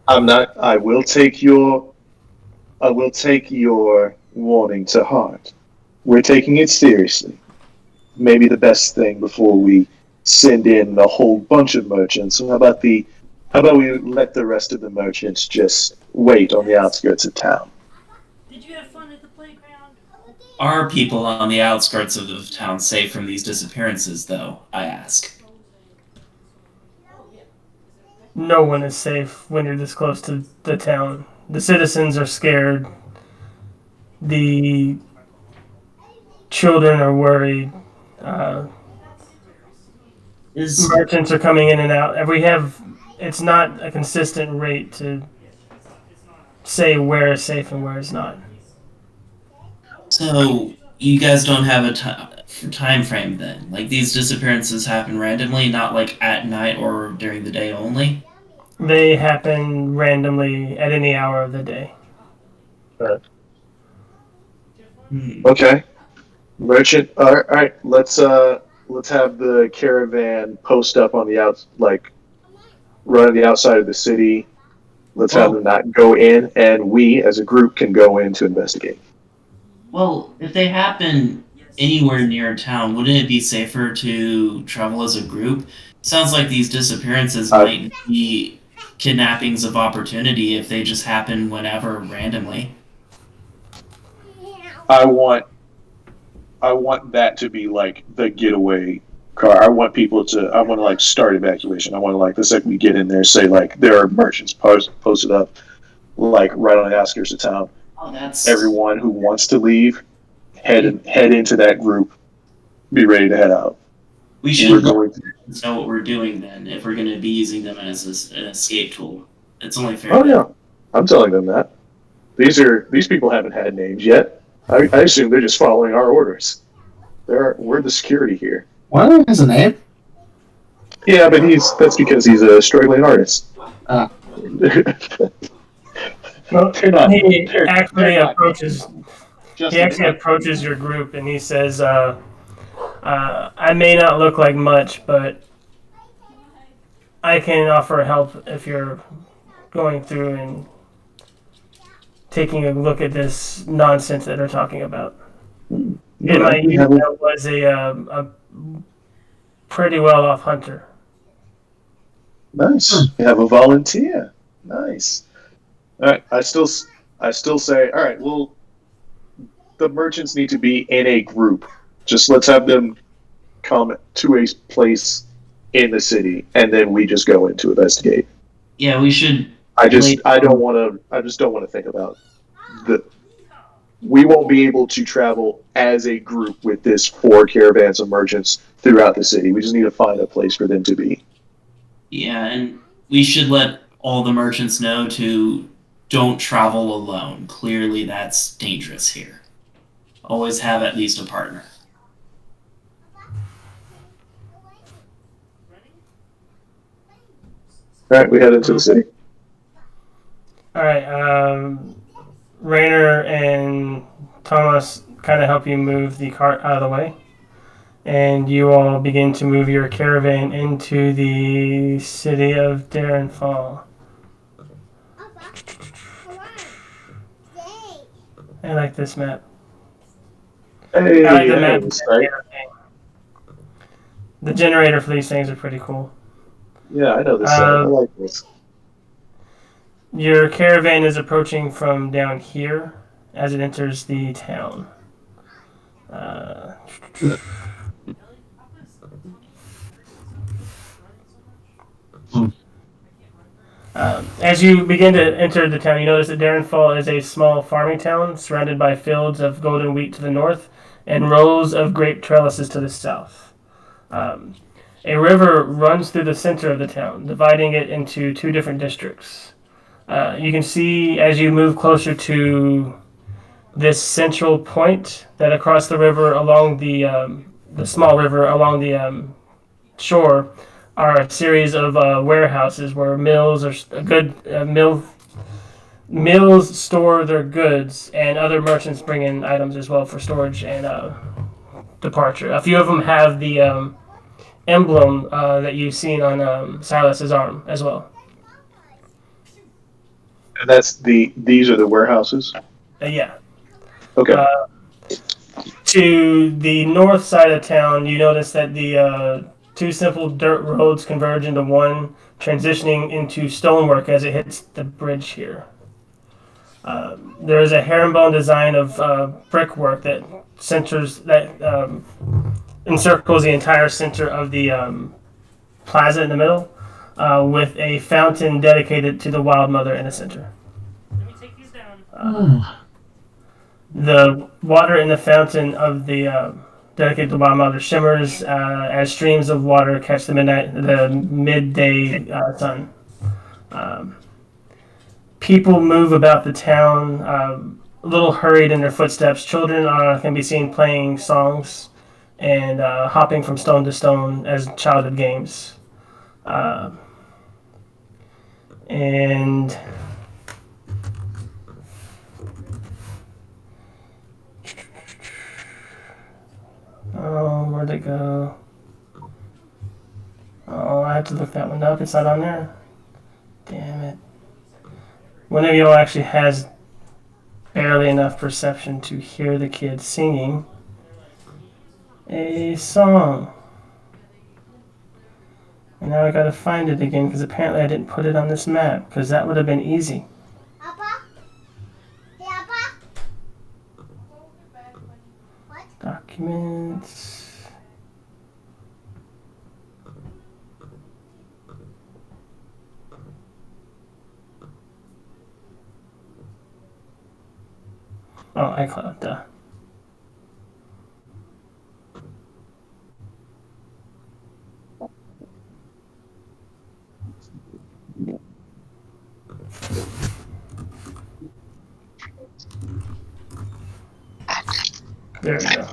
I will take your warning to heart. We're taking it seriously. Maybe the best thing before we send in a whole bunch of merchants. How about we let the rest of the merchants just wait on the outskirts of town? Did you have fun at the playground? Are people on the outskirts of the town safe from these disappearances, though? I ask. No one is safe when you're this close to the town. The citizens are scared. The children are worried. Merchants are coming in and out. It's not a consistent rate to say where is safe and where is not. So you guys don't have a time frame then? Like these disappearances happen randomly, not like at night or during the day only? They happen randomly at any hour of the day. Okay. Merchant. All right. Let's have the caravan post up on the run on the outside of the city. Let's have them not go in, and we as a group can go in to investigate. Well, if they happen anywhere near town, wouldn't it be safer to travel as a group? Sounds like these disappearances might be kidnappings of opportunity if they just happen whenever randomly. I want that to be like the getaway car. I want to like start evacuation. I want to like the second we get in there, say like there are merchants posted up like right on the outskirts of town. Oh, that's Everyone who wants to leave, head into that group. Be ready to head out. we should know what we're doing then if we're going to be using them as an escape tool. It's only fair. Oh yeah, I'm telling them that. These people haven't had names yet. I assume they're just following our orders. We're the security here. Well, he has a name. Yeah, but that's because he's a struggling artist. Well, They're not- he they're- actually they're not- approaches. Just He actually approaches your group and he says, "I may not look like much, but I can offer help if you're going through and taking a look at this nonsense that they're talking about." And my email was a pretty well-off hunter. Nice. You have a volunteer. Nice. All right. I still say, all right. Well, the merchants need to be in a group. Just let's have them come to a place in the city, and then we just go in to investigate. Yeah, we should. I just don't want to think about we won't be able to travel as a group with this 4 caravans of merchants throughout the city. We just need to find a place for them to be. Yeah, and we should let all the merchants know to don't travel alone. Clearly, that's dangerous here. Always have at least a partner. All right, we head into the city. All right, Rainer and Thomas kind of help you move the cart out of the way, and you all begin to move your caravan into the city of Darrenfall. I like this map. Hey, I like the map. right? The generator for these things are pretty cool. Yeah, I know this. I like this. Your caravan is approaching from down here as it enters the town. As you begin to enter the town, you notice that Darrenfall is a small farming town surrounded by fields of golden wheat to the north and rows of grape trellises to the south. A river runs through the center of the town, dividing it into 2 different districts. You can see as you move closer to this central point that across the river along the small river along the shore are a series of warehouses where mills mills store their goods, and other merchants bring in items as well for storage and departure. A few of them have the emblem that you've seen on Silas's arm as well. And these are the warehouses? Yeah. Okay. To the north side of town, you notice that the 2 simple dirt roads converge into one, transitioning into stonework as it hits the bridge here. There is a herringbone design of brickwork that encircles the entire center of the plaza in the middle, with a fountain dedicated to the Wild Mother in the center. Let me take these down. The water in the fountain of the dedicated to the Wild Mother shimmers as streams of water catch the midday sun. people move about the town, a little hurried in their footsteps. Children can be seen playing songs and hopping from stone to stone as childhood games. And oh, where'd it go? Oh, I have to look that one up. It's not on there. Damn it. One of y'all actually has barely enough perception to hear the kid singing a song. And now I gotta find it again because apparently I didn't put it on this map because that would have been easy. Documents. Oh, iCloud, duh. There we go.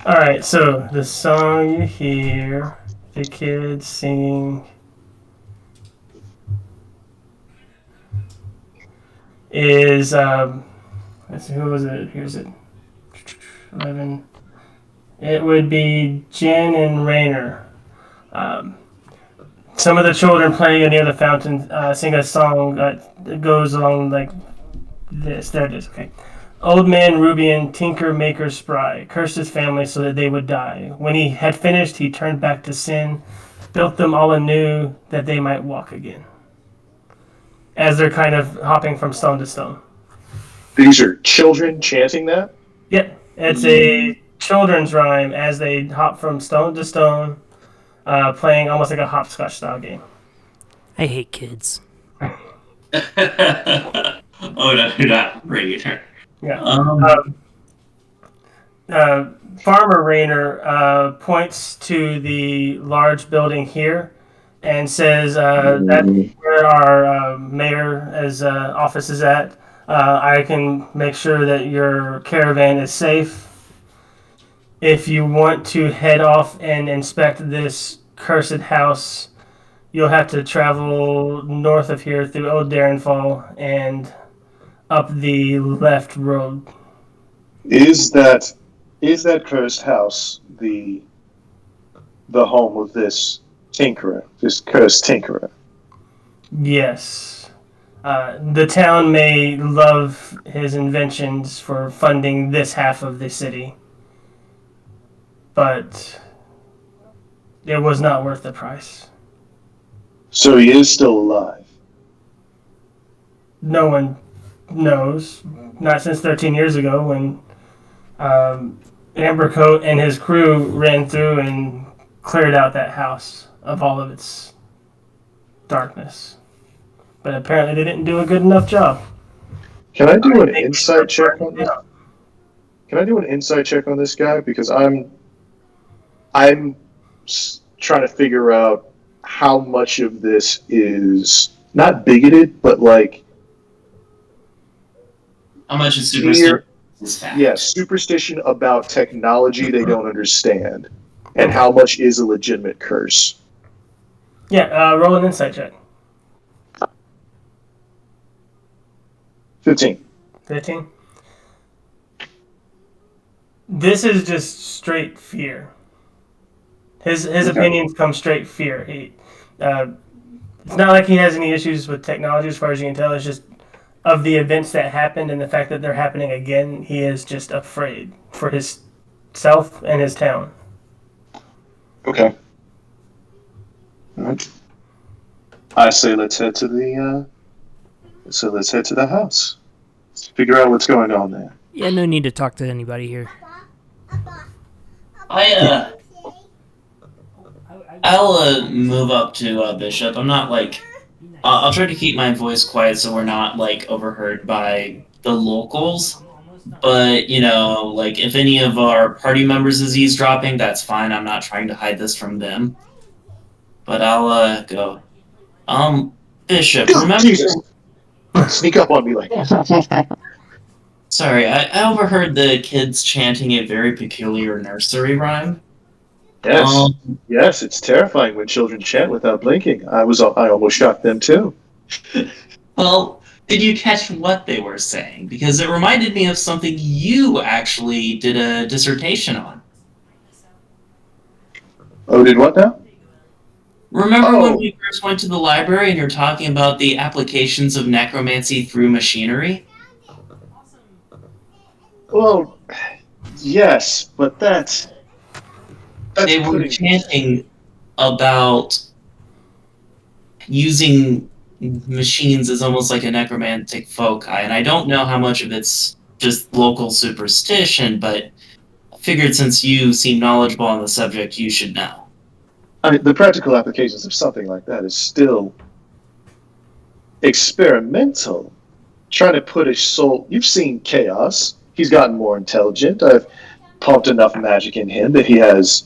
Alright, so the song you hear, the kids singing, is, let's see, who was it? Here's it. 11. It would be Jen and Rainer. Some of the children playing near the fountain sing a song that goes along like this. There it is, okay. Old man Rubian, tinker, maker, spry, cursed his family so that they would die. When he had finished, he turned back to sin, built them all anew that they might walk again. As they're kind of hopping from stone to stone. These are children chanting that? Yep, it's a children's rhyme as they hop from stone to stone, playing almost like a hopscotch style game. I hate kids. Oh no, not Rainer. Yeah. Farmer Rayner points to the large building here and says that's where our mayor's office is at. I can make sure that your caravan is safe. If you want to head off and inspect this cursed house, you'll have to travel north of here through Old Darrenfall and up the left road. Is that cursed house the home of this tinkerer, this cursed tinkerer? Yes. The town may love his inventions for funding this half of the city, but it was not worth the price. So he is still alive? No one knows. Not since 13 years ago when Ambercoat and his crew ran through and cleared out that house of all of its darkness. But apparently they didn't do a good enough job. Can I do an insight check on this? Can I do an insight check on this guy? Because I'm trying to figure out how much of this is not bigoted, but like How much is superstition? Yeah, superstition about technology they don't understand, and how much is a legitimate curse. Yeah, roll an insight check. 15. 15? This is just straight fear. His opinions come straight fear. It's not like he has any issues with technology as far as you can tell. It's just of the events that happened and the fact that they're happening again, he is just afraid for his self and his town. Okay. All right. I say let's head to the house. Let's figure out what's going on there. Yeah, no need to talk to anybody here. I'll move up to Bishop. I'm not like I'll try to keep my voice quiet so we're not like overheard by the locals. But like if any of our party members is eavesdropping, that's fine. I'm not trying to hide this from them. But I'll go. Bishop, Oh, remember? Jesus. Sneak up on me like that. Sorry, I overheard the kids chanting a very peculiar nursery rhyme. Yes. Yes, it's terrifying when children chant without blinking. I almost shocked them too. Well, did you catch what they were saying? Because it reminded me of something you actually did a dissertation on. Oh, did what now? Remember when Oh, we first went to the library and you're talking about the applications of necromancy through machinery? well, yes, but that's They were putting. chanting about using machines as almost like a necromantic foci, and I don't know how much of it's just local superstition, but I figured since you seem knowledgeable on the subject, you should know. I mean, the practical applications of something like that is still experimental. Trying to put a soul. You've seen Chaos. He's gotten more intelligent. I've pumped enough magic in him that he has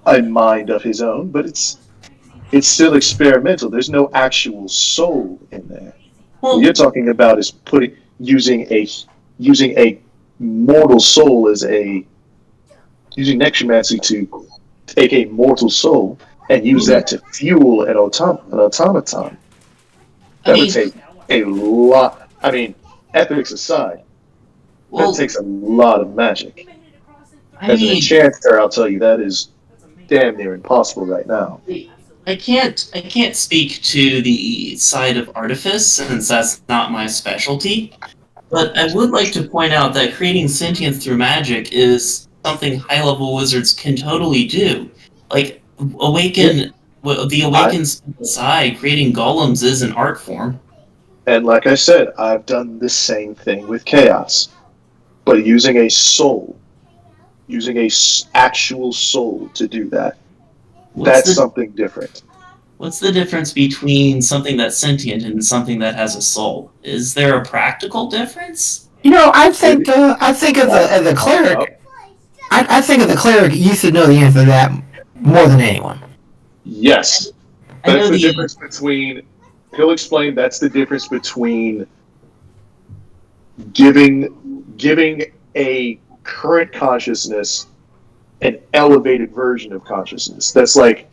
a mind of his own, but it's still experimental. There's no actual soul in there. Well, What you're talking about is using a mortal soul as using necromancy to take a mortal soul and use that to fuel an automaton. That would take a lot. I mean, ethics aside, that takes a lot of magic. As an enchanter, I'll tell you that is damn near impossible right now. I can't speak to the side of artifice since that's not my specialty. But I would like to point out that creating sentience through magic is something high-level wizards can totally do. Like the awakens aside, creating golems is an art form. And like I said, I've done the same thing with chaos, but using a soul, using a actual soul to do that. That's something different. What's the difference between something that's sentient and something that has a soul? Is there a practical difference? You know, I think of the cleric. I think of the cleric. You should know the answer to that more than anyone. Yes, that's the difference between. He'll explain. That's the difference between giving a current consciousness an elevated version of consciousness. That's like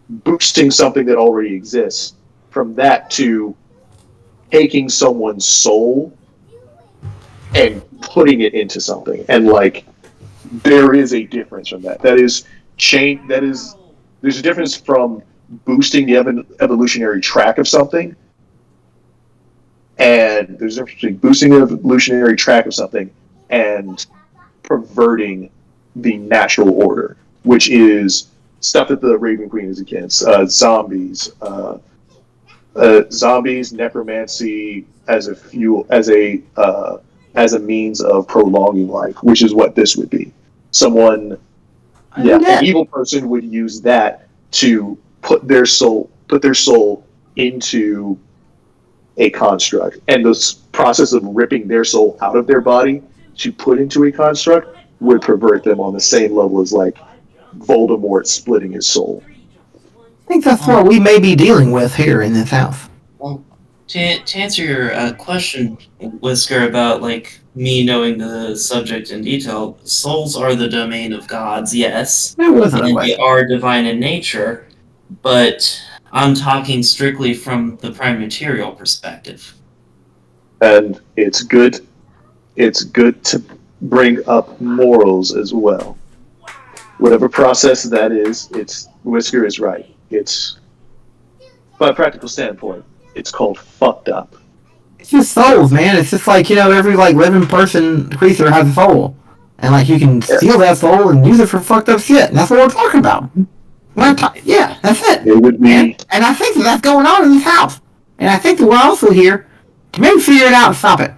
boosting something that already exists. From that to taking someone's soul and putting it into something, and like there is a difference from that. There's a difference from boosting the evolutionary track of something, and there's a difference between boosting the evolutionary track of something and perverting the natural order, which is stuff that the Raven Queen is against. Zombies, necromancy as a fuel, as a means of prolonging life, which is what this would be. An evil person would use that to put their soul into a construct, and the process of ripping their soul out of their body to put into a construct would pervert them on the same level as like Voldemort splitting his soul. I think that's what we may be dealing with here in this house. Well, to answer your question, Whisker, about like me knowing the subject in detail, souls are the domain of gods, yes, and they are divine in nature, but I'm talking strictly from the prime material perspective. And it's good to bring up morals as well. Whatever process that is, Whisker is right. It's, by a practical standpoint, it's called fucked up. It's just souls, man. It's just like, every living person, creature has a soul. And you can steal that soul and use it for fucked up shit. And that's what we're talking about. Yeah, that's it. It would be. And I think that's going on in this house. And I think that we're also here to maybe figure it out and stop it.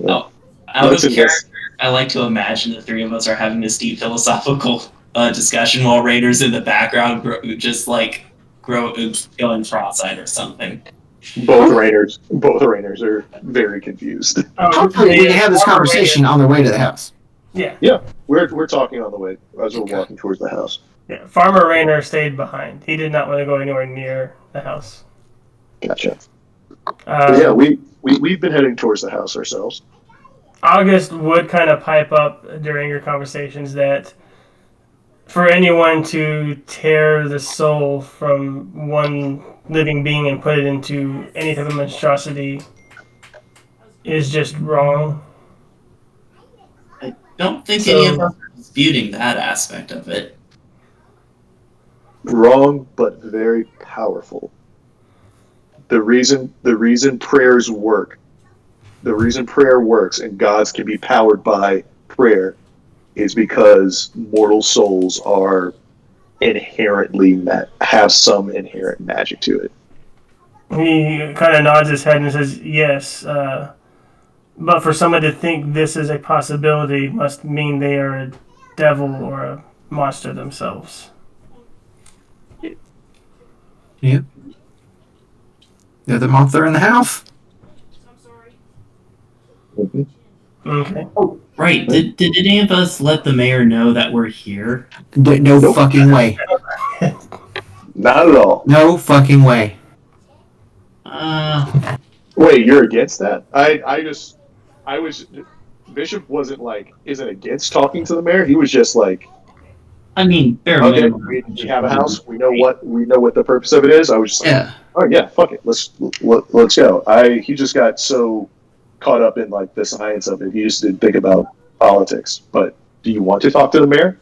Oh, out of character, I like to imagine the three of us are having this deep philosophical discussion while Rainer's in the background, just going cross-eyed or something. Both Rainers are very confused. Hopefully we can have this conversation on the way to the house. Yeah. Yeah, we're talking on the way as we're walking towards the house. Yeah, Farmer Rainer stayed behind. He did not want to go anywhere near the house. Gotcha. Uh, Yeah, we've been heading towards the house ourselves. August would kind of pipe up during your conversations that for anyone to tear the soul from one living being and put it into any type of monstrosity is just wrong. I don't think any of us are disputing that aspect of it. Wrong, but very powerful. The reason prayers work, the reason prayer works and gods can be powered by prayer is because mortal souls are inherently have some inherent magic to it. He kind of nods his head and says, yes, but for someone to think this is a possibility must mean they are a devil or a monster themselves. Yeah. The other monster in the house. Mhm. Okay. Oh, right. Did any of us let the mayor know that we're here? No Nope. fucking way. Not at all. No fucking way. Wait, you're against that? Bishop isn't against talking to the mayor. He was just like, I mean, bare okay, minimum. we have a house. We know what the purpose of it is. I was just like, Yeah. oh yeah, fuck it, let's go. He just got so caught up in like the science of it, he just didn't think about politics. But do you want to talk to the mayor?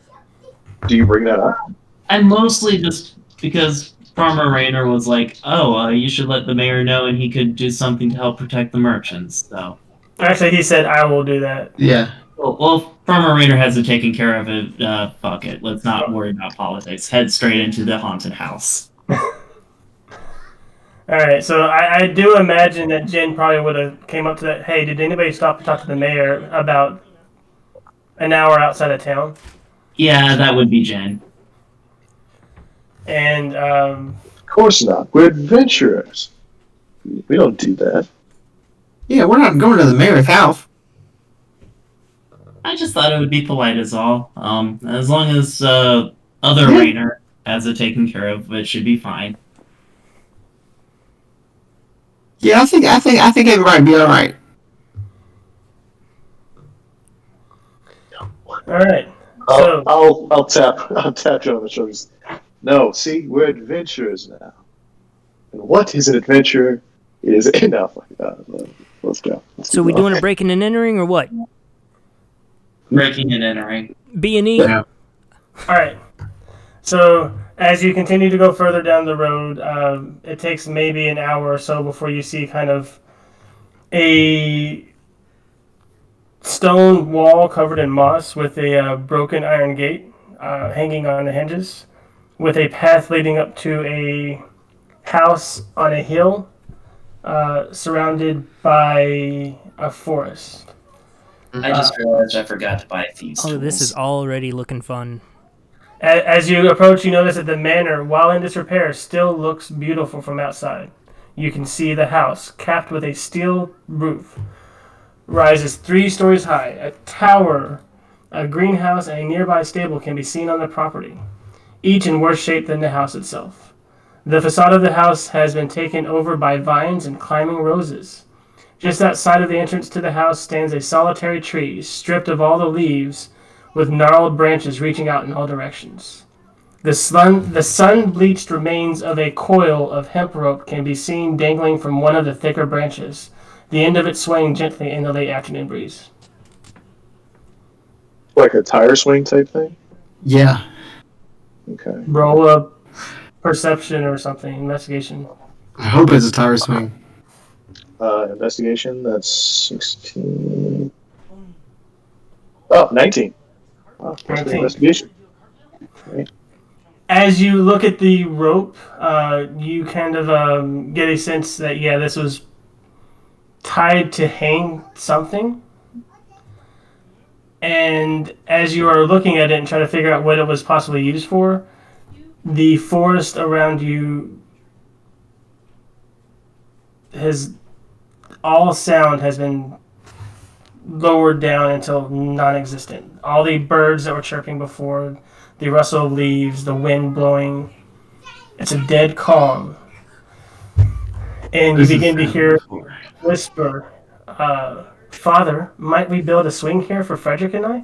Do you bring that up? I mostly just because Farmer Rayner was like, "Oh, you should let the mayor know, and he could do something to help protect the merchants." So, Actually, he said, I will do that. Yeah. well, if Farmer Rayner has it taken care of it. Fuck it. Let's not worry about politics. Head straight into the haunted house. All right, so I do imagine that Jen probably would have came up to that. Hey, did anybody stop to talk to the mayor about an hour outside of town? Yeah, that would be Jen. And Of course not. We're adventurers. We don't do that. Yeah, we're not going to the mayor's house. I just thought it would be polite, is all. As long as other Rayner has it taken care of, it should be fine. Yeah, I think everybody be all right. all right, I'll, so I'll tap you on the shoulders. No, see, we're adventurers now. And what is an adventure? It is enough. Let's go. So we doing a breaking and entering or what? Breaking and entering. B&E? Yeah. all right. So as you continue to go further down the road, it takes maybe an hour or so before you see kind of a stone wall covered in moss with a broken iron gate hanging on the hinges, with a path leading up to a house on a hill surrounded by a forest. I just realized I forgot to buy thieves' Oh, tools. this is already looking fun. As you approach, you notice that the manor, while in disrepair, still looks beautiful from outside. You can see the house, capped with a steel roof, rises 3 stories high. A tower, a greenhouse, and a nearby stable can be seen on the property, each in worse shape than the house itself. The facade of the house has been taken over by vines and climbing roses. Just outside of the entrance to the house stands a solitary tree, stripped of all the leaves, with gnarled branches reaching out in all directions. The sun-bleached remains of a coil of hemp rope can be seen dangling from one of the thicker branches, the end of it swaying gently in the late afternoon breeze. Like a tire swing type thing? Yeah. Okay. Roll a perception or something, investigation. I hope it's a tire swing. Investigation, that's 16. Oh, 19. Wow, that's 19. good investigation. Great. As you look at the rope, you kind of get a sense that, yeah, this was tied to hang something. And as you are looking at it and trying to figure out what it was possibly used for, the forest around you all sound has been lowered down until non-existent. All the birds that were chirping before, the rustle of leaves, the wind blowing, it's a dead calm. And you begin to hear whisper, Father, might we build a swing here for Frederick and I?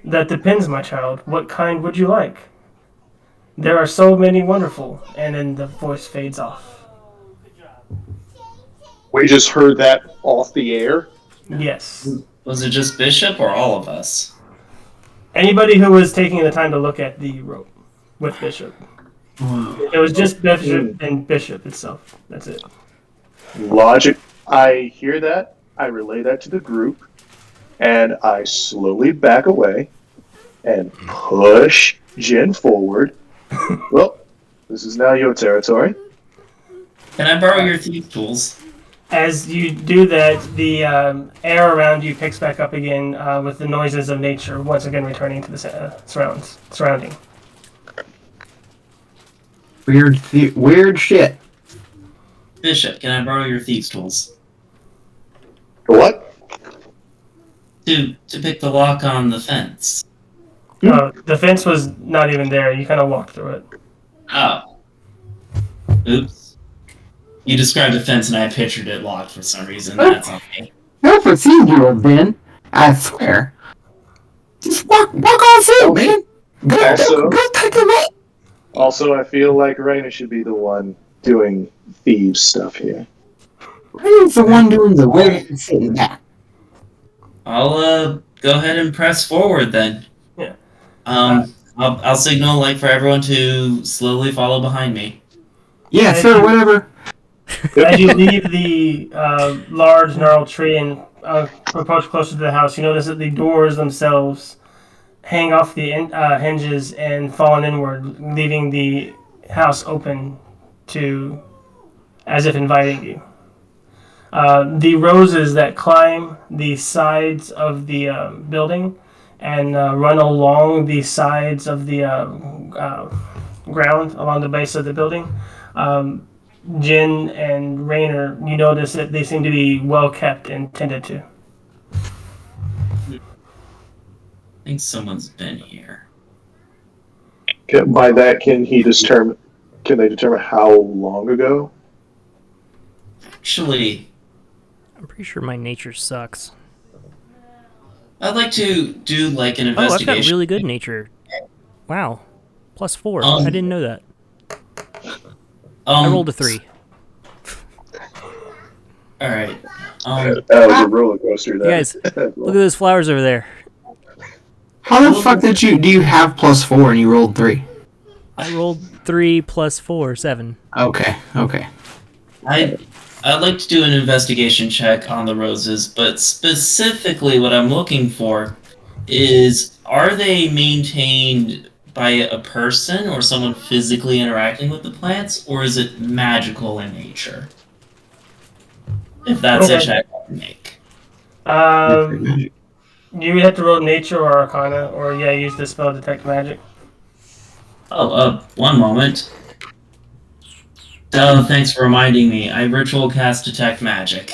That depends, my child. What kind would you like? There are so many wonderful. And then the voice fades off. We just heard that off the air. Yes. Was it just Bishop or all of us? Anybody who was taking the time to look at the rope with Bishop. It was just Bishop and Bishop itself. That's it. Logic. I hear that. I relay that to the group. And I slowly back away and push Jin forward. Well, this is now your territory. Can I borrow your thief tools? As you do that, the air around you picks back up again with the noises of nature once again returning to the surrounding. Weird shit. Bishop, can I borrow your thieves' tools? What? To pick the lock on the fence. The fence was not even there. You kind of walked through it. Oh. Oops. You described a fence and I pictured it locked for some reason. That's okay. No procedural, Ben. I swear. Just walk on through, man. Also- Go take the man. Also, I feel like Raina should be the one doing thieves stuff here. Who's the one doing the women and sitting back? I'll go ahead and press forward then. Yeah. I'll signal like for everyone to slowly follow behind me. Yeah, sure, whatever. As you leave the large gnarled tree and approach closer to the house, you notice that the doors themselves hang off the hinges and fallen inward, leaving the house open to, as if inviting you. The roses that climb the sides of the building and run along the sides of the ground along the base of the building. Jin and Rainer, you notice that they seem to be well kept and tended to. I think someone's been here. By that, can they determine how long ago? Actually, I'm pretty sure my nature sucks. I'd like to do like an Oh, I've investigation. got really good nature. Wow. +4. I didn't know that. I rolled a 3. All right. That was a roller coaster. You guys, look at those flowers over there. How the fuck do you have +4 and you rolled 3? I rolled 3 + 4, 7. Okay. I'd like to do an investigation check on the roses, but specifically what I'm looking for is, are they maintained by a person or someone physically interacting with the plants, or is it magical in nature? If that's a check I can make. You would have to roll nature or arcana, or use the spell detect magic. One moment. Oh, thanks for reminding me. I ritual cast detect magic.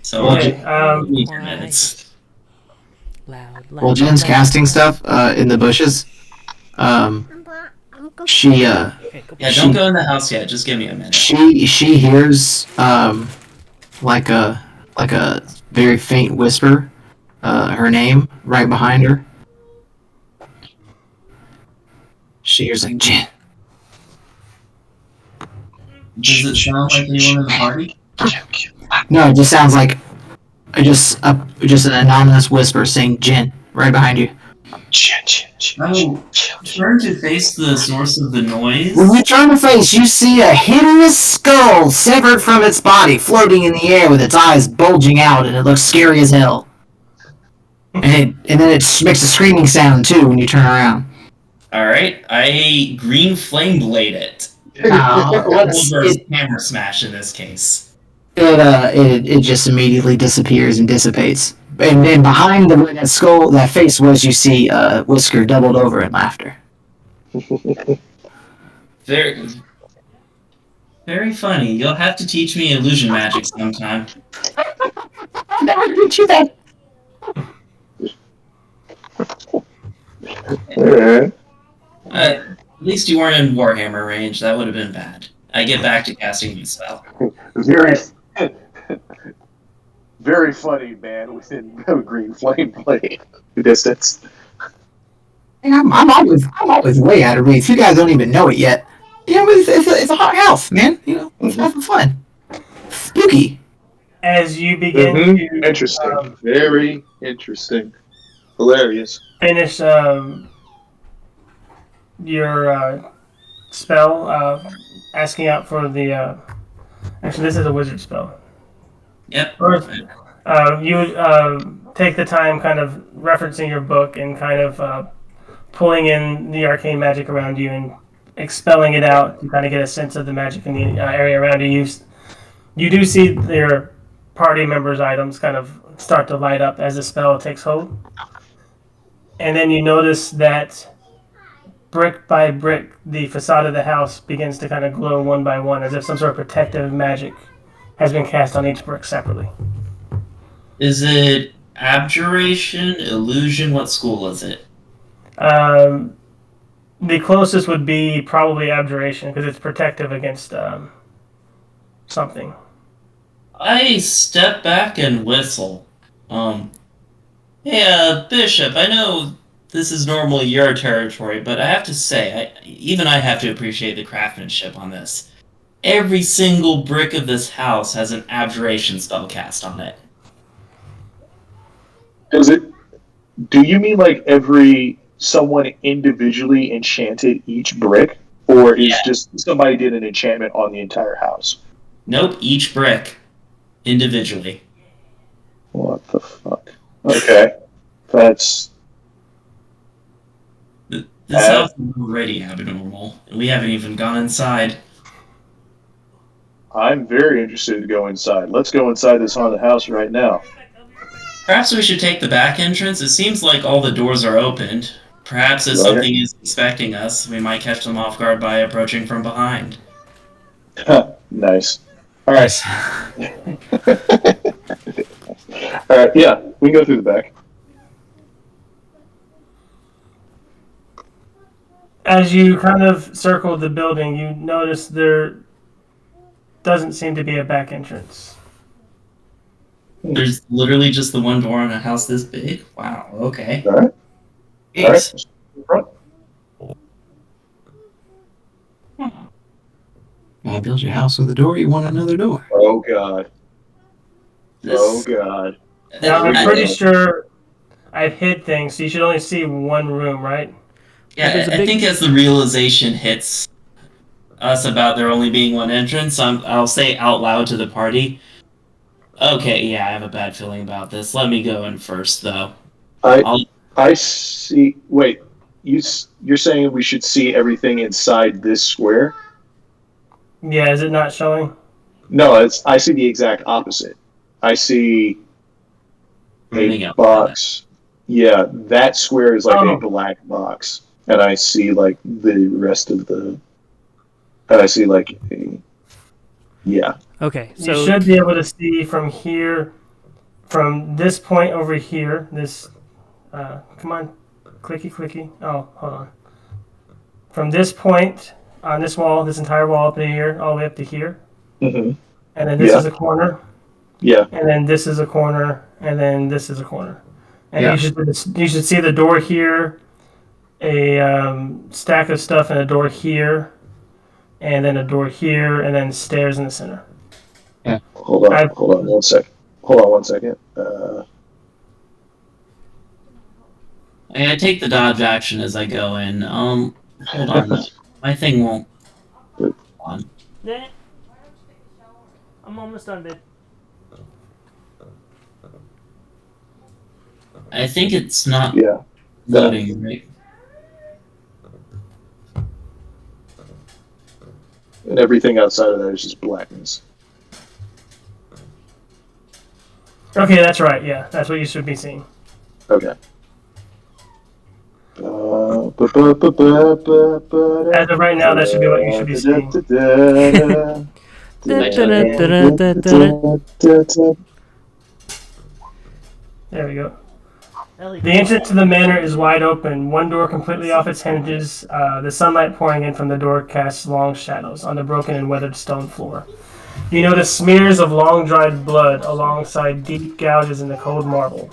So, Okay, minutes. Well, Jen's casting stuff in the bushes. She Yeah, don't go in the house yet. Just give me a minute. she hears like a very faint whisper, her name right behind her. She hears like Jen. Does it sound like anyone in the party? No, it just sounds like just an anonymous whisper saying Jen right behind you. Oh, turn to face the source of the noise. When you turn to face, you see a hideous skull severed from its body, floating in the air with its eyes bulging out, and it looks scary as hell. And then it makes a screaming sound too when you turn around. Alright, I green flame blade it. Hammer smash in this case. It just immediately disappears and dissipates. And then behind that skull, that face was, you see Whisker doubled over in laughter. Very, very funny. You'll have to teach me illusion magic sometime. I'll never teach you that. Alright. least you weren't in Warhammer range. That would have been bad. I get back to casting my spell. Very, very funny, man. Within green flame blade distance. Hey, I'm always way out of reach. You guys don't even know it yet. You know, it's a hot house, man. You know, it's having fun. Spooky. As you begin to Interesting. Very interesting. Hilarious. finish your spell, asking out for the. Actually, this is a wizard spell. Yep. First, you take the time, kind of referencing your book and kind of pulling in the arcane magic around you and expelling it out to kind of get a sense of the magic in the area around you. You do see your party members' items kind of start to light up as the spell takes hold. And then you notice that brick by brick, the facade of the house begins to kind of glow one by one, as if some sort of protective magic has been cast on each brick separately. Is it abjuration, illusion? What school is it? The closest would be probably abjuration, because it's protective against something. I step back and whistle. Hey, Bishop, I know this is normally your territory, but I have to say, even I have to appreciate the craftsmanship on this. Every single brick of this house has an abjuration spell cast on it. Do you mean like someone individually enchanted each brick? Or is just somebody did an enchantment on the entire house? Nope, each brick. Individually. What the fuck? Okay. That's... This house is already abnormal, and we haven't even gone inside. I'm very interested to go inside. Let's go inside this haunted house right now. Perhaps we should take the back entrance. It seems like all the doors are opened. Perhaps if something is expecting us, we might catch them off guard by approaching from behind. Nice. All right. All right. Yeah, we can go through the back. As you kind of circle the building, you notice there doesn't seem to be a back entrance. There's literally just the one door on a house this big? Wow, okay. All right. Jeez. All right. You build your house with a door, you want another door. Oh, God. This- Oh, God. Now, I'm pretty sure I've hid things, so you should only see one room, right? Yeah, I think as the realization hits us about there only being one entrance, I'll say out loud to the party, okay, yeah, I have a bad feeling about this. Let me go in first, though. I see... Wait, you're saying we should see everything inside this square? Yeah, is it not showing? No, I see the exact opposite. I see a box. Yeah, that square is like a black box. And I see like the rest of the... And I see like a... Yeah. Okay, so you should be able to see from here, from this point over here, this... come on, clicky. Oh, hold on. From this point on this wall, this entire wall up to here, all the way up to here. Mm-hmm. And then this is a corner. Yeah. And then this is a corner. And then this is a corner. And you should see the door here, a stack of stuff, and a door here, and then a door here, and then stairs in the center. Yeah. Hold on 1 second. Hold on 1 second. I take the dodge action as I go in. Hold on. My thing won't... Hold on. Yeah. I'm almost done, babe. I think it's not Yeah. loading, right? And everything outside of that is just blackness. Okay, that's right. Yeah, that's what you should be seeing. Okay. As of right now, that should be what you should be seeing. There we go. The entrance to the manor is wide open, one door completely off its hinges. The sunlight pouring in from the door casts long shadows on the broken and weathered stone floor. You notice smears of long-dried blood alongside deep gouges in the cold marble.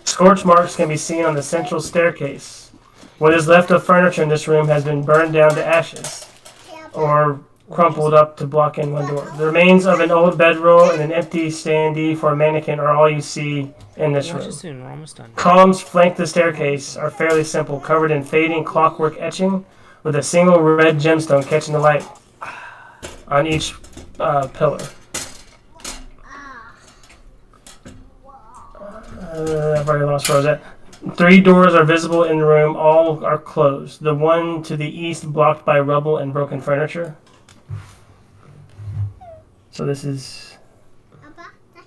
Scorch marks can be seen on the central staircase. What is left of furniture in this room has been burned down to ashes, or crumpled up to block in one door. The remains of an old bedroll and an empty standee for a mannequin are all you see in this Watch room. it soon. We're almost done. Columns flank the staircase are fairly simple, covered in fading clockwork etching, with a single red gemstone catching the light on each pillar. I've already lost where I was at. 3 doors are visible in the room. All are closed. The one to the east blocked by rubble and broken furniture. So this is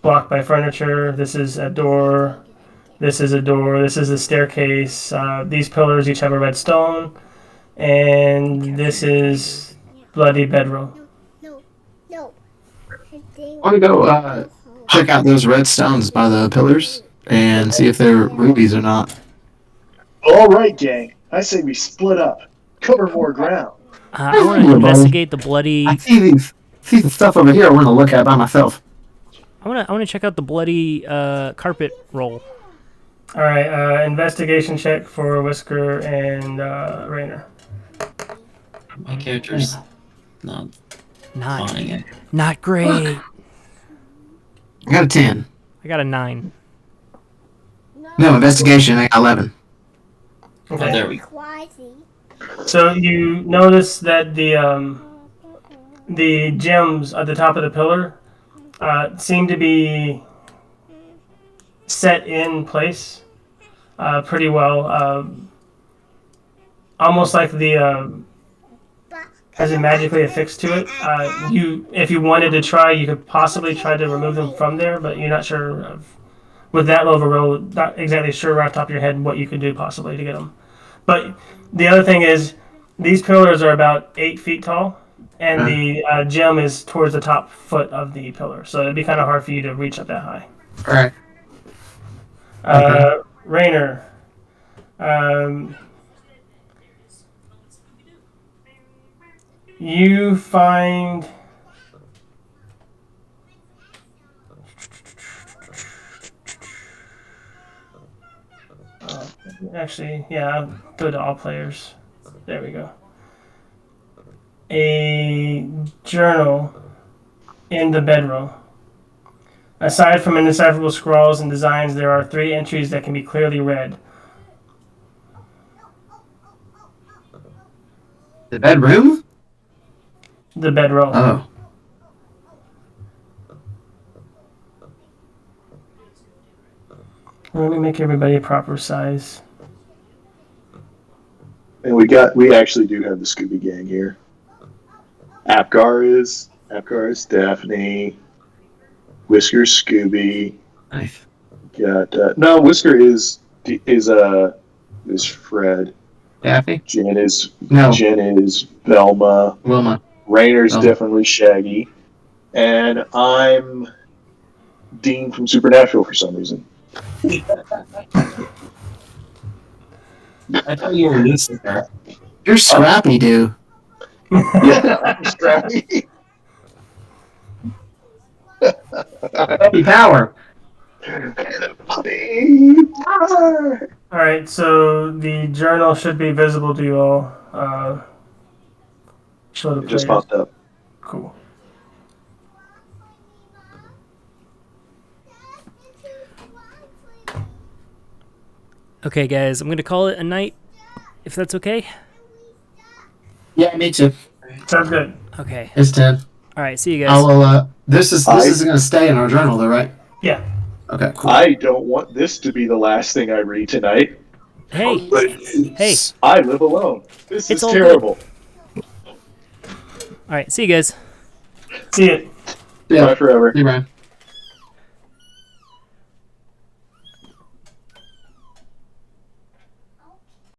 blocked by furniture. This is a door. This is a door. This is a staircase. These pillars each have a red stone. And this is bloody bedroll. I want to go check out those red stones by the pillars and see if they're rubies or not. All right, gang. I say we split up. Cover more ground. I want to investigate the bloody. I see the stuff over here I want to look at by myself. I want to check out the bloody carpet roll. All right, investigation check for Whisker and Rainer. My character's not Not, fine. not great. I got a 10. I got a 9. No, investigation, I got 11. Oh, there we go. So you notice that the gems at the top of the pillar seem to be set in place pretty well. Almost like the has it magically affixed to it. If you wanted to try, you could possibly try to remove them from there, but you're not sure with that low of a roll, not exactly sure right off the top of your head what you could do possibly to get them. But the other thing is, these pillars are about 8 feet tall, and the gem is towards the top foot of the pillar, so it'd be kind of hard for you to reach up that high. All right. Rainer, you find actually, yeah, I'll go to all players. There we go. A journal in the bedroll. Aside from indecipherable scrawls and designs, there are 3 entries that can be clearly read. The bedroom? The bedroll. Oh. Let me make everybody a proper size. And we actually do have the Scooby Gang here. Apgar is Daphne. Whisker, Scooby. Nice. Got no, Whisker is Fred. Daphne? Jen is Velma. Velma. Rainer's Velma. definitely Shaggy, and I'm Dean from Supernatural for some reason. I thought you were Lucifer. You're Scrappy, dude. Yeah, I'm Scrappy. Happy Power. Puppy power. All right, so the journal should be visible to you all. Show the It just players. popped up. Cool. Okay, guys, I'm gonna call it a night, if that's okay. Yeah, me too. Sounds good. Okay. It's 10. All right. See you guys. This is going to stay in our journal, though, right? Yeah. Okay, cool. I don't want this to be the last thing I read tonight. Hey. Hey. I live alone. This It's is all terrible. All right. See you guys. See it. Yeah. Bye forever. See you, Brian.